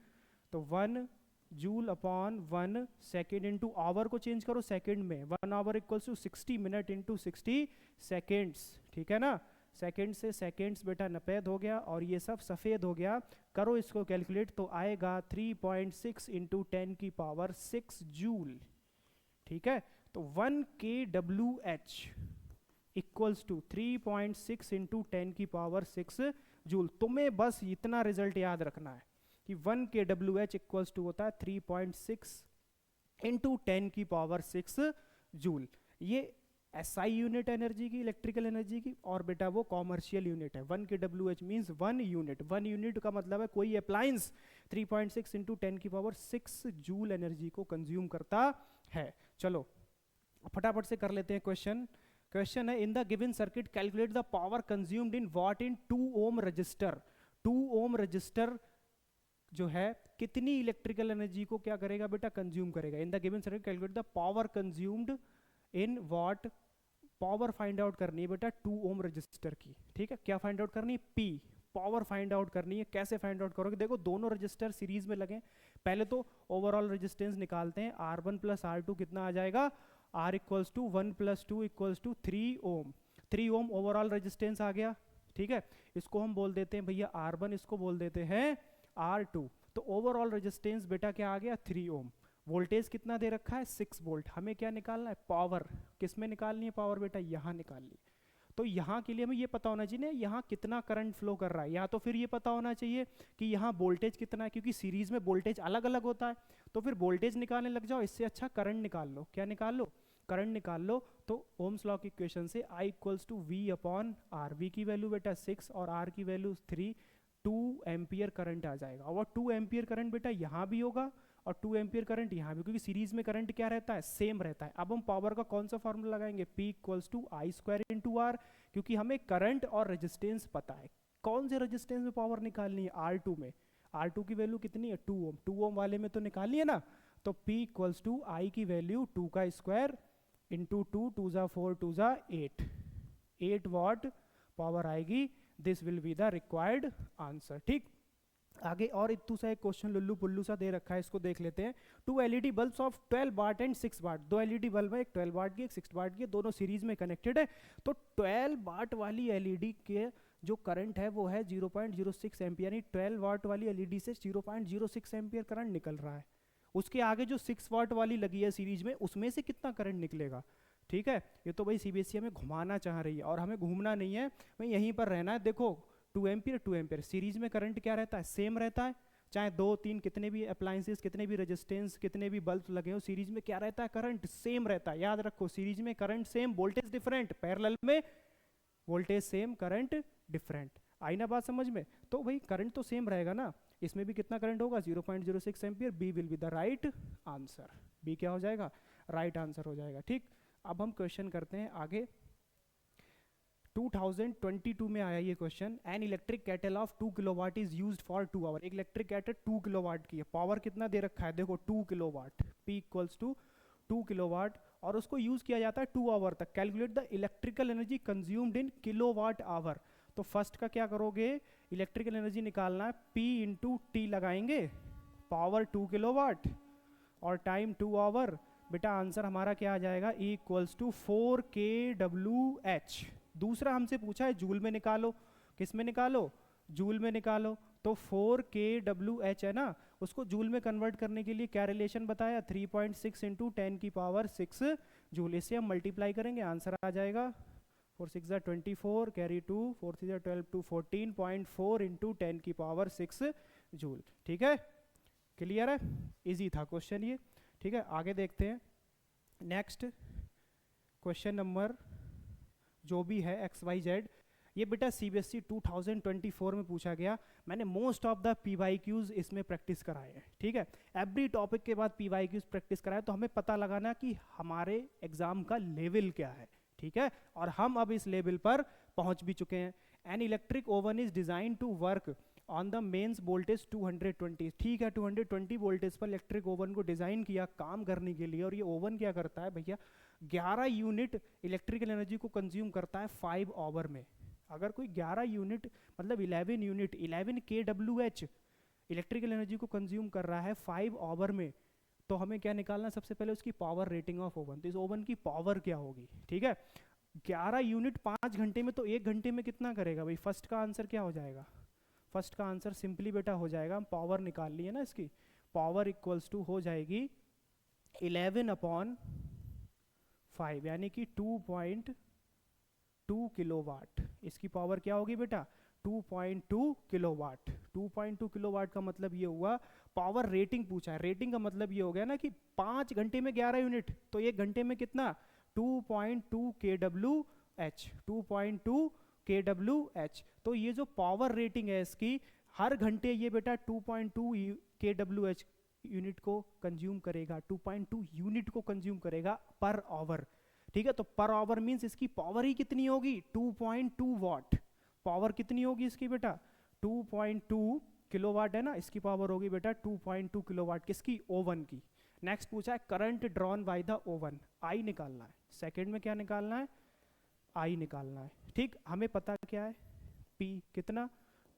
[SPEAKER 1] तो 1 joule upon 1 second into hour को चेंज करो सेकेंड में, 1 hour equals to 60 minute into 60 seconds, ठीक है ना। सेकेंड से सेकेंड्स बेटा नपेद हो गया, और ये सब सफ़ेद हो गया। करो इसको कैलकुलेट, तो आएगा 3.6 इंटू 10 की पावर 6 जूल, ठीक है। तो 1 kWh equals to 3.6 into 10⁻6 joule. तुम्हें बस इतना रिजल्ट याद रखना है कि 1 kWh इक्वल्स टू होता है 3.6 इंटू 10⁻6 जूल। ये एसआई यूनिट एनर्जी की, इलेक्ट्रिकल एनर्जी की, और बेटा वो कॉमर्शियल यूनिट है। 1 kWh मींस 1 यूनिट। 1 यूनिट का मतलब है कोई अप्लायंस 3.6 इंटू 10⁻6 जूल एनर्जी को कंज्यूम करता है। चलो फटाफट से कर लेते हैं क्वेश्चन। क्वेश्चन है, in the given circuit calculate the power consumed in watt in 2 ohm resistor. 2 ohm resistor जो है कितनी इलेक्ट्रिकल एनर्जी को क्या करेगा बेटा, कंज्यूम करेगा। इन the given circuit calculate the power consumed in what. Power find out करनी है बेटा 2 ओम रजिस्टर की, ठीक है। क्या फाइंड आउट करनी है, पी, पावर फाइंड आउट करनी है। कैसे फाइंड आउट करोगे, देखो दोनों रजिस्टर सीरीज में लगे। पहले तो ओवरऑल रेजिस्टेंस निकालते हैं, R1 प्लस R2 कितना आ जाएगा, R equals to 1 plus 2 equals to 3 ohm. 3 ohm overall resistance आ गया, ठीक है। इसको हम बोल देते हैं भैया R1, इसको बोल देते हैं R2। तो ओवरऑल रेजिस्टेंस बेटा क्या आ गया, 3 ओम। वोल्टेज कितना दे रखा है, 6 वोल्ट। हमें क्या निकालना है, पावर। किस में निकालनी है पावर बेटा, यहाँ निकालनी है। तो यहाँ के लिए हमें ये पता होना चाहिए यहाँ कितना करंट फ्लो कर रहा है, या तो फिर ये पता होना चाहिए कि यहाँ वोल्टेज कितना है, क्योंकि सीरीज में वोल्टेज अलग अलग होता है। तो फिर वोल्टेज निकालने लग जाओ, इससे अच्छा करंट निकाल लो। क्या निकाल लो, करंट निकाल लो। तो ओम्स लॉ की इक्वेशन से I equals to V upon R। V की वैल्यू बेटा 6 और R की वैल्यू 3, 2 एम्पियर करंट आ जाएगा। और 2 एम्पियर करंट बेटा यहाँ भी होगा और 2 एम्पियर करंट यहाँ भी, क्योंकि सीरीज में करंट क्या रहता है, सेम रहता है। अब हम पावर का कौन सा फॉर्मूला लगाएंगे, P equals to I square into R, क्योंकि हमें करंट और रेजिस्टेंस पता है। कौन से रेजिस्टेंस में पावर निकालनी है, R2 में। R2 की वैल्यू कितनी है, 2 ओम। 2 ओम वाले में तो निकालनी है ना। तो P इक्वल्स टू I की वैल्यू 2 का स्क्वायर इंटू 2, 2 जा 4, 2 जा 8, 8 वॉट पावर आएगी। This will be the required answer, ठीक। आगे और इतू सा एक क्वेश्चन लुल्लू पुल्लू सा दे रखा है, इसको देख लेते हैं। 2 LED bulbs of 12 watt and 6 watt. 2 LED bulb है, एक 12 वाट की, एक 6 वाट की, दोनों सीरीज में कनेक्टेड है। तो 12 वाट वाली एलईडी के जो करंट है वो है 0.06 एम्पियर, यानी 12 वाट वाली एलईडी से 0.06 एम्पियर करंट निकल रहा है। उसके आगे जो 6 वाट वाली लगी है सीरीज में, उसमें से कितना करंट निकलेगा, ठीक है। ये तो भाई सीबीएसई हमें घुमाना चाह रही है, और हमें घूमना नहीं है, भाई यहीं पर रहना है। देखो 2 एम्पियर 2 एम्पियर, सीरीज में करंट क्या रहता है, सेम रहता है। चाहे 2 3 कितने भी अप्लायंसेस, कितने भी रेजिस्टेंस, कितने भी बल्ब लगे हो, सीरीज में क्या रहता है, करंट सेम रहता है। याद रखो, सीरीज में current same, voltage different, parallel में वोल्टेज सेम, करंट डिफरेंट। आई ना बात समझ में। तो भाई करंट तो सेम रहेगा ना, इसमें भी कितना करंट होगा, 0.06 ampere. B will be the right answer. B क्या हो जाएगा, राइट आंसर हो जाएगा, ठीक। अब हम क्वेश्चन करते हैं आगे। 2022 में आया ये question. An electric kettle of 2 kilowatt is used for 2 hour. एक इलेक्ट्रिक केटल 2 किलोवाट की है, पावर कितना दे रखा है, देखो 2 kilowatt, P equals to 2 kilowatt, और उसको यूज किया जाता है 2 आवर तक। Calculate the electrical energy consumed in kilowatt hour. तो फर्स्ट का क्या करोगे, इलेक्ट्रिकल एनर्जी निकालना है, P इंटू टी लगाएंगे, पावर 2 किलोवाट और टाइम 2 आवर। बेटा आंसर हमारा क्या आ जाएगा, E इक्वल्स टू 4 kWh। दूसरा हमसे पूछा है जूल में निकालो, किस में निकालो, जूल में निकालो। तो 4 kWh है ना, उसको जूल में कन्वर्ट करने के लिए क्या रिलेशन बताया, 3.6 इंटू 10⁻6 जूल। इससे हम मल्टीप्लाई करेंगे, आंसर आ जाएगा 4 6 24, कैरी 2, 4 3 12 2, 14.4 इंटू 10⁻6 जूल, ठीक है। क्लियर है, इजी था क्वेश्चन ये, ठीक है। आगे देखते हैं नेक्स्ट क्वेश्चन नंबर जो भी है XYZ। ये बेटा सीबीएसई 2024 में पूछा गया। मैंने मोस्ट ऑफ द PYQs इसमें प्रैक्टिस कराए हैं, ठीक है। एवरी टॉपिक के बाद PYQs प्रैक्टिस कराए, तो हमें पता लगाना कि हमारे एग्जाम का लेवल क्या है, ठीक है। और हम अब इस लेवल पर पहुंच भी चुके हैं। An electric oven is design to work on the mains voltage 220, ठीक है। 220 वोल्टेज पर इलेक्ट्रिक ओवन को डिजाइन किया काम करने के लिए। और ये ओवन क्या करता है भैया, 11 यूनिट इलेक्ट्रिकल एनर्जी को कंज्यूम करता है 5 आवर में। अगर कोई 11 यूनिट मतलब 11 यूनिट 11 kWh इलेक्ट्रिकल एनर्जी को कंज्यूम कर रहा है 5 आवर में, तो हमें क्या निकालना, सबसे पहले उसकी पावर रेटिंग ऑफ ओवन। तो इस ओवन की पावर क्या होगी, ठीक है। 11 यूनिट 5 घंटे में, तो 1 घंटे में कितना करेगा भाई। फर्स्ट का आंसर क्या हो जाएगा, फर्स्ट का आंसर सिंपली बेटा हो जाएगा, हम पावर निकाल ली है ना, इसकी पावर इक्वल्स टू हो जाएगी 11 अपॉन 5 यानी कि 2.2 किलोवाट। इसकी पावर क्या होगी बेटा? 2.2 किलोवाट। 2.2 किलोवाट का मतलब ये हुआ, पावर रेटिंग पूछा है, रेटिंग का मतलब ये हो गया ना कि 5 घंटे में 11 यूनिट, तो 1 घंटे में कितना? 2.2 kWh, 2.2 kWh। तो ये जो पावर रेटिंग है इसकी, हर घंटे ये बेटा 2.2 kWh यूनिट को कंज्यूम करेगा, 2.2 यूनिट को कंज्यूम करेगा पर आवर। ठीक है, तो पर आवर मींस इसकी पावर ही कितनी होगी? 2.2 वाट। पावर कितनी होगी इसकी बेटा? 2.2 किलोवाट है ना, इसकी पावर होगी बेटा 2.2 किलोवाट। किसकी? ओवन की। नेक्स्ट पूछा है current drawn by the oven, I निकालना है। सेकंड में क्या निकालना है? आई निकालना है। ठीक, हमें पता क्या है? पी कितना?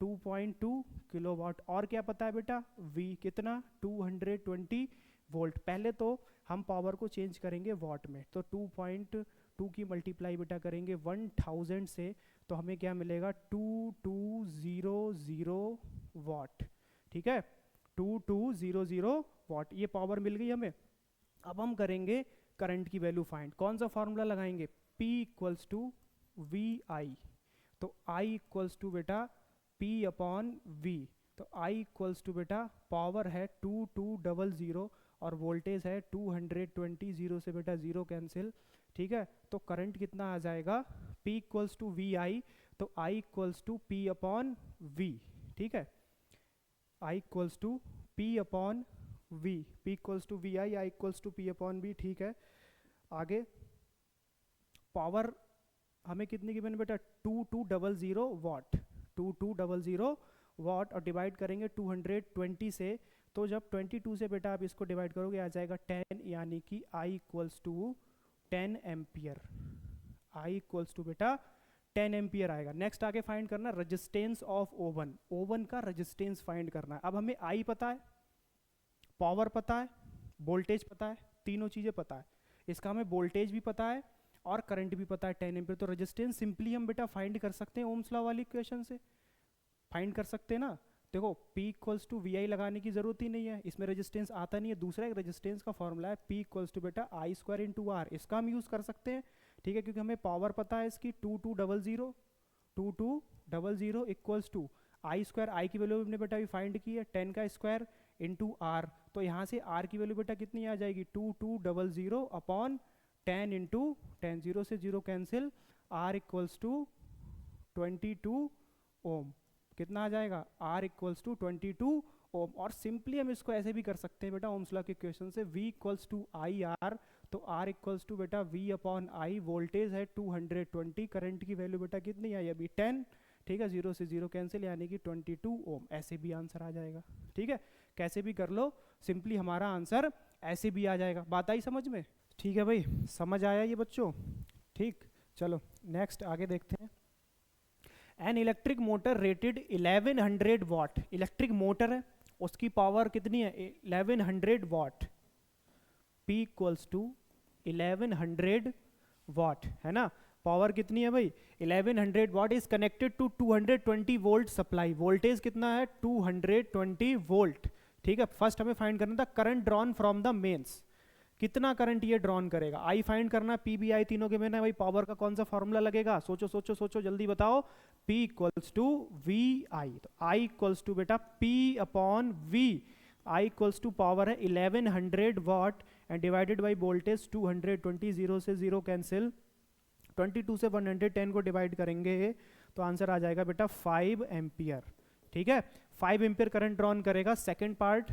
[SPEAKER 1] 2.2 किलोवाट। और क्या पता है बेटा? वी कितना? 220 वोल्ट। पहले तो हम पावर को चेंज करेंगे वॉट में, तो 2.2 की मल्टीप्लाई बेटा करेंगे 1000 से, तो हमें क्या मिलेगा? 2200 वाट। ठीक है, 2200 वाट, ये पावर मिल गई हमें। अब हम करेंगे करंट की वैल्यू फाइंड। कौन सा फॉर्मूला लगाएंगे? P equals to V I. तो I इक्वल्स टू बेटा P अपॉन V। तो I इक्वल्स टू बेटा पावर है 2200 और वोल्टेज है 220, 0 से बेटा 0 कैंसिल। ठीक है, तो करंट कितना आ जाएगा? P equals to V I, तो I equals to P upon V। ठीक है, I equals to P upon V, P equals to V I, I equals to P upon V। ठीक है, आगे पावर हमें कितनी गिवन बेटा? 2200 वाट, 2200 वाट, और डिवाइड करेंगे 220 से। तो जब 22 से बेटा आप इसको डिवाइड करोगे आ जाएगा 10, यानी कि I equals to 10 ampere. I equals to बेटा 10 एम्पियर आएगा। नेक्स्ट आगे फाइंड करना रेजिस्टेंस ऑफ ओवन, ओवन का रेजिस्टेंस फाइंड करना है। अब हमें I पता है, पावर पता है, वोल्टेज पता है, तीनों चीजें पता है। इसका हमें वोल्टेज भी पता है और करंट भी पता है 10 एम्पियर। तो रेजिस्टेंस सिंपली हम बेटा फाइंड कर सकते हैं ओम्स लॉ वाली इक्वेशन से, फाइंड कर सकते हैं ना। देखो P इक्वल्स टू वी आई लगाने की जरूरत ही नहीं है, इसमें रेजिस्टेंस आता नहीं है। दूसरा एक रेजिस्टेंस का फॉर्मूला है P इक्वल्स टू बेटा आई स्क्वायर इंटू आर, इसका हम यूज कर सकते हैं। ठीक है, क्योंकि हमें पावर पता है इसकी 2200 इक्वल्स टू आई स्क्वायर, आई की वैल्यू हमने बेटा अभी फाइंड की है 10 का स्क्वायर इंटू आर। तो यहाँ से आर की वैल्यू बेटा कितनी आ जाएगी? 2200 अपॉन 10 इंटू 10, 0 से 0 कैंसिल, आर इक्वल्स टू 22 ओम। कितना आ जाएगा? आर इक्वल्स टू 22 ओम। और सिंपली हम इसको ऐसे भी कर सकते हैं बेटा ओम्स लॉ के इक्वेशन से, V equals to I R, तो R इक्वल्स टू बेटा V अपॉन आई, वोल्टेज है 220, करंट की वैल्यू बेटा कितनी आई अभी? 10। ठीक है, 0 से 0 कैंसिल, यानी कि 22 ओम। ऐसे भी आंसर आ जाएगा। ठीक है, कैसे भी कर लो, सिंपली हमारा आंसर ऐसे भी आ जाएगा। बात आई समझ में? ठीक है भाई, समझ आया ये बच्चों? ठीक, चलो नेक्स्ट आगे देखते हैं। An electric motor rated 1100 watt, electric motor है, उसकी पावर कितनी है? 1100 watt. P equals to 1100 watt, है ना। पावर कितनी है भाई? 1100 watt is connected to 220 volt supply. Voltage कितना है? 220 वोल्ट। ठीक है, फर्स्ट हमें फाइंड करना था current drawn from the mains, कितना करंट ये ड्रॉन करेगा। आई फाइंड करना, पी बी आई तीनों के मैंने भाई। पावर का कौन सा फॉर्मूला लगेगा? सोचो सोचो सोचो, जल्दी बताओ। P equals to V I, तो आई इक्वल्स टू बेटा P upon V। I equals to power है 1100 watt and divided by voltage 220, 0 से 0 कैंसिल, 22 से 110 को डिवाइड करेंगे तो आंसर आ जाएगा बेटा 5 एम्पियर। ठीक है, 5 एम्पियर करंट ड्रॉन करेगा। Second part,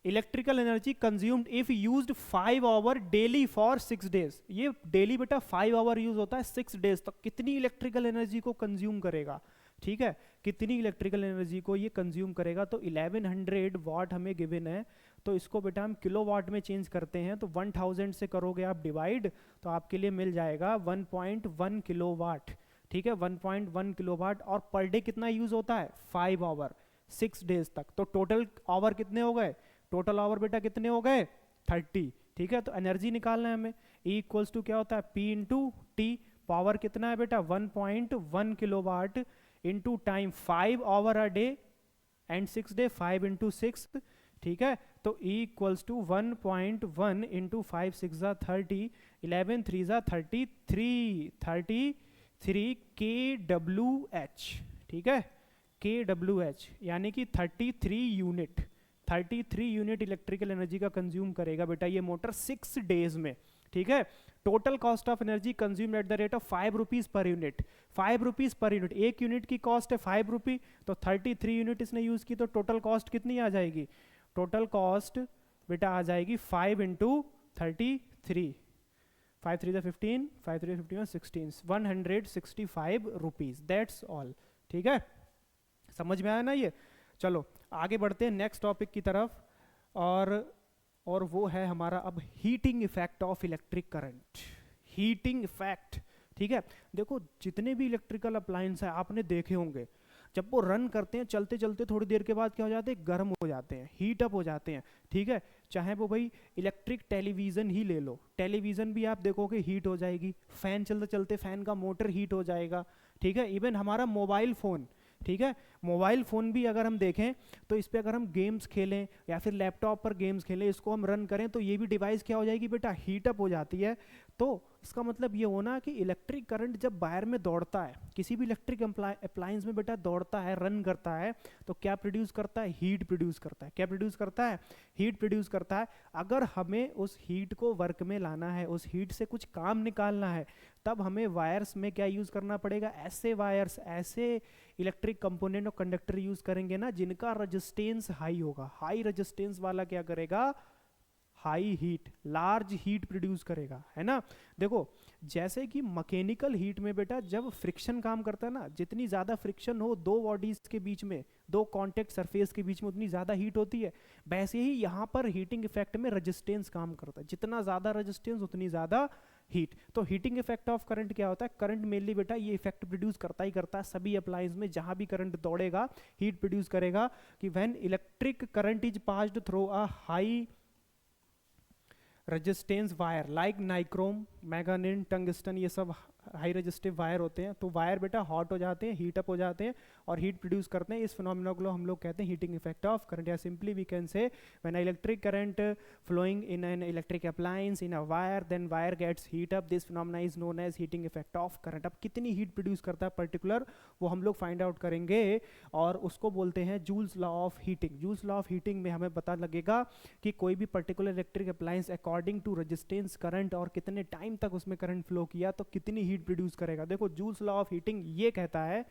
[SPEAKER 1] electrical energy consumed if used 5 hour daily for 6 days. ये डेली बेटा 5 आवर यूज होता है 6 डेज तक, कितनी इलेक्ट्रिकल एनर्जी को कंज्यूम करेगा? ठीक है, कितनी इलेक्ट्रिकल एनर्जी को ये कंज्यूम करेगा? तो 1100 वाट हमें गिवन है, तो इसको बेटा हम किलोवाट में चेंज करते हैं। तो 1000 से करोगे आप डिवाइड, तो आपके लिए मिल जाएगा 1.1 किलोवाट। ठीक है, 1.1 किलोवाट। और पर डे कितना यूज होता है? 5 आवर 6 डेज तक। तो टोटल आवर कितने हो गए? टोटल आवर बेटा कितने हो गए? 30। ठीक है, तो एनर्जी निकालना है हमें। E इक्वल्स टू क्या होता है? P into T. पावर कितना है बेटा? 1.1 kilowatt into time 5 hour a day and 6 day, 5 into 6। ठीक है, तो E इक्वल्स टू 1.1 इंटू 5 6 30, 11 3 ज़ा 33 kWh, ठीक है, kWh यानी कि 33 यूनिट इलेक्ट्रिकल एनर्जी का कंज्यूम करेगा बेटा ये मोटर 6 डेज में, ठीक है। Total cost of energy consume at the rate of 5 rupees per unit, 5 rupees per unit, एक यूनिट की कॉस्ट है 5 रुपी, तो 33 यूनिट इसने यूज की, तो टोटल कॉस्ट कितनी आ जाएगी, टोटल कॉस्ट बेटा आ जाएगी 5 इंटू 33, 5 3 15, 5 3 15 16, 165 रुपीज, दैट्स ऑल, ठीक है। समझ में आया ना ये। चलो आगे बढ़ते हैं नेक्स्ट टॉपिक की तरफ, और वो है हमारा अब heating effect of electric current, heating effect, ठीक है। देखो जितने भी इलेक्ट्रिकल अप्लायंस है आपने देखे होंगे, जब वो रन करते हैं चलते चलते थोड़ी देर के बाद क्या हो जाते हैं, गर्म हो जाते हैं, हीट अप हो जाते हैं, ठीक है। चाहे वो भाई इलेक्ट्रिक टेलीविजन ही ले लो, टेलीविजन भी आप देखोगे हीट हो जाएगी, फैन चलते चलते फैन का मोटर हीट हो जाएगा, ठीक है। इवन हमारा मोबाइल फ़ोन, ठीक है, मोबाइल फ़ोन भी अगर हम देखें तो इस पर अगर हम गेम्स खेलें या फिर लैपटॉप पर गेम्स खेलें, इसको हम रन करें तो ये भी डिवाइस क्या हो जाएगी बेटा, हीटअप हो जाती है। तो इसका मतलब ये होना कि इलेक्ट्रिक करंट जब वायर में दौड़ता है, किसी भी इलेक्ट्रिक अप्लायंस में बेटा दौड़ता है, रन करता है, तो क्या प्रोड्यूस करता है, हीट प्रोड्यूस करता है। क्या प्रोड्यूस करता है, हीट प्रोड्यूस करता है। अगर हमें उस हीट को वर्क में लाना है, उस हीट से कुछ काम निकालना है, तब हमें वायर्स में क्या यूज करना पड़ेगा, ऐसे वायर्स, ऐसे इलेक्ट्रिक कंपोनेंट और कंडक्टर यूज करेंगे ना जिनका रेजिस्टेंस हाई होगा। हाई रेजिस्टेंस वाला क्या करेगा, high heat, large heat produce करेगा, है ना। देखो जैसे कि मैकेनिकल हीट में बेटा जब फ्रिक्शन काम करता है ना, जितनी ज्यादा फ्रिक्शन हो दो बॉडीज के बीच में, दो कॉन्टेक्ट सरफेस के बीच में, उतनी ज्यादा हीट होती है। वैसे ही यहाँ पर हीटिंग इफेक्ट में रेजिस्टेंस काम करता है, जितना ज्यादा रेजिस्टेंस उतनी ज्यादा हीट। तो हीटिंग इफेक्ट ऑफ करंट क्या होता है, करंट मेनली बेटा ये इफेक्ट प्रोड्यूस करता ही करता है सभी अप्लायंस में, जहां भी करंट दौड़ेगा हीट प्रोड्यूस करेगा। कि when electric current is passed through a high resistance wire like nichrome, magnesium, tungsten, ये सब हाई रेजिस्टिव वायर होते हैं, तो वायर बेटा हॉट हो जाते हैं, हीट अप हो जाते हैं और हीट प्रोड्यूस करते हैं। इस फिनोमेना को हम लोग कहते हैं हीटिंग इफेक्ट ऑफ करंट, या simply we can say when electric current flowing in an electric appliance in a wire, then wire gets heat up, this phenomena is known as heating effect of current. अब कितनी heat produce करता है particular, वो हम लोग find out करेंगे और उसको बोलते हैं joule's law of heating. Joule's law of heating में हमें पता लगेगा कि कोई भी particular electric appliance according to resistance current और कितने टाइम तक उसमें करंट फ्लो किया तो कितनी हीट प्रोड्यूस करेगा। देखो जूल्स लॉ ऑफ हीटिंग ये कहता है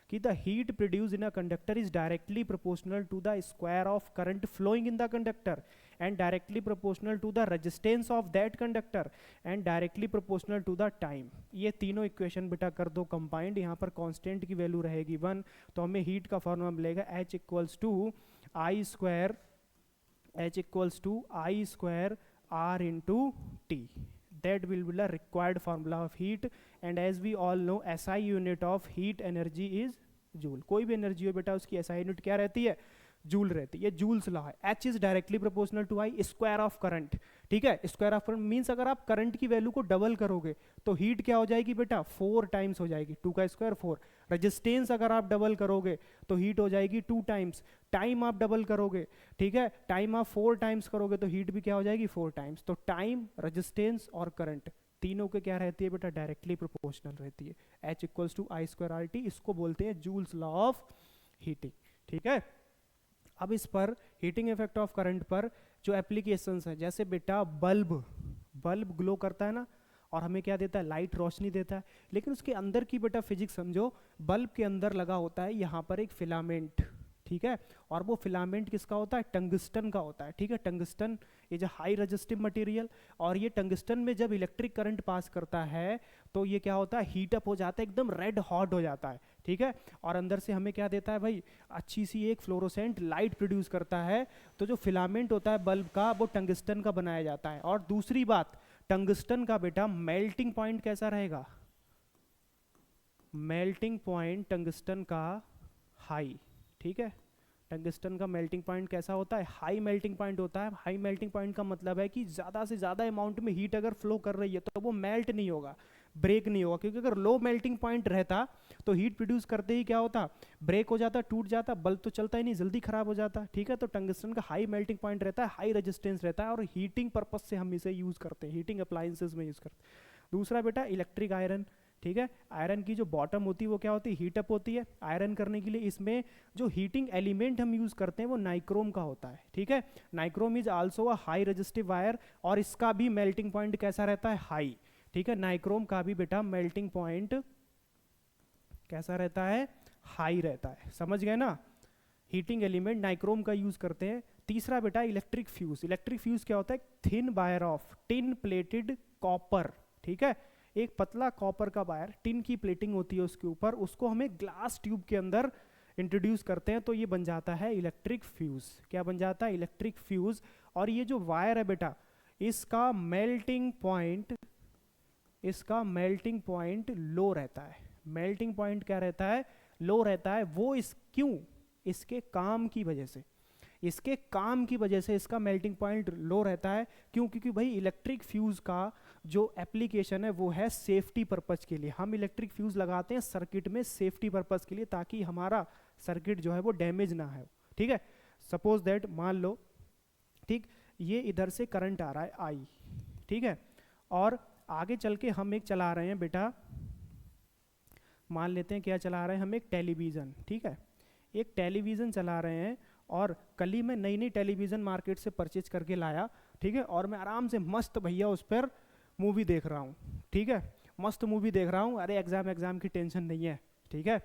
[SPEAKER 1] कि the heat produced in a conductor is directly proportional to the square of current flowing in the conductor and directly proportional to the resistance of that conductor and directly proportional to the time. ये तीनों equation बेटा कर दो combined, यहाँ पर constant की value रहेगी 1, तो हमें हीट का फॉर्मूला मिलेगा H equals to I square R into T. That will be the required formula of heat, and as we all know SI unit of heat energy is joule. कोई भी energy हो बेटा उसकी SI unit क्या रहती है, joule रहती है। ये जूल्स लॉ है। H is directly proportional to I square of current, ठीक है। स्क्वायर ऑफ करंट मींस अगर आप करंट की वैल्यू को डबल करोगे तो हीट क्या हो जाएगी बेटा, 4 टाइम्स हो जाएगी, 2 का स्क्वायर 4। रेजिस्टेंस अगर आप डबल करोगे तो हीट हो जाएगी 2 टाइम्स। टाइम आप डबल करोगे, ठीक है, टाइम आप 4 टाइम्स करोगे तो हीट भी क्या हो जाएगी 4 टाइम्स। तो टाइम, रेजिस्टेंस और करंट तीनों के क्या रहती है बेटा, डायरेक्टली प्रोपोर्शनल रहती है। H equals to I square R T, इसको बोलते हैं जूल्स लॉ ऑफ हीटिंग, ठीक है। अब इस पर हीटिंग इफेक्ट ऑफ करंट पर जो एप्लीकेशंस हैं, जैसे बेटा बल्ब ग्लो करता है ना और हमें क्या देता है, लाइट, रोशनी देता है, लेकिन उसके अंदर की बेटा फिजिक्स समझो। बल्ब के अंदर लगा होता है यहाँ पर एक फिलामेंट, ठीक है, और वो फिलामेंट किसका होता है, टंगस्टन का होता है, ठीक है। टंगस्टन ये जो हाई रेजिस्टिव मटेरियल, और ये टंगस्टन में जब इलेक्ट्रिक करंट पास करता है तो ये क्या होता है, हीट अप हो जाता है, एकदम रेड हॉट हो जाता है, ठीक है। और अंदर से हमें क्या देता है भाई, अच्छी सी एक फ्लोरोसेंट लाइट प्रोड्यूस करता है। तो जो फिलामेंट होता है बल्ब का वो टंगस्टन का बनाया जाता है। और दूसरी बात, टंगस्टन का बेटा मेल्टिंग पॉइंट कैसा रहेगा, मेल्टिंग पॉइंट टंगस्टन का हाई, ठीक है। टंगस्टन का मेल्टिंग पॉइंट कैसा होता है, हाई मेल्टिंग पॉइंट होता है। हाई मेल्टिंग पॉइंट का मतलब है कि ज़्यादा से ज़्यादा अमाउंट में हीट अगर फ्लो कर रही है तो वो मेल्ट नहीं होगा, ब्रेक नहीं होगा, क्योंकि अगर लो मेल्टिंग पॉइंट रहता तो हीट प्रोड्यूस करते ही क्या होता, ब्रेक हो जाता, टूट जाता, बल्ब तो चलता ही नहीं, जल्दी खराब हो जाता। ठीक है, तो टंगस्टन का हाई मेल्टिंग पॉइंट रहता है, हाई रेजिस्टेंस रहता है, और हीटिंग पर्पज से हम इसे यूज करते हैं, हीटिंग अप्लायंसेज में यूज करते हैं। दूसरा बेटा इलेक्ट्रिक आयरन। ठीक है, आयरन की जो बॉटम होती है वो क्या होती है, हीट अप होती है। आयरन करने के लिए इसमें जो हीटिंग एलिमेंट हम यूज करते हैं वो नाइक्रोम का होता है। ठीक है, nichrome is also a high resistive wire, और इसका भी मेल्टिंग पॉइंट कैसा रहता है, हाई। ठीक है, नाइक्रोम का भी बेटा मेल्टिंग पॉइंट कैसा रहता है, हाई रहता है। समझ गए ना, हीटिंग एलिमेंट नाइक्रोम का यूज करते हैं। तीसरा बेटा इलेक्ट्रिक फ्यूज। इलेक्ट्रिक फ्यूज क्या होता है, thin wire of tin plated copper. ठीक है, एक पतला कॉपर का वायर, टिन की प्लेटिंग होती है उसके ऊपर, उसको हमें ग्लास ट्यूब के अंदर इंट्रोड्यूस करते हैं, तो ये बन जाता है इलेक्ट्रिक फ्यूज। क्या बन जाता है, इलेक्ट्रिक फ्यूज। और ये जो वायर है बेटा, इसका मेल्टिंग पॉइंट लो रहता है। मेल्टिंग पॉइंट क्या रहता है, लो रहता है। वो क्यों, इसके काम की वजह से, इसका मेल्टिंग पॉइंट लो रहता है। क्यों, क्योंकि भाई इलेक्ट्रिक फ्यूज का जो एप्लीकेशन है वो है सेफ्टी पर्पज के लिए। हम इलेक्ट्रिक फ्यूज लगाते हैं सर्किट में सेफ्टी पर्पज के लिए, ताकि हमारा सर्किट जो है वो डैमेज ना हो। ठीक है, सपोज दैट, मान लो, ठीक, ये इधर से करंट आ रहा है आई, ठीक है, और आगे चल के हम एक चला रहे हैं बेटा, मान लेते हैं क्या चला रहे हैं हम, एक टेलीविज़न। ठीक है, एक टेलीविज़न चला रहे हैं, और कल ही मैं नई टेलीविज़न मार्केट से परचेज करके लाया। ठीक है, और मैं आराम से मस्त भैया उस पर मूवी देख रहा हूँ। ठीक है, मस्त मूवी देख रहा हूँ, अरे एग्ज़ाम की टेंशन नहीं है। ठीक है,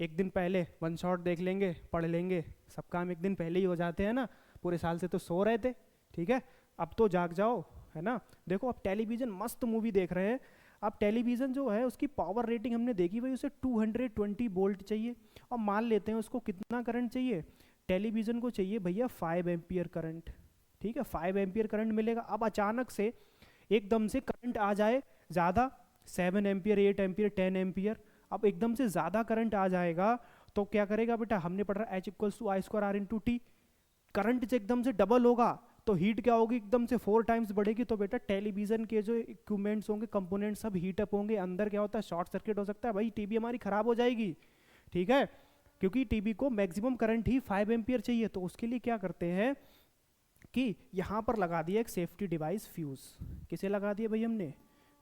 [SPEAKER 1] एक दिन पहले वन शॉट देख लेंगे, पढ़ लेंगे, सब काम एक दिन पहले ही हो जाते हैं ना, पूरे साल से तो सो रहे थे। ठीक है, अब तो जाग जाओ, है ना। देखो, अब टेलीविज़न मस्त मूवी देख रहे हैं। अब टेलीविज़न जो है उसकी पावर रेटिंग हमने देखी भाई, उसे 220 वोल्ट चाहिए, और मान लेते हैं उसको कितना करंट चाहिए, टेलीविज़न को चाहिए भैया 5 एम्पियर करंट। ठीक है, 5 एम्पियर करंट मिलेगा। अब अचानक से एकदम से करंट आ जाए ज़्यादा, 7 एम्पियर, 8 एम्पियर, 10 एम्पियर, अब एकदम से ज़्यादा करंट आ जाएगा तो क्या करेगा बेटा, हमने पढ़ा H = I²R/T, करंट से एकदम से डबल होगा तो हीट क्या होगी, एकदम से 4 टाइम्स बढ़ेगी। तो बेटा टेलीविजन के जो इक्विपमेंट्स होंगे, कंपोनेंट्स सब हीट अप होंगे, अंदर क्या होता है, शॉर्ट सर्किट हो सकता है भाई, टीवी हमारी खराब हो जाएगी। ठीक है, क्योंकि टीवी को मैक्सिमम करंट ही 5 एम्पियर चाहिए। तो उसके लिए क्या करते हैं कि यहाँ पर लगा दिया एक सेफ्टी डिवाइस, फ्यूज। किसे लगा दिया भाई हमने,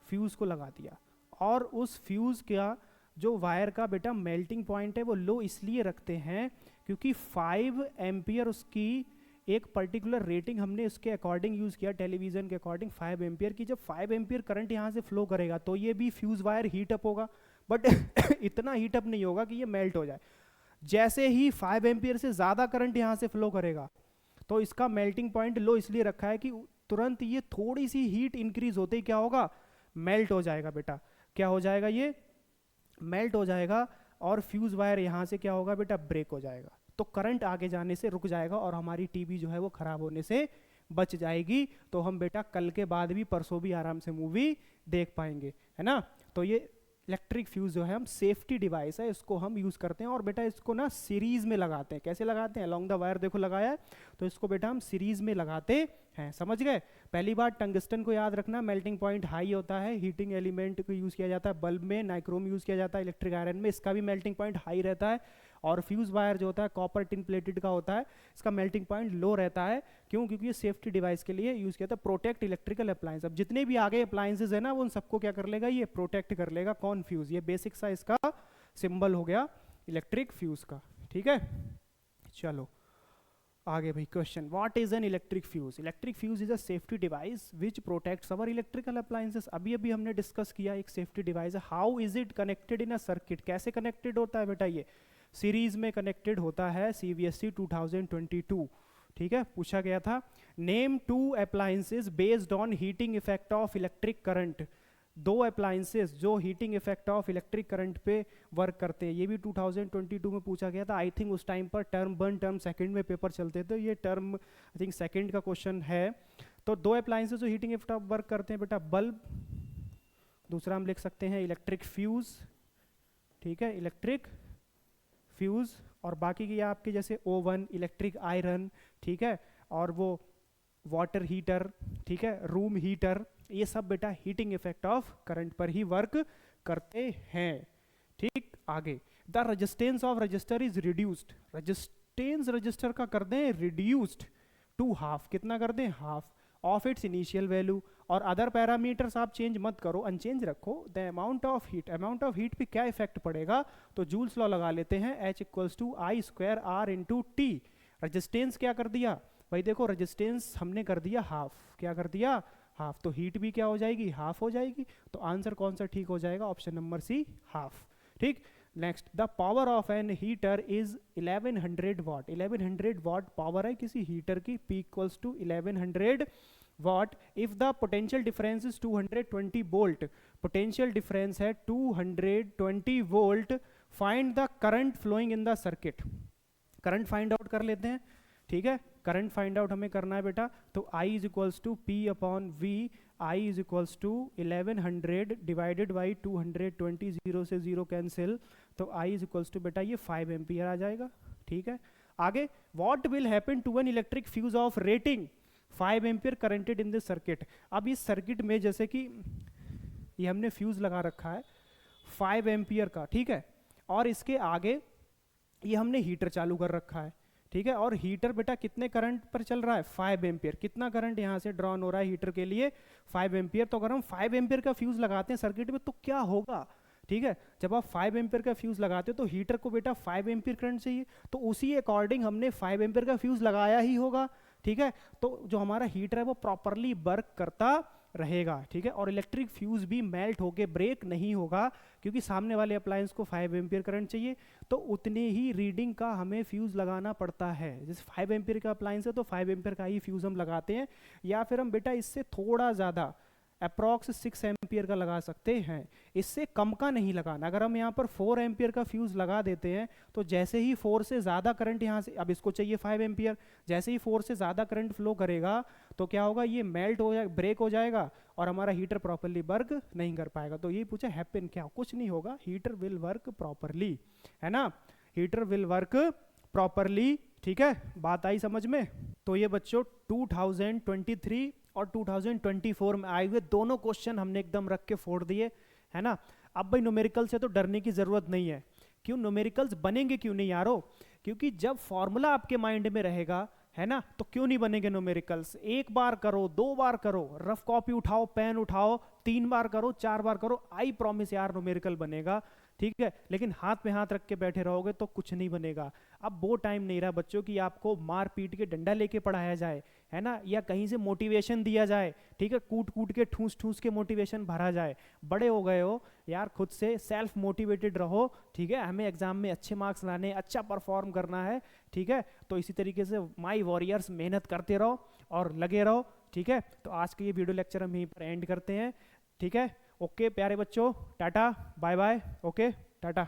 [SPEAKER 1] फ्यूज को लगा दिया। और उस फ्यूज का जो वायर का बेटा मेल्टिंग पॉइंट है वो लो इसलिए रखते हैं क्योंकि 5 एम्पियर उसकी एक पर्टिकुलर रेटिंग हमने उसके अकॉर्डिंग यूज किया, टेलीविजन के अकॉर्डिंग 5 एम्पियर की। जब 5 एम्पियर करंट यहाँ से फ्लो करेगा तो ये भी फ्यूज वायर हीट अप होगा, बट इतना हीट अप नहीं होगा कि ये मेल्ट हो जाए। जैसे ही 5 एम्पियर से ज़्यादा करंट यहाँ से फ्लो करेगा तो इसका मेल्टिंग पॉइंट लो इसलिए रखा है कि तुरंत ये थोड़ी सी हीट इंक्रीज होते ही क्या होगा, मेल्ट हो जाएगा बेटा। क्या हो जाएगा, ये मेल्ट हो जाएगा, और फ्यूज वायर यहाँ से क्या होगा बेटा, ब्रेक हो जाएगा। तो करंट आगे जाने से रुक जाएगा और हमारी टीवी जो है वो खराब होने से बच जाएगी। तो हम बेटा कल के बाद भी, परसों भी आराम से मूवी देख पाएंगे, है ना। तो ये इलेक्ट्रिक फ्यूज जो है हम सेफ्टी डिवाइस है, इसको हम यूज करते हैं। और बेटा इसको ना सीरीज में लगाते हैं। कैसे लगाते हैं, अलोंग द वायर देखो लगाया है, तो इसको बेटा हम सीरीज में लगाते हैं। समझ गए। पहली बार टंगस्टन को याद रखना, मेल्टिंग पॉइंट हाई होता है, हीटिंग एलिमेंट को यूज किया जाता है, बल्ब में नाइक्रोम यूज किया जाता है, इलेक्ट्रिक आयरन में इसका भी मेल्टिंग पॉइंट हाई रहता है। और फ्यूज वायर जो होता है कॉपर टिन प्लेटेड का होता है, इसका मेल्टिंग पॉइंट लो रहता है। क्यों, क्योंकि ये सेफ्टी डिवाइस के लिए यूज किया था, प्रोटेक्ट इलेक्ट्रिकल अप्लायंस। अब जितने भी आगे अप्लायंसेज है ना वो उन सबको क्या कर लेगा, ये प्रोटेक्ट कर लेगा। कौन, फ्यूज। ये बेसिक सा इसका सिंबल हो गया इलेक्ट्रिक फ्यूज का। ठीक है, चलो आगे भाई question, what is an electric fuse. Electric fuse is a safety device which protects our electrical appliances. अभी अभी हमने डिस्कस किया, एक सेफ्टी डिवाइस है। How is it connected in a circuit, कैसे कनेक्टेड होता है बेटा, ये सीरीज में कनेक्टेड होता है। CBSE 2022, ठीक है, पूछा गया था। Name 2 appliances based on heating effect of electric current. 2 appliances जो heating effect of electric current पे वर्क करते हैं। ये भी 2022 में पूछा गया था। आई थिंक उस टाइम पर टर्म 1 टर्म 2 में पेपर चलते थे, ये टर्म आई थिंक 2 का क्वेश्चन है। तो 2 अप्लायंसेस जो हीटिंग इफेक्ट ऑफ वर्क करते हैं बेटा, बल्ब, दूसरा हम लिख सकते हैं इलेक्ट्रिक फ्यूज। ठीक है, इलेक्ट्रिक फ्यूज। और बाकी की आपके जैसे ओवन, इलेक्ट्रिक आयरन, ठीक है, और वो वाटर हीटर, ठीक है, रूम हीटर, ये सब बेटा हीटिंग इफेक्ट ऑफ करंट पर ही वर्क करते हैं। ठीक, आगे the resistance of register is reduced, resistance register का कर दें रिड्यूस्ड टू हाफ, कितना कर दें half of its initial value, और अदर पैरामीटर्स आप चेंज मत करो, अनचेंज रखो। The amount of heat, amount of heat पे क्या इफेक्ट पड़ेगा, तो जूल्स लॉ लगा लेते हैं, H equals to I square R into T. Resistance क्या कर दिया भाई, देखो रजिस्टेंस हमने कर दिया हाफ, क्या कर दिया हाफ, तो हीट भी क्या हो जाएगी हाफ हो जाएगी, तो आंसर कौन सा ठीक हो जाएगा, ऑप्शन नंबर सी हाफ। ठीक, next the power of an heater is 1100 watt, 1100 watt power है किसी हीटर की, P equals to 1100 watt. If the potential difference is 220 volt, potential difference है 220 volt, find the current flowing in the circuit. Current find out कर लेते हैं, ठीक है, current find out हमें करना है बेटा, तो I is equals to P upon V, I is equals to 1100 divided by 220, 0 से 0 कैंसिल, तो I इज इक्वल्स टू बेटा ये 5 एम्पियर आ जाएगा। ठीक है, आगे what will happen to an electric fuse of rating 5 ampere current in this circuit. अब इस सर्किट में जैसे कि ये हमने फ्यूज लगा रखा है 5 एम्पियर का, ठीक है, और इसके आगे ये हमने हीटर चालू कर रखा है, ठीक है, और हीटर बेटा कितने करंट पर चल रहा है 5 एम्पियर, कितना करंट यहाँ से ड्रॉन हो रहा है हीटर के लिए 5 एम्पियर। तो अगर हम 5 एम्पियर का फ्यूज लगाते हैं सर्किट में तो क्या होगा, ठीक है, जब आप 5 एम्पियर का फ्यूज लगाते हो तो हीटर को बेटा 5 एम्पियर करंट चाहिए, तो उसी अकॉर्डिंग हमने 5 एम्पियर का फ्यूज लगाया ही होगा। ठीक है, तो जो हमारा हीटर है वो प्रॉपरली वर्क करता रहेगा। ठीक है, और इलेक्ट्रिक फ्यूज भी मेल्ट होके ब्रेक नहीं होगा, क्योंकि सामने वाले अप्लायंस को 5 एम्पियर करंट चाहिए, तो उतने ही रीडिंग का हमें फ्यूज लगाना पड़ता है। जैसे 5 एम्पियर का अप्लायंस है तो 5 एम्पियर का ही फ्यूज हम लगाते हैं, या फिर हम बेटा इससे थोड़ा ज़्यादा अप्रॉक्स 6 एम्पियर का लगा सकते हैं, इससे कम का नहीं लगाना। अगर हम यहाँ पर 4 एम्पियर का फ्यूज लगा देते हैं तो जैसे ही 4 से ज़्यादा करंट यहाँ से, अब इसको चाहिए 5 एम्पियर, जैसे ही 4 से ज़्यादा करंट फ्लो करेगा तो क्या होगा, ये मेल्ट हो जाए, ब्रेक हो जाएगा और हमारा हीटर प्रॉपरली वर्क नहीं कर पाएगा। तो ये पूछा हैपन क्या, कुछ नहीं होगा, हीटर विल वर्क प्रॉपरली, है ना, हीटर विल वर्क प्रॉपरली। ठीक है, बात आई समझ में। तो ये बच्चों 2023 और 2024 में आए हुए दोनों क्वेश्चन हमने एकदम रख के फोड़ दिए, है ना। अब भाई न्यूमेरिकल से तो डरने की जरूरत नहीं है। क्यों, न्यूमेरिकल्स बनेंगे क्यों नहीं यारो, क्योंकि जब फॉर्मूला आपके माइंड में रहेगा, है ना, तो क्यों नहीं बनेंगे न्यूमेरिकल्स। एक बार करो, 2 बार करो, रफ कॉपी उठाओ, पेन उठाओ, 3 बार करो, 4 बार करो, आई प्रॉमिस यार न्यूमेरिकल बनेगा। ठीक है, लेकिन हाथ पे हाथ रख के बैठे रहोगे तो कुछ नहीं बनेगा। अब वो टाइम नहीं रहा बच्चों कि आपको मार पीट के डंडा लेके पढ़ाया जाए, है ना, या कहीं से मोटिवेशन दिया जाए, ठीक है, कूट कूट के ठूस ठूस के मोटिवेशन भरा जाए। बड़े हो गए हो यार, खुद से सेल्फ मोटिवेटेड रहो। ठीक है, हमें एग्जाम में अच्छे मार्क्स लाने, अच्छा परफॉर्म करना है। ठीक है, तो इसी तरीके से माई वॉरियर्स मेहनत करते रहो और लगे रहो। ठीक है, तो आज के ये वीडियो लेक्चर हम यहीं पर एंड करते हैं। ठीक है, ओके प्यारे बच्चों, tata bye bye, okay Tata.